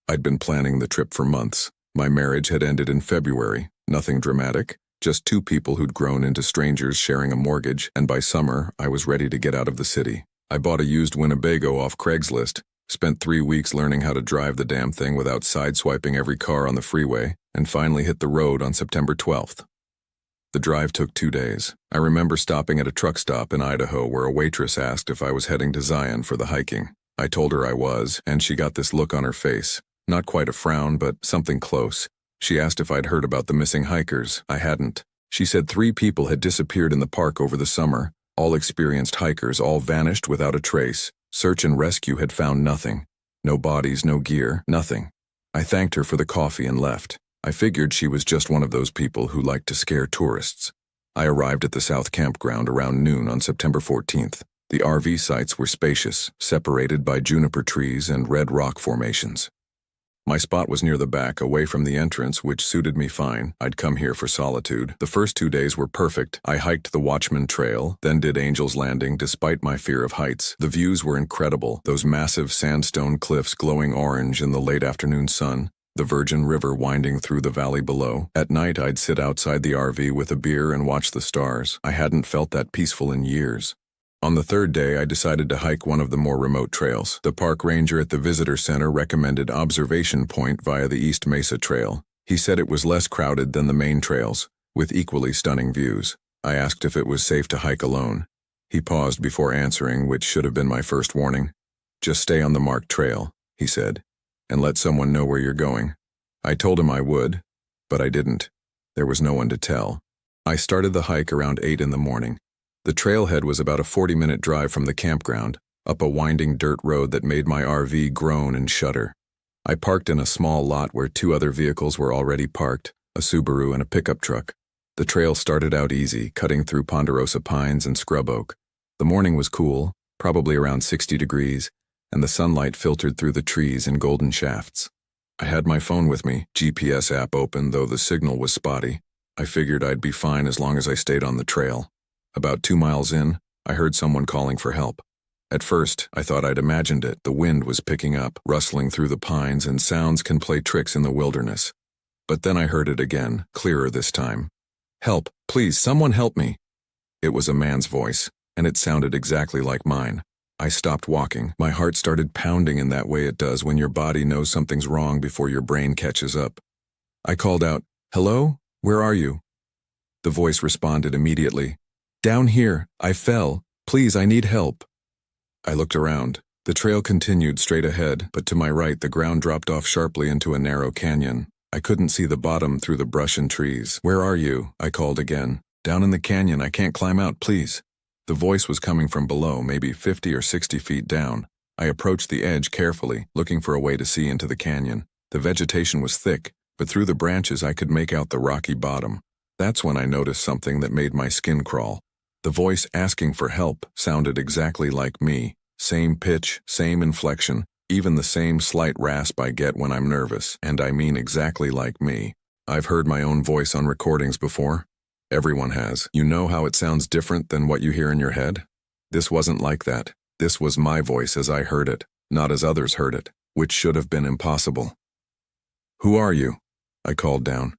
I'd been planning the trip for months. My marriage had ended in February. Nothing dramatic, just two people who'd grown into strangers sharing a mortgage, and by summer, I was ready to get out of the city. I bought a used Winnebago off Craigslist, spent 3 weeks learning how to drive the damn thing without sideswiping every car on the freeway, and finally hit the road on September 12th. The drive took 2 days. I remember stopping at a truck stop in Idaho where a waitress asked if I was heading to Zion for the hiking. I told her I was, and she got this look on her face. Not quite a frown, but something close. She asked if I'd heard about the missing hikers. I hadn't. She said 3 people had disappeared in the park over the summer. All experienced hikers, all vanished without a trace. Search and rescue had found nothing. No bodies, no gear, nothing. I thanked her for the coffee and left. I figured she was just one of those people who liked to scare tourists. I arrived at the South Campground around noon on September 14th. The RV sites were spacious, separated by juniper trees and red rock formations. My spot was near the back, away from the entrance, which suited me fine. I'd come here for solitude. The first 2 days were perfect. I hiked the Watchman Trail, then did Angel's Landing despite my fear of heights. The views were incredible, those massive sandstone cliffs glowing orange in the late afternoon sun, the Virgin River winding through the valley below. At night, I'd sit outside the RV with a beer and watch the stars. I hadn't felt that peaceful in years. On the 3rd day, I decided to hike one of the more remote trails. The park ranger at the visitor center recommended Observation Point via the East Mesa Trail. He said it was less crowded than the main trails, with equally stunning views. I asked if it was safe to hike alone. He paused before answering, which should have been my first warning. "Just stay on the marked trail," he said, "and let someone know where you're going." I told him I would, but I didn't. There was no one to tell. I started the hike around 8 in the morning. The trailhead was about a 40-minute drive from the campground, up a winding dirt road that made my RV groan and shudder. I parked in a small lot where 2 other vehicles were already parked, a Subaru and a pickup truck. The trail started out easy, cutting through ponderosa pines and scrub oak. The morning was cool, probably around 60 degrees, and the sunlight filtered through the trees in golden shafts. I had my phone with me, GPS app open, though the signal was spotty. I figured I'd be fine as long as I stayed on the trail. About 2 miles in, I heard someone calling for help. At first, I thought I'd imagined it. The wind was picking up, rustling through the pines, and sounds can play tricks in the wilderness. But then I heard it again, clearer this time. "Help, please, someone help me." It was a man's voice, and it sounded exactly like mine. I stopped walking. My heart started pounding in that way it does when your body knows something's wrong before your brain catches up. I called out, "Hello? Where are you?" The voice responded immediately. "Down here. I fell. Please, I need help." I looked around. The trail continued straight ahead, but to my right the ground dropped off sharply into a narrow canyon. I couldn't see the bottom through the brush and trees. "Where are you?" I called again. "Down in the canyon. I can't climb out, please." The voice was coming from below, maybe 50 or 60 feet down. I approached the edge carefully, looking for a way to see into the canyon. The vegetation was thick, but through the branches I could make out the rocky bottom. That's when I noticed something that made my skin crawl. The voice asking for help sounded exactly like me. Same pitch, same inflection, even the same slight rasp I get when I'm nervous, and I mean exactly like me. I've heard my own voice on recordings before. Everyone has. You know how it sounds different than what you hear in your head? This wasn't like that. This was my voice as I heard it, not as others heard it, which should have been impossible. "Who are you?" I called down.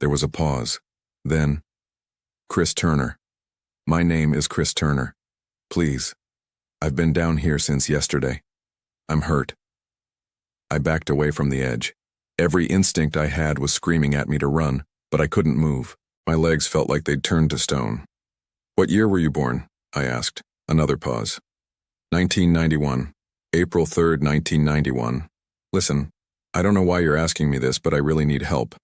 There was a pause. Then, "Chris Turner. My name is Chris Turner. Please. I've been down here since yesterday. I'm hurt." I backed away from the edge. Every instinct I had was screaming at me to run, but I couldn't move. My legs felt like they'd turned to stone. "What year were you born?" I asked. Another pause. 1991. April 3rd, 1991. "Listen, I don't know why you're asking me this, but I really need help.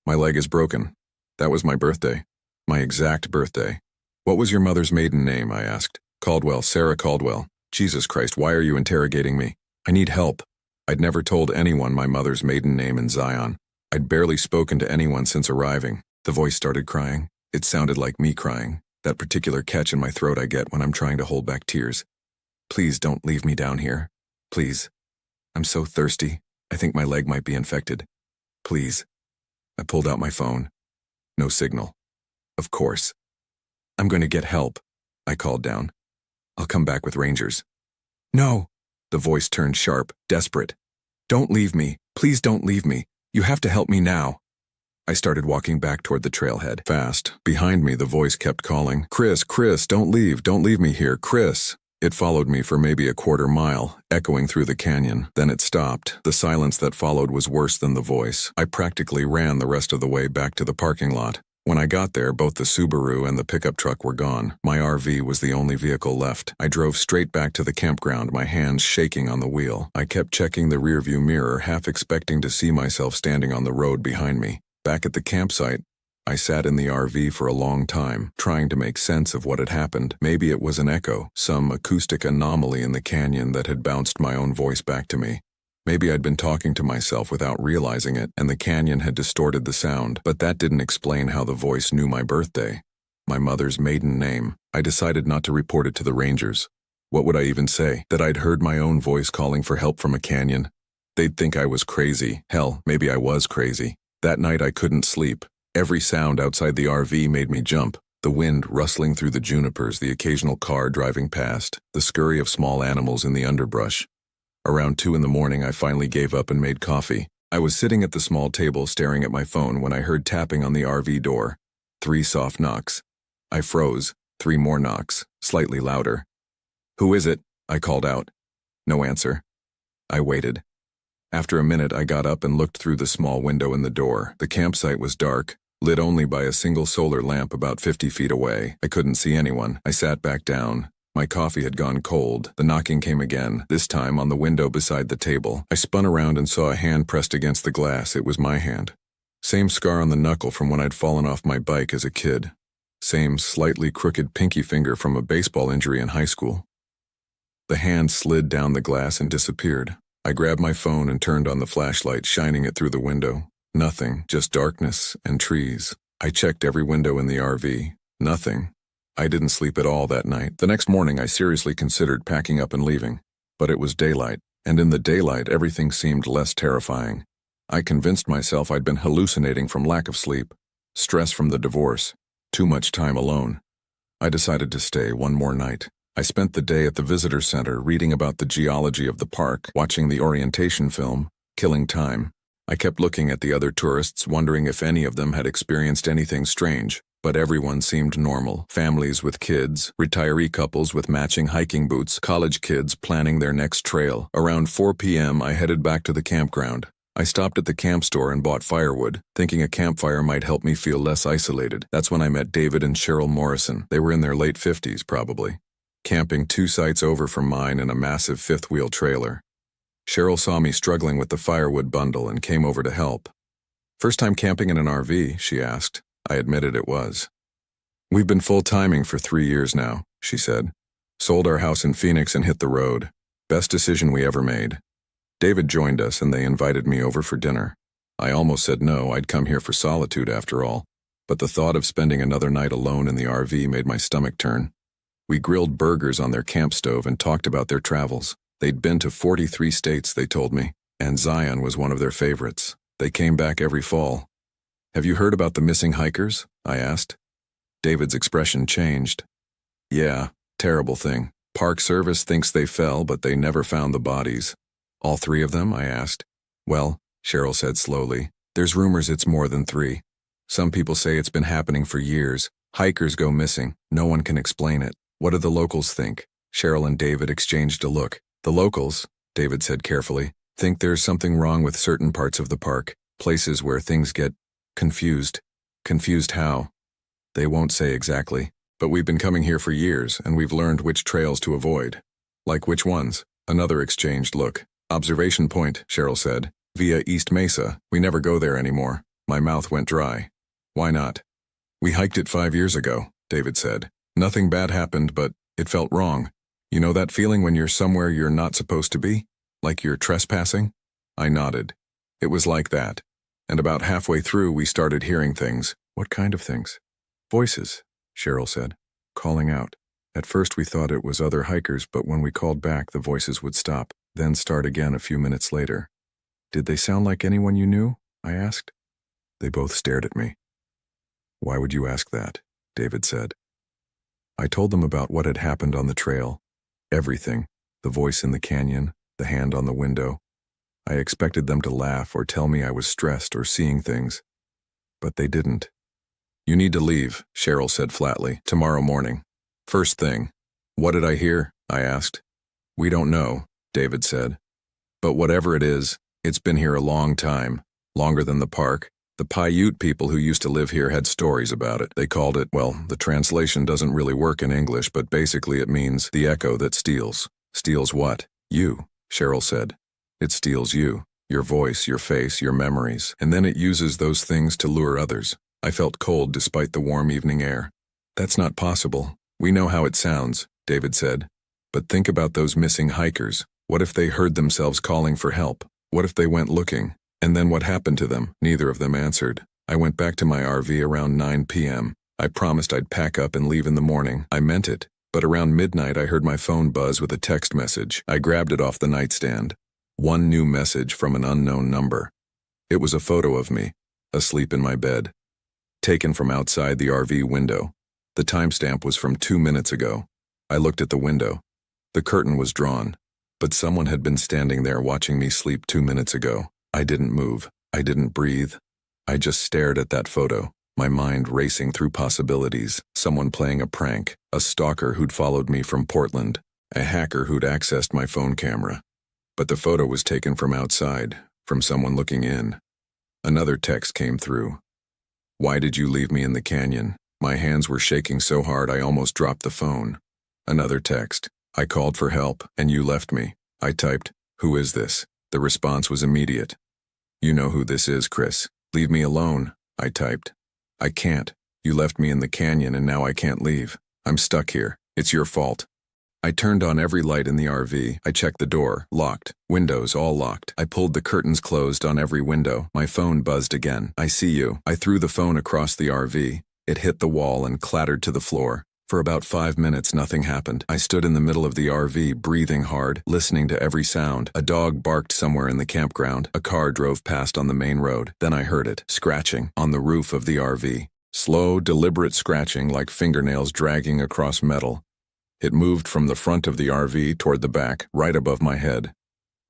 My leg is broken. That was my birthday. My exact birthday." "What was your mother's maiden name?" I asked. "Caldwell, Sarah Caldwell." "Jesus Christ, why are you interrogating me? I need help." I'd never told anyone my mother's maiden name in Zion. I'd barely spoken to anyone since arriving. The voice started crying. It sounded like me crying, that particular catch in my throat I get when I'm trying to hold back tears. "Please don't leave me down here. Please. I'm so thirsty. I think my leg might be infected. Please." I pulled out my phone. No signal. Of course. "I'm going to get help," I called down. "I'll come back with rangers." "No." The voice turned sharp, desperate. "Don't leave me. Please don't leave me. You have to help me now." I started walking back toward the trailhead. Fast. Behind me, the voice kept calling, "Chris, Chris, don't leave me here, Chris." It followed me for maybe a quarter mile, echoing through the canyon. Then it stopped. The silence that followed was worse than the voice. I practically ran the rest of the way back to the parking lot. When I got there, both the Subaru and the pickup truck were gone. My RV was the only vehicle left. I drove straight back to the campground, my hands shaking on the wheel. I kept checking the rearview mirror, half expecting to see myself standing on the road behind me. Back at the campsite, I sat in the RV for a long time, trying to make sense of what had happened. Maybe it was an echo, some acoustic anomaly in the canyon that had bounced my own voice back to me. Maybe I'd been talking to myself without realizing it, and the canyon had distorted the sound, but that didn't explain how the voice knew my birthday, my mother's maiden name. I decided not to report it to the rangers. What would I even say? That I'd heard my own voice calling for help from a canyon? They'd think I was crazy. Hell, maybe I was crazy. That night I couldn't sleep. Every sound outside the RV made me jump. The wind rustling through the junipers, the occasional car driving past, the scurry of small animals in the underbrush. Around 2 in the morning, I finally gave up and made coffee. I was sitting at the small table staring at my phone when I heard tapping on the RV door. 3 soft knocks. I froze. 3 more knocks, slightly louder. "Who is it?" I called out. No answer. I waited. After a minute, I got up and looked through the small window in the door. The campsite was dark, lit only by a single solar lamp about 50 feet away. I couldn't see anyone. I sat back down. My coffee had gone cold. The knocking came again, this time on the window beside the table. I spun around and saw a hand pressed against the glass. It was my hand. Same scar on the knuckle from when I'd fallen off my bike as a kid. Same slightly crooked pinky finger from a baseball injury in high school. The hand slid down the glass and disappeared. I grabbed my phone and turned on the flashlight, shining it through the window. Nothing, just darkness and trees. I checked every window in the RV. Nothing. I didn't sleep at all that night. The next morning, I seriously considered packing up and leaving. But it was daylight, and in the daylight, everything seemed less terrifying. I convinced myself I'd been hallucinating from lack of sleep, stress from the divorce, too much time alone. I decided to stay one more night. I spent the day at the visitor center reading about the geology of the park, watching the orientation film, killing time. I kept looking at the other tourists, wondering if any of them had experienced anything strange. But everyone seemed normal. Families with kids, retiree couples with matching hiking boots, college kids planning their next trail. Around 4 p.m., I headed back to the campground. I stopped at the camp store and bought firewood, thinking a campfire might help me feel less isolated. That's when I met David and Cheryl Morrison. They were in their late 50s, probably, camping 2 sites over from mine in a massive 5th-wheel trailer. Cheryl saw me struggling with the firewood bundle and came over to help. "First time camping in an RV?" she asked. I admitted it was. "We've been full-timing for 3 years now," she said. "Sold our house in Phoenix and hit the road. Best decision we ever made." David joined us and they invited me over for dinner. I almost said no, I'd come here for solitude after all, but the thought of spending another night alone in the RV made my stomach turn. We grilled burgers on their camp stove and talked about their travels. They'd been to 43 states, they told me, and Zion was one of their favorites. They came back every fall. "Have you heard about the missing hikers?" I asked. David's expression changed. "Yeah, terrible thing. Park Service thinks they fell, but they never found the bodies." "All 3 of them?" I asked. "Well," Cheryl said slowly, "there's rumors it's more than 3. Some people say it's been happening for years. Hikers go missing. No one can explain it. What do the locals think?" Cheryl and David exchanged a look. "The locals," David said carefully, "think there's something wrong with certain parts of the park, places where things get confused." "Confused how?" "They won't say exactly, but we've been coming here for years, and we've learned which trails to avoid." "Like which ones?" Another exchanged look. "Observation Point," Cheryl said, "via East Mesa. We never go there anymore." My mouth went dry. "Why not?" "We hiked it 5 years ago," David said. "Nothing bad happened, but it felt wrong. You know that feeling when you're somewhere you're not supposed to be? Like you're trespassing?" I nodded. It was like that. And about halfway through, we started hearing things. "What kind of things?" "Voices," Cheryl said, "calling out. At first we thought it was other hikers, but when we called back, the voices would stop, then start again a few minutes later." "Did they sound like anyone you knew?" I asked. They both stared at me. "Why would you ask that?" David said. I told them about what had happened on the trail. Everything. The voice in the canyon, the hand on the window. I expected them to laugh or tell me I was stressed or seeing things. But they didn't. "You need to leave," Cheryl said flatly, "tomorrow morning. First thing." "What did I hear?" I asked. "We don't know," David said. "But whatever it is, it's been here a long time, longer than the park, The Paiute people who used to live here had stories about it. They called it, well, the translation doesn't really work in English, but basically it means the echo that steals. Steals what? You, Cheryl said. It steals you, your voice, your face, your memories, and then it uses those things to lure others. I felt cold despite the warm evening air. That's not possible. We know how it sounds, David said. But think about those missing hikers. What if they heard themselves calling for help? What if they went looking? And then what happened to them? Neither of them answered. I went back to my RV around 9 p.m. I promised I'd pack up and leave in the morning. I meant it. But around midnight I heard my phone buzz with a text message. I grabbed it off the nightstand. One new message from an unknown number. It was a photo of me, asleep in my bed. Taken from outside the RV window. The timestamp was from 2 minutes ago. I looked at the window. The curtain was drawn. But someone had been standing there watching me sleep 2 minutes ago. I didn't move. I didn't breathe. I just stared at that photo, my mind racing through possibilities. Someone playing a prank, a stalker who'd followed me from Portland, a hacker who'd accessed my phone camera. But the photo was taken from outside, from someone looking in. Another text came through. Why did you leave me in the canyon? My hands were shaking so hard I almost dropped the phone. Another text. I called for help, and you left me. I typed, who is this? The response was immediate. You know who this is, Chris. Leave me alone, I typed. I can't. You left me in the canyon and now I can't leave. I'm stuck here. It's your fault. I turned on every light in the RV. I checked the door, locked. Windows all locked. I pulled the curtains closed on every window. My phone buzzed again. I see you. I threw the phone across the RV. It hit the wall and clattered to the floor. For about 5 minutes, nothing happened. I stood in the middle of the RV, breathing hard, listening to every sound. A dog barked somewhere in the campground. A car drove past on the main road. Then I heard it, scratching, on the roof of the RV. Slow, deliberate scratching like fingernails dragging across metal. It moved from the front of the RV toward the back, right above my head.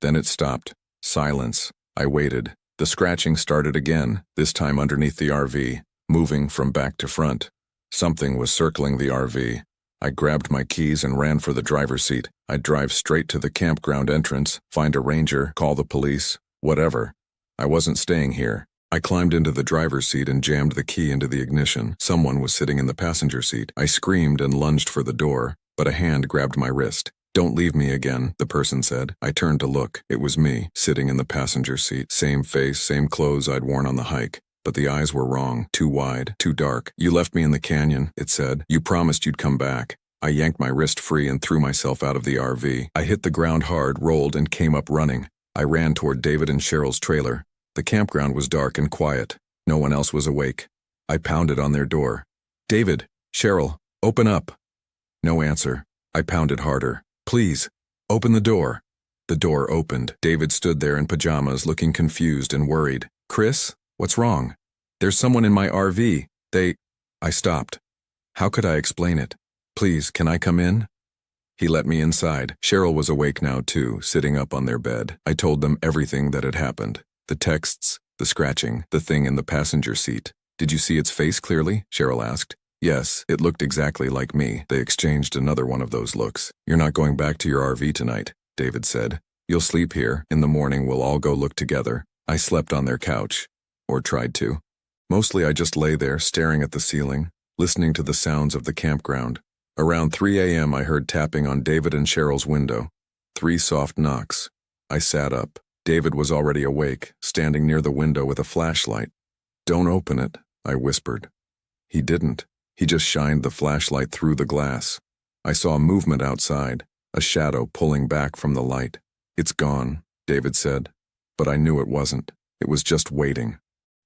Then it stopped. Silence. I waited. The scratching started again, this time underneath the RV, moving from back to front. Something was circling the RV. I grabbed my keys and ran for the driver's seat. I'd drive straight to the campground entrance, find a ranger, call the police, whatever. I wasn't staying here. I climbed into the driver's seat and jammed the key into the ignition. Someone was sitting in the passenger seat. I screamed and lunged for the door, but a hand grabbed my wrist. Don't leave me again, the person said. I turned to look. It was me, sitting in the passenger seat. Same face, same clothes I'd worn on the hike. But the eyes were wrong, too wide, too dark. You left me in the canyon, it said. You promised you'd come back. I yanked my wrist free and threw myself out of the RV. I hit the ground hard, rolled, and came up running. I ran toward David and Cheryl's trailer. The campground was dark and quiet. No one else was awake. I pounded on their door. David, Cheryl, open up. No answer. I pounded harder. Please, open the door. The door opened. David stood there in pajamas, looking confused and worried. Chris? What's wrong? There's someone in my RV. I stopped. How could I explain it? Please, can I come in? He let me inside. Cheryl was awake now too, sitting up on their bed. I told them everything that had happened. The texts, the scratching, the thing in the passenger seat. Did you see its face clearly? Cheryl asked. Yes, it looked exactly like me. They exchanged another one of those looks. You're not going back to your RV tonight, David said. You'll sleep here. In the morning we'll all go look together. I slept on their couch. Or tried to. Mostly I just lay there, staring at the ceiling, listening to the sounds of the campground. Around 3 a.m. I heard tapping on David and Cheryl's window. 3 soft knocks. I sat up. David was already awake, standing near the window with a flashlight. Don't open it, I whispered. He didn't. He just shined the flashlight through the glass. I saw movement outside, a shadow pulling back from the light. It's gone, David said. But I knew it wasn't. It was just waiting.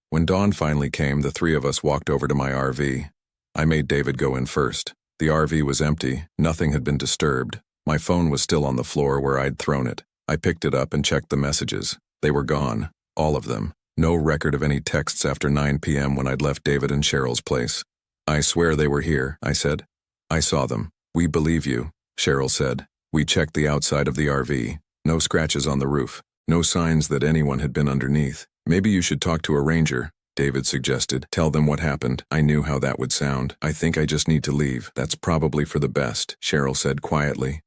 When dawn finally came, the 3 of us walked over to my RV. I made David go in first. The RV was empty. Nothing had been disturbed. My phone was still on the floor where I'd thrown it. I picked it up and checked the messages. They were gone. All of them. No record of any texts after 9 p.m. when I'd left David and Cheryl's place. I swear they were here, I said. I saw them. We believe you, Cheryl said. We checked the outside of the RV. No scratches on the roof. No signs that anyone had been underneath. Maybe you should talk to a ranger, David suggested. Tell them what happened. I knew how that would sound. I think I just need to leave. That's probably for the best, Cheryl said quietly.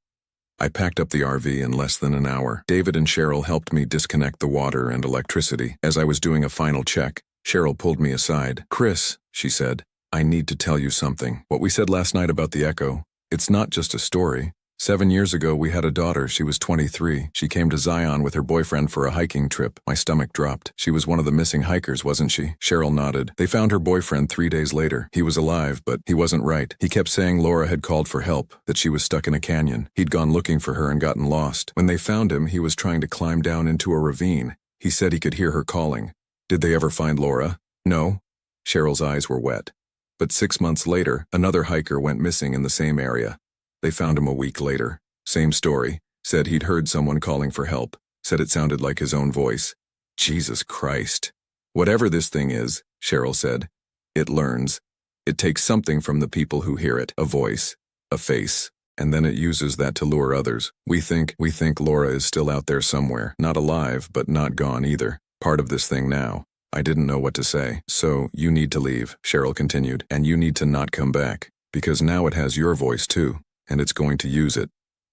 I packed up the RV in less than an hour. David and Cheryl helped me disconnect the water and electricity. As I was doing a final check, Cheryl pulled me aside. "Chris," she said, "I need to tell you something. What we said last night about the echo, it's not just a story. 7 years ago, we had a daughter. She was 23. She came to Zion with her boyfriend for a hiking trip." My stomach dropped. "She was one of the missing hikers, wasn't she?" Cheryl nodded. "They found her boyfriend 3 days later. He was alive, but he wasn't right. He kept saying Laura had called for help, that she was stuck in a canyon. He'd gone looking for her and gotten lost. When they found him, he was trying to climb down into a ravine. He said he could hear her calling." "Did they ever find Laura?" "No." Cheryl's eyes were wet. "But 6 months later, another hiker went missing in the same area. They found him a week later. Same story. Said he'd heard someone calling for help. Said it sounded like his own voice." "Jesus Christ." "Whatever this thing is," Cheryl said, "it learns. It takes something from the people who hear it, a voice, a face, and then it uses that to lure others. We think Laura is still out there somewhere, not alive, but not gone either. Part of this thing now." I didn't know what to say. "So, you need to leave," Cheryl continued, "and you need to not come back, because now it has your voice too, and it's going to use it."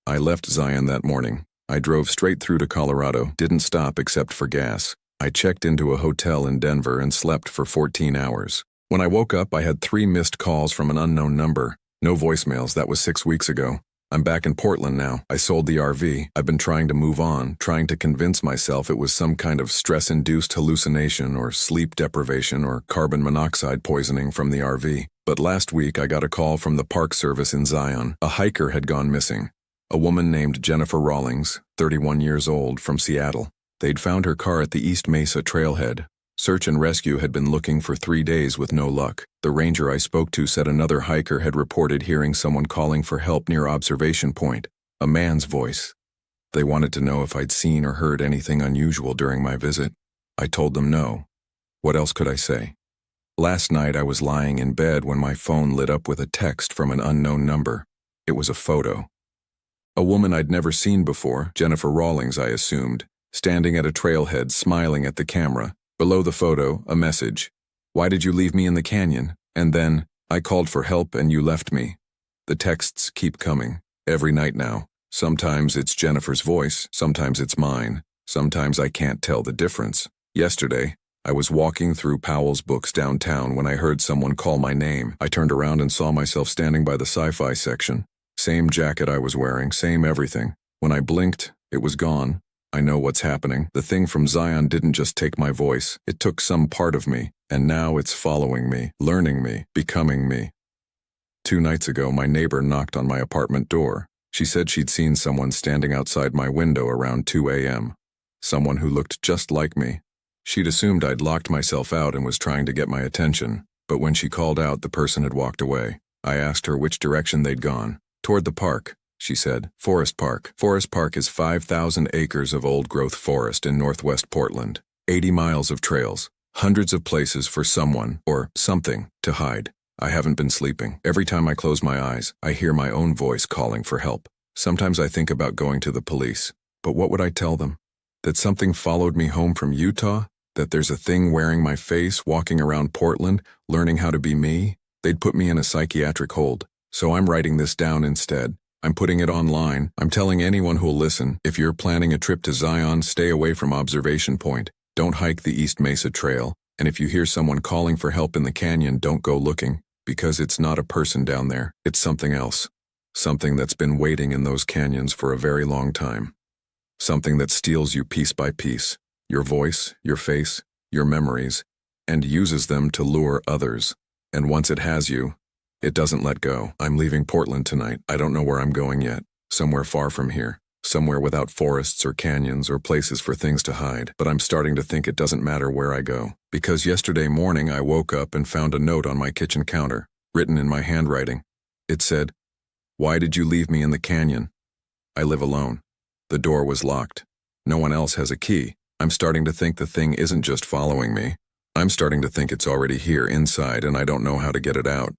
I left Zion that morning. I drove straight through to Colorado, didn't stop except for gas. I checked into a hotel in Denver and slept for 14 hours. When I woke up, I had 3 missed calls from an unknown number. No voicemails. That was 6 weeks ago. I'm back in Portland now. I sold the RV. I've been trying to move on, trying to convince myself it was some kind of stress-induced hallucination or sleep deprivation or carbon monoxide poisoning from the RV. But last week I got a call from the Park Service in Zion. A hiker had gone missing. A woman named Jennifer Rawlings, 31 years old, from Seattle. They'd found her car at the East Mesa trailhead. Search and rescue had been looking for 3 days with no luck. The ranger I spoke to said another hiker had reported hearing someone calling for help near Observation Point, a man's voice. They wanted to know if I'd seen or heard anything unusual during my visit. I told them no. What else could I say? Last night I was lying in bed when my phone lit up with a text from an unknown number. It was a photo. A woman I'd never seen before, Jennifer Rawlings I assumed, standing at a trailhead smiling at the camera. Below the photo, a message. "Why did you leave me in the canyon?" And then, "I called for help and you left me." The texts keep coming, every night now. Sometimes it's Jennifer's voice, sometimes it's mine. Sometimes I can't tell the difference. Yesterday, I was walking through Powell's Books downtown when I heard someone call my name. I turned around and saw myself standing by the sci-fi section. Same jacket I was wearing, same everything. When I blinked, it was gone. I know what's happening. The thing from Zion didn't just take my voice. It took some part of me, and now it's following me, learning me, becoming me. 2 nights ago, my neighbor knocked on my apartment door. She said she'd seen someone standing outside my window around 2 a.m. Someone who looked just like me. She'd assumed I'd locked myself out and was trying to get my attention, but when she called out, the person had walked away. I asked her which direction they'd gone. "Toward the park," she said. "Forest Park." Forest Park is 5,000 acres of old-growth forest in northwest Portland. 80 miles of trails. Hundreds of places for someone, or something, to hide. I haven't been sleeping. Every time I close my eyes, I hear my own voice calling for help. Sometimes I think about going to the police. But what would I tell them? That something followed me home from Utah? That there's a thing wearing my face, walking around Portland, learning how to be me? They'd put me in a psychiatric hold. So I'm writing this down instead. I'm putting it online. I'm telling anyone who'll listen, if you're planning a trip to Zion, stay away from Observation Point. Don't hike the East Mesa Trail. And if you hear someone calling for help in the canyon, don't go looking, because it's not a person down there. It's something else. Something that's been waiting in those canyons for a very long time. Something that steals you piece by piece, your voice, your face, your memories, and uses them to lure others. And once it has you, it doesn't let go. I'm leaving Portland tonight. I don't know where I'm going yet. Somewhere far from here. Somewhere without forests or canyons or places for things to hide. But I'm starting to think it doesn't matter where I go. Because yesterday morning I woke up and found a note on my kitchen counter, written in my handwriting. It said, "Why did you leave me in the canyon? I live alone." The door was locked. No one else has a key. I'm starting to think the thing isn't just following me. I'm starting to think it's already here inside and I don't know how to get it out.